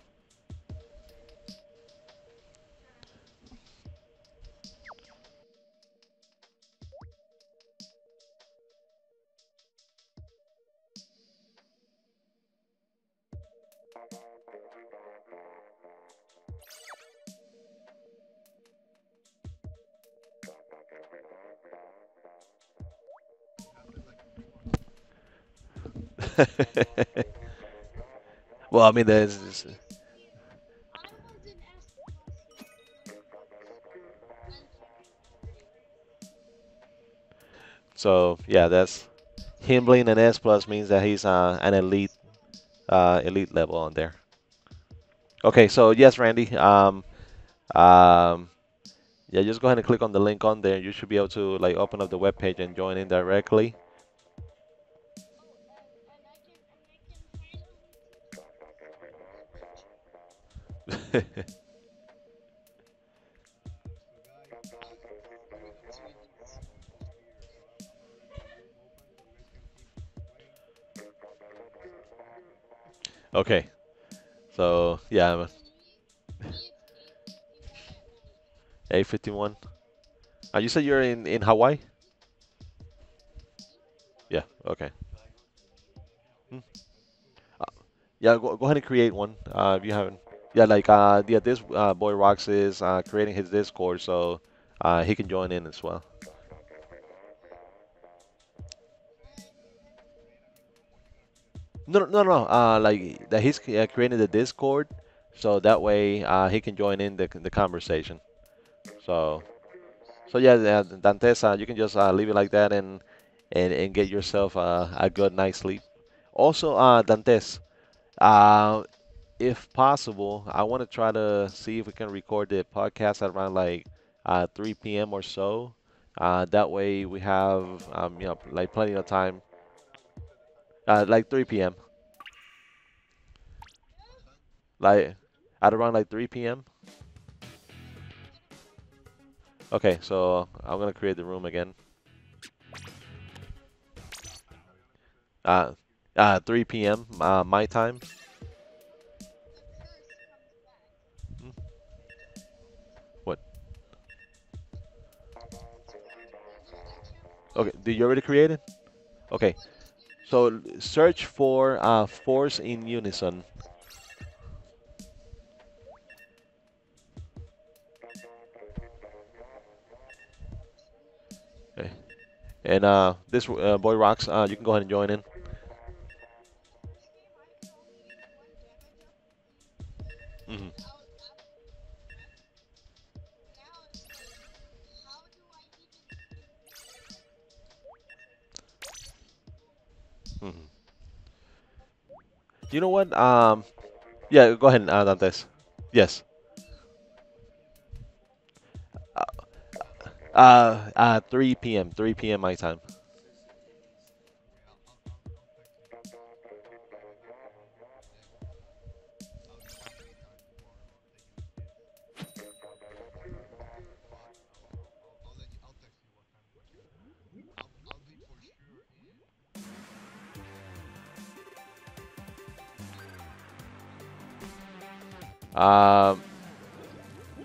Well, I mean, so yeah, that's him being an S plus means that he's an elite level on there. Okay, so yes, Randy. Um, yeah, just go ahead and click on the link on there. You should be able to like open up the web page and join in directly. Okay, so yeah, A51. You said you're in Hawaii? Yeah. Okay. Hmm. Uh, yeah, go ahead and create one. If you haven't. Yeah, like yeah, this boy Rox is creating his Discord, so he can join in as well. No. Like that he's creating the Discord, so that way he can join in the conversation. So yeah, Dantes, you can just leave it like that and get yourself a good night's sleep. Also, Dantes, uh, if possible, I want to try to see if we can record the podcast at around like 3 p.m. or so. That way we have like plenty of time. Like 3 p.m. Like at around like 3 p.m. Okay, so I'm gonna create the room again. Uh, 3 p.m. My time. Hmm, What? Okay, did you already create it? Okay, so search for Force in Unison. Okay. And this boy rocks. You can go ahead and join in. Hmm. Hmm. You know what? Yeah, go ahead, Dantes. Yes. Uh, 3 p.m. 3 p.m. my time. Um,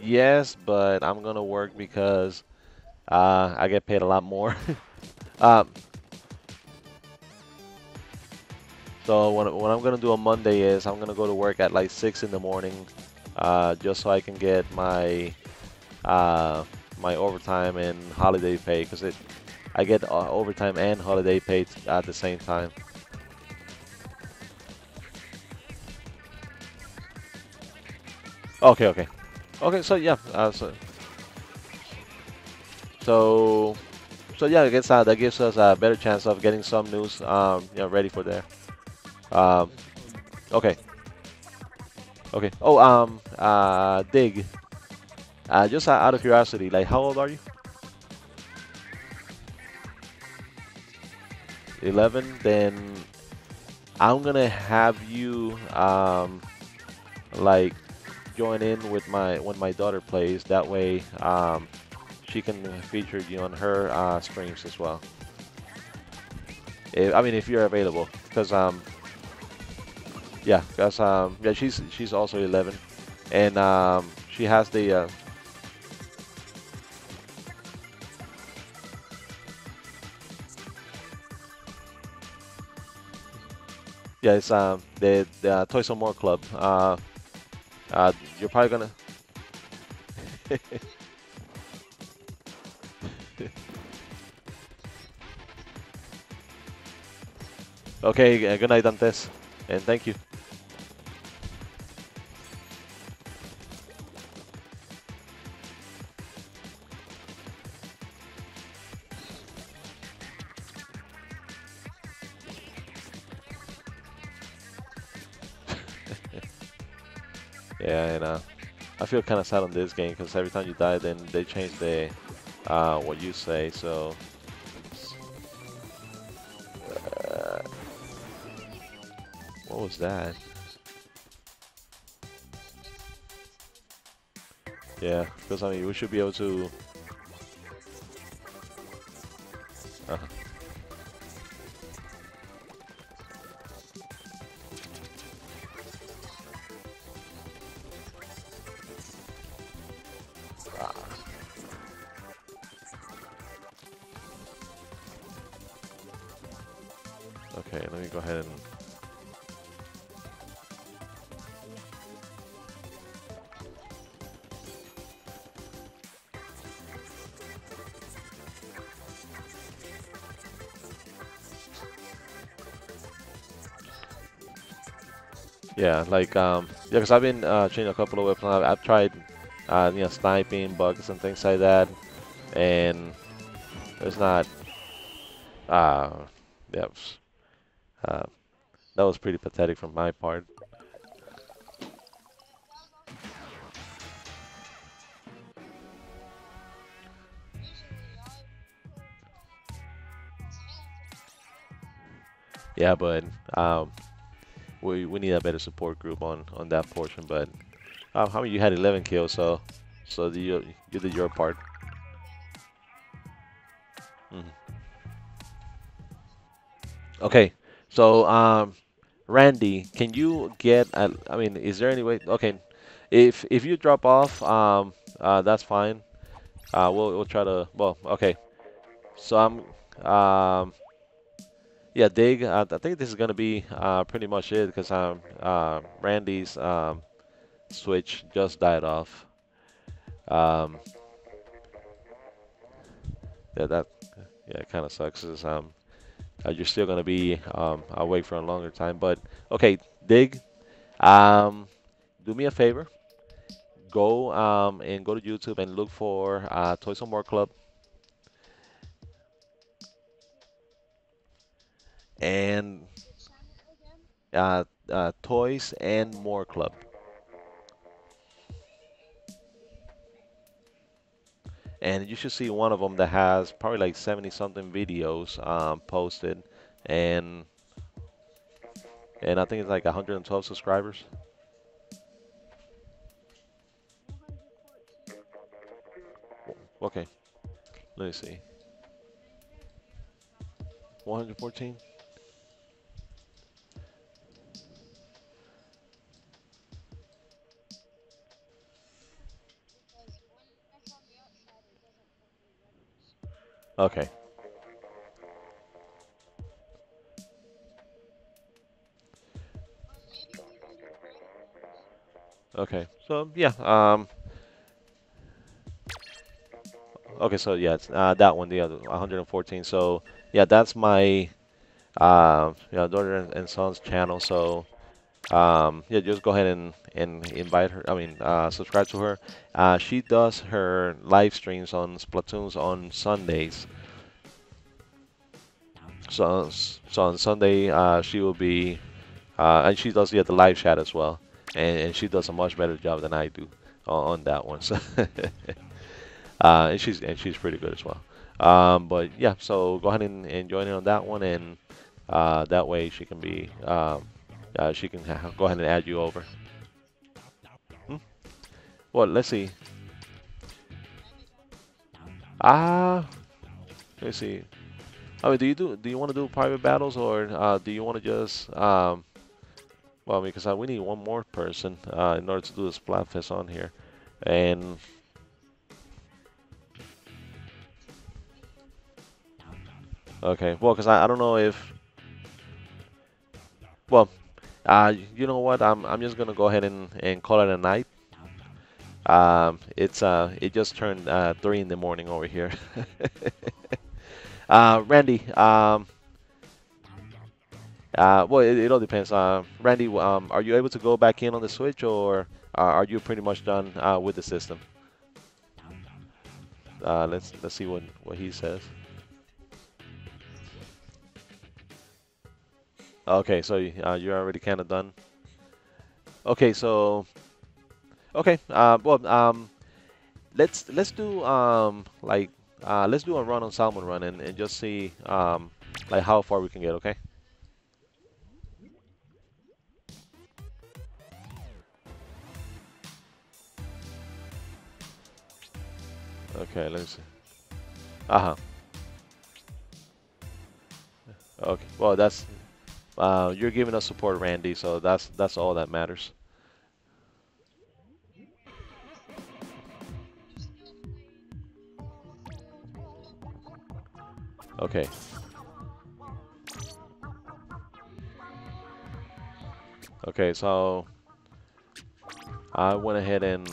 yes, but I'm gonna work because I get paid a lot more. Um, so what I'm gonna do on Monday is I'm gonna go to work at like 6 in the morning, just so I can get uh, my overtime and holiday pay because it I get overtime and holiday pay at the same time. Okay, okay, okay. So yeah, so so yeah, I guess that gives us a better chance of getting some news, ready for there. Um, okay, okay. Oh, Dig. Just out of curiosity, like, how old are you? 11. Then I'm gonna have you like join in with my when my daughter plays. That way, she can feature you on her streams as well. I mean, if you're available, because yeah, because yeah, she's also 11, and she has the yeah, it's the Toys and More Club. You're probably gonna. Okay, good night, Dantes, and thank you. Yeah, and I feel kind of sad on this game because every time you die, then they change the what you say. So uh, what was that? Yeah, because I mean we should be able to. Uh, okay, let me go ahead and. Yeah, like yeah, because I've been changing a couple of weapons. I've tried sniping, bugs, and things like that, and it's not uh yeah. That was pretty pathetic from my part. Yeah, but um, we need a better support group on that portion. But how many you had 11 kills, so you did your part. Mhm. Okay, so Randy, can you get? I mean, is there any way? Okay, if you drop off, that's fine. We'll try to. Well, okay. So yeah, Dig. I think this is gonna be pretty much it because Randy's switch just died off. Um, yeah, that yeah, it kind of sucks. Is you're still gonna be awake for a longer time. But okay, Dig. Um, do me a favor. Go and go to YouTube and look for Toys on More Club and Toys and More Club. And you should see one of them that has probably like 70 something videos posted, and I think it's like 112 subscribers. Okay, let me see. 114. Okay, okay. So yeah, okay. So yeah, it's that one, the other 114. So yeah, that's my daughter and son's channel. So yeah, just go ahead and invite her. I mean, subscribe to her. She does her live streams on Splatoons on Sundays. So on Sunday, she will be, and she does the live chat as well, and she does a much better job than I do on that one. So, and she's pretty good as well. But yeah, so go ahead and join in on that one, and that way she can be, she can go ahead and add you over. Hmm? Well, let's see. Ah, let's see. I mean, do you want to do private battles or do you want to just well, because we need one more person in order to do the Splatfest on here, and okay, well, because I don't know if well, you know what, I'm just gonna go ahead and call it a night. It just turned 3 in the morning over here. Randy, well, it all depends. Randy, are you able to go back in on the Switch, or are you pretty much done with the system? Let's see what he says. Okay, so you're already kind of done. Okay, so okay, well, let's do like let's do a run on Salmon Run and just see like how far we can get. Okay. Okay, let's see. Uh-huh. Okay. Well, that's you're giving us support, Randy, so that's all that matters. Okay. Okay, so I went ahead and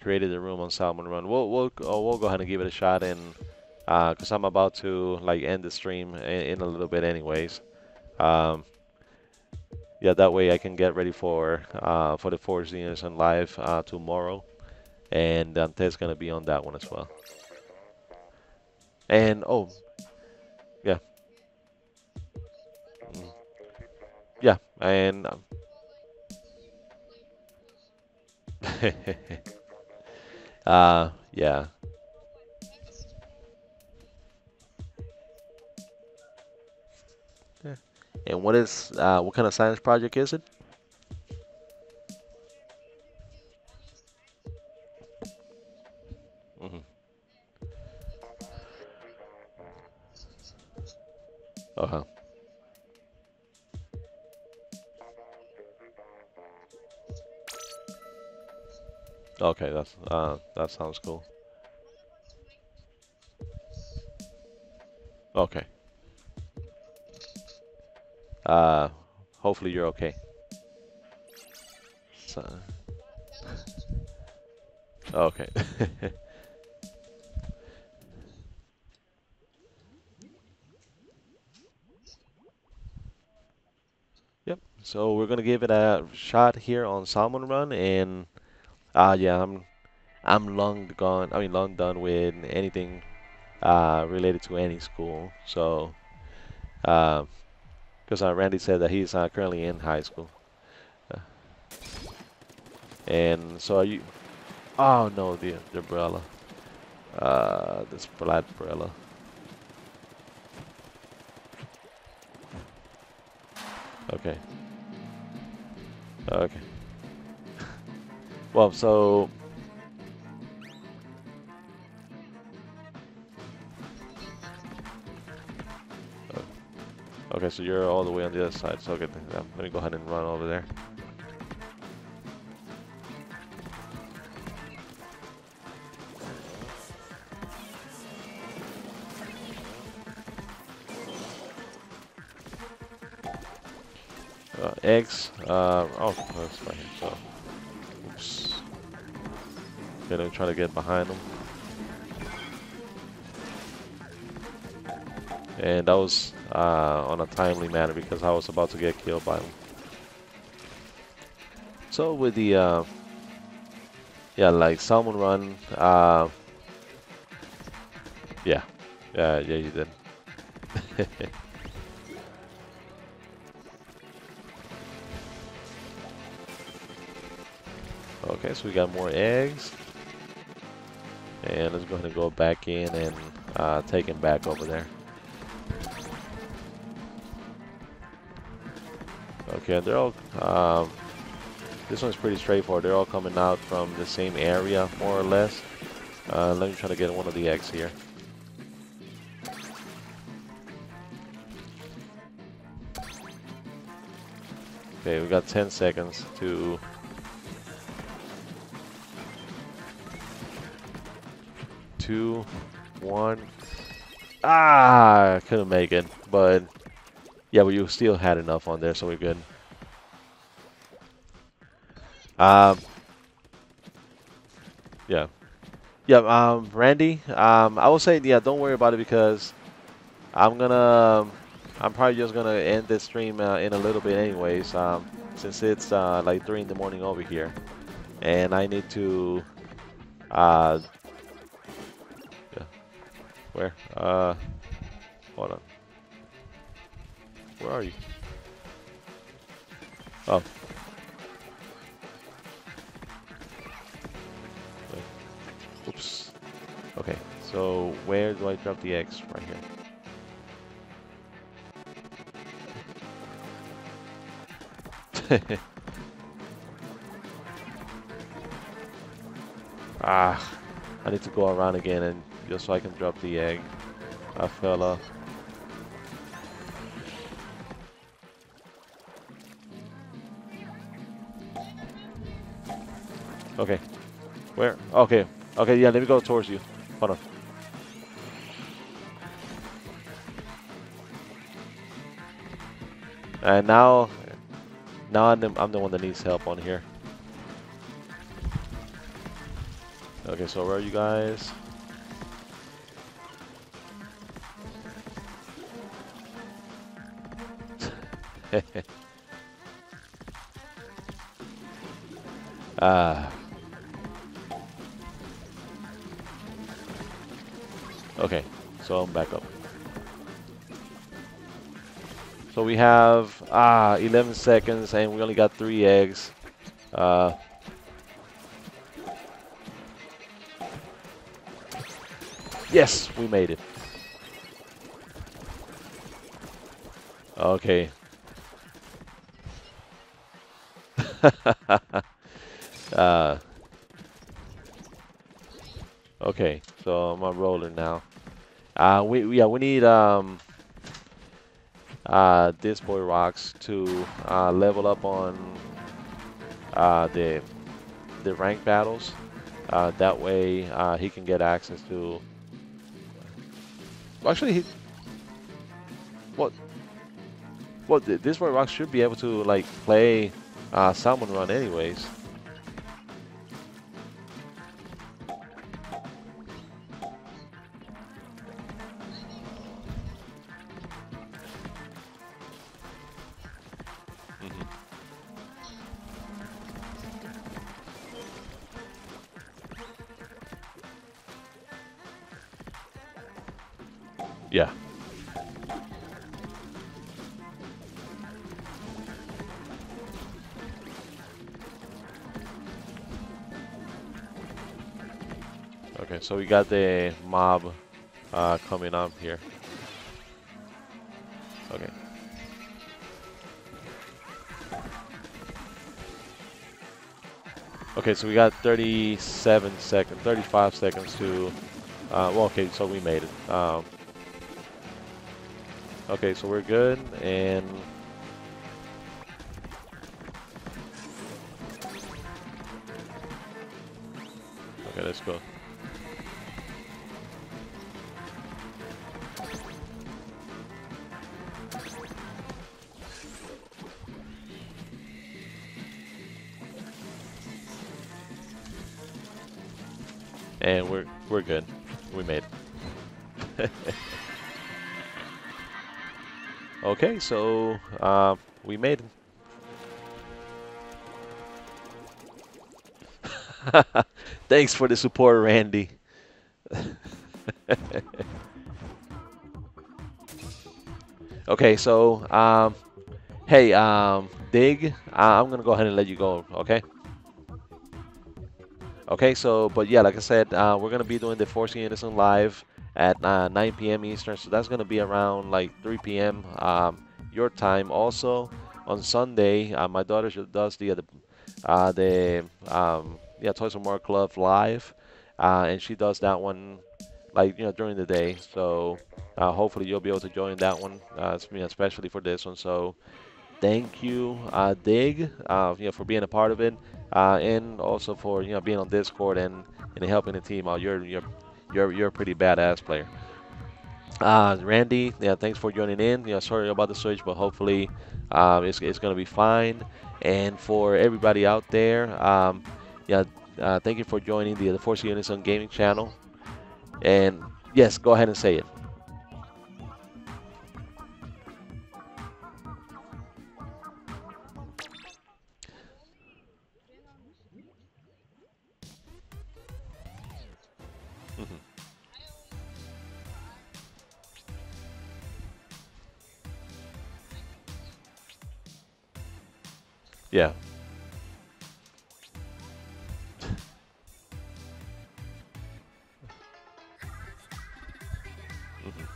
created a room on Salmon Run. We'll go ahead and give it a shot, and because I'm about to like end the stream in a little bit, anyways. Um, yeah, that way I can get ready for the Force In Unison live tomorrow, and Ted's gonna be on that one as well. And oh, yeah, mm, yeah. And yeah. Yeah. And what kind of science project is it? Hmm. Uh-huh. Okay, that sounds cool. Okay. Uh, hopefully you're okay. So, okay. Yep. So we're gonna give it a shot here on Salmon Run, and yeah, I'm long gone. I mean, long done with anything related to any school. So, because Randy said that he's currently in high school, uh, and so are you? Oh no, the umbrella. This flat umbrella. Okay. Okay. Well, so okay, so you're all the way on the other side. So okay, let me go ahead and run over there. Eggs. Oh, that's right here. So, oops. Okay, let me try to get behind them. And that was on a timely manner because I was about to get killed by them. So with the yeah, like salmon run, yeah, yeah, you did. Okay, so we got more eggs, and let's go ahead and go back in and take him back over there. Okay, they're all. This one's pretty straightforward. They're all coming out from the same area, more or less. Let me try to get one of the eggs here. Okay, we got 10 seconds to. 2, 1. Ah, couldn't make it, but yeah, but you still had enough on there, so we're good. Um, yeah, yeah. Randy, I will say, yeah, don't worry about it because I'm gonna, I'm probably just gonna end this stream in a little bit, anyways. Since it's like 3 in the morning over here, and I need to, uh, yeah, where? Hold on, where are you? Oh, wait. Oops. Okay, so where do I drop the eggs? Right here. Ah, I need to go around again and just so I can drop the egg. I fell off. Okay, where? Okay, okay, yeah, let me go towards you. Hold on. And now I'm the one that needs help on here. Okay, so where are you guys? Ah, okay, so I'm back up. So we have 11 seconds, and we only got 3 eggs. Yes, we made it. Okay. Okay, so I'm a roller now. We need this boy Rocks to level up on the rank battles. That way he can get access to. Actually, what? Well, this boy Rocks should be able to like play Salmon Run anyways. Yeah. Okay, so we got the mob coming up here. Okay. Okay, so we got 37 seconds, 35 seconds to. Well, okay, so we made it. Okay, so we're good, and okay, let's go. And we're good. We made it. Okay, so we made it. Thanks for the support, Randy. Okay, so hey, Dig, I'm gonna go ahead and let you go. Okay. Okay, so, but yeah, like I said, we're going to be doing the Force In Unison live at 9 p.m. Eastern, so that's going to be around like 3 p.m. Your time. Also, on Sunday, my daughter does the yeah, Toys R More Club live, and she does that one like, during the day. So hopefully you'll be able to join that one, especially for this one. So thank you, Dig, for being a part of it, and also for being on Discord and helping the team out. You're a pretty badass player. Randy, yeah, thanks for joining in. Sorry about the switch, but hopefully it's gonna be fine. And for everybody out there, yeah, thank you for joining the Force Unison Gaming channel. And yes, go ahead and say it. Mhm. Yeah. Mhm.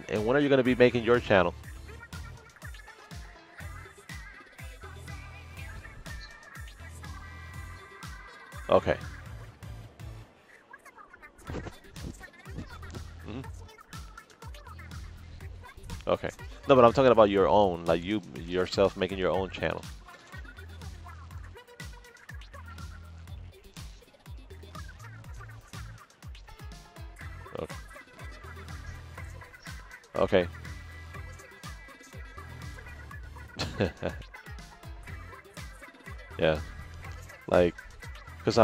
And when are you gonna be making your channel? Okay. Mhm. Okay. No, but I'm talking about your own, like you yourself making your own channel. Okay. Okay. Yeah. Like, cause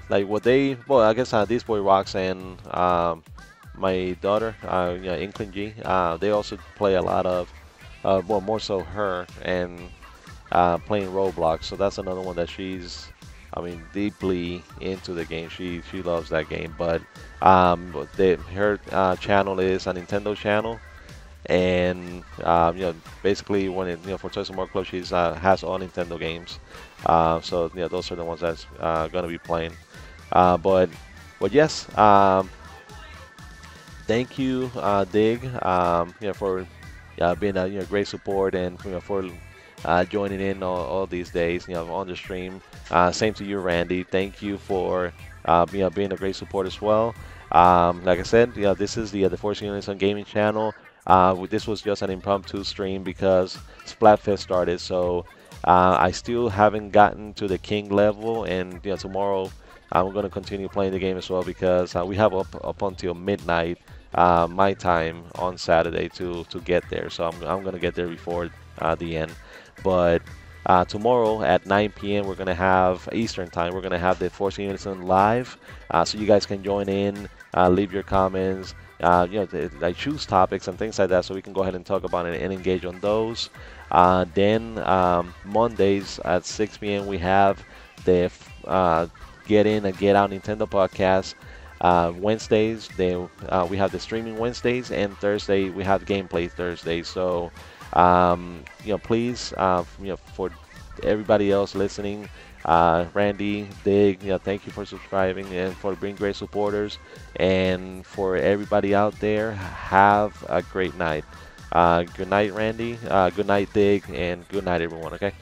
like what they, well, I guess this boy Rocks and my daughter, Inkling G, they also play a lot of, well, more so her and playing Roblox. So that's another one that she's, I mean, deeply into the game. She loves that game. But her channel is a Nintendo channel, and basically when it for Toys and More Club, she's has all Nintendo games. So those are the ones that's gonna be playing. But yes, thank you, Dig, for being a great support and for joining in all these days, on the stream. Same to you, Randy. Thank you for being a great support as well. Like I said, this is the Force In Unison gaming channel. This was just an impromptu stream because Splatfest started, so I still haven't gotten to the king level, and tomorrow I'm going to continue playing the game as well because we have up until midnight my time on Saturday to get there. So I'm going to get there before the end. But tomorrow at 9 p.m. we're going to have Eastern time. We're going to have the Force In Unison live, so you guys can join in, leave your comments, like choose topics and things like that, so we can go ahead and talk about it and engage on those. Then Mondays at 6 p.m. we have the Get In and Get Out Nintendo podcast. Wednesdays, we have the streaming Wednesdays, and Thursday we have gameplay Thursdays. So, please, for everybody else listening, Randy, Dig, thank you for subscribing and for being great supporters. And for everybody out there, have a great night. Good night, Randy. Good night, Dig, and good night, everyone. Okay.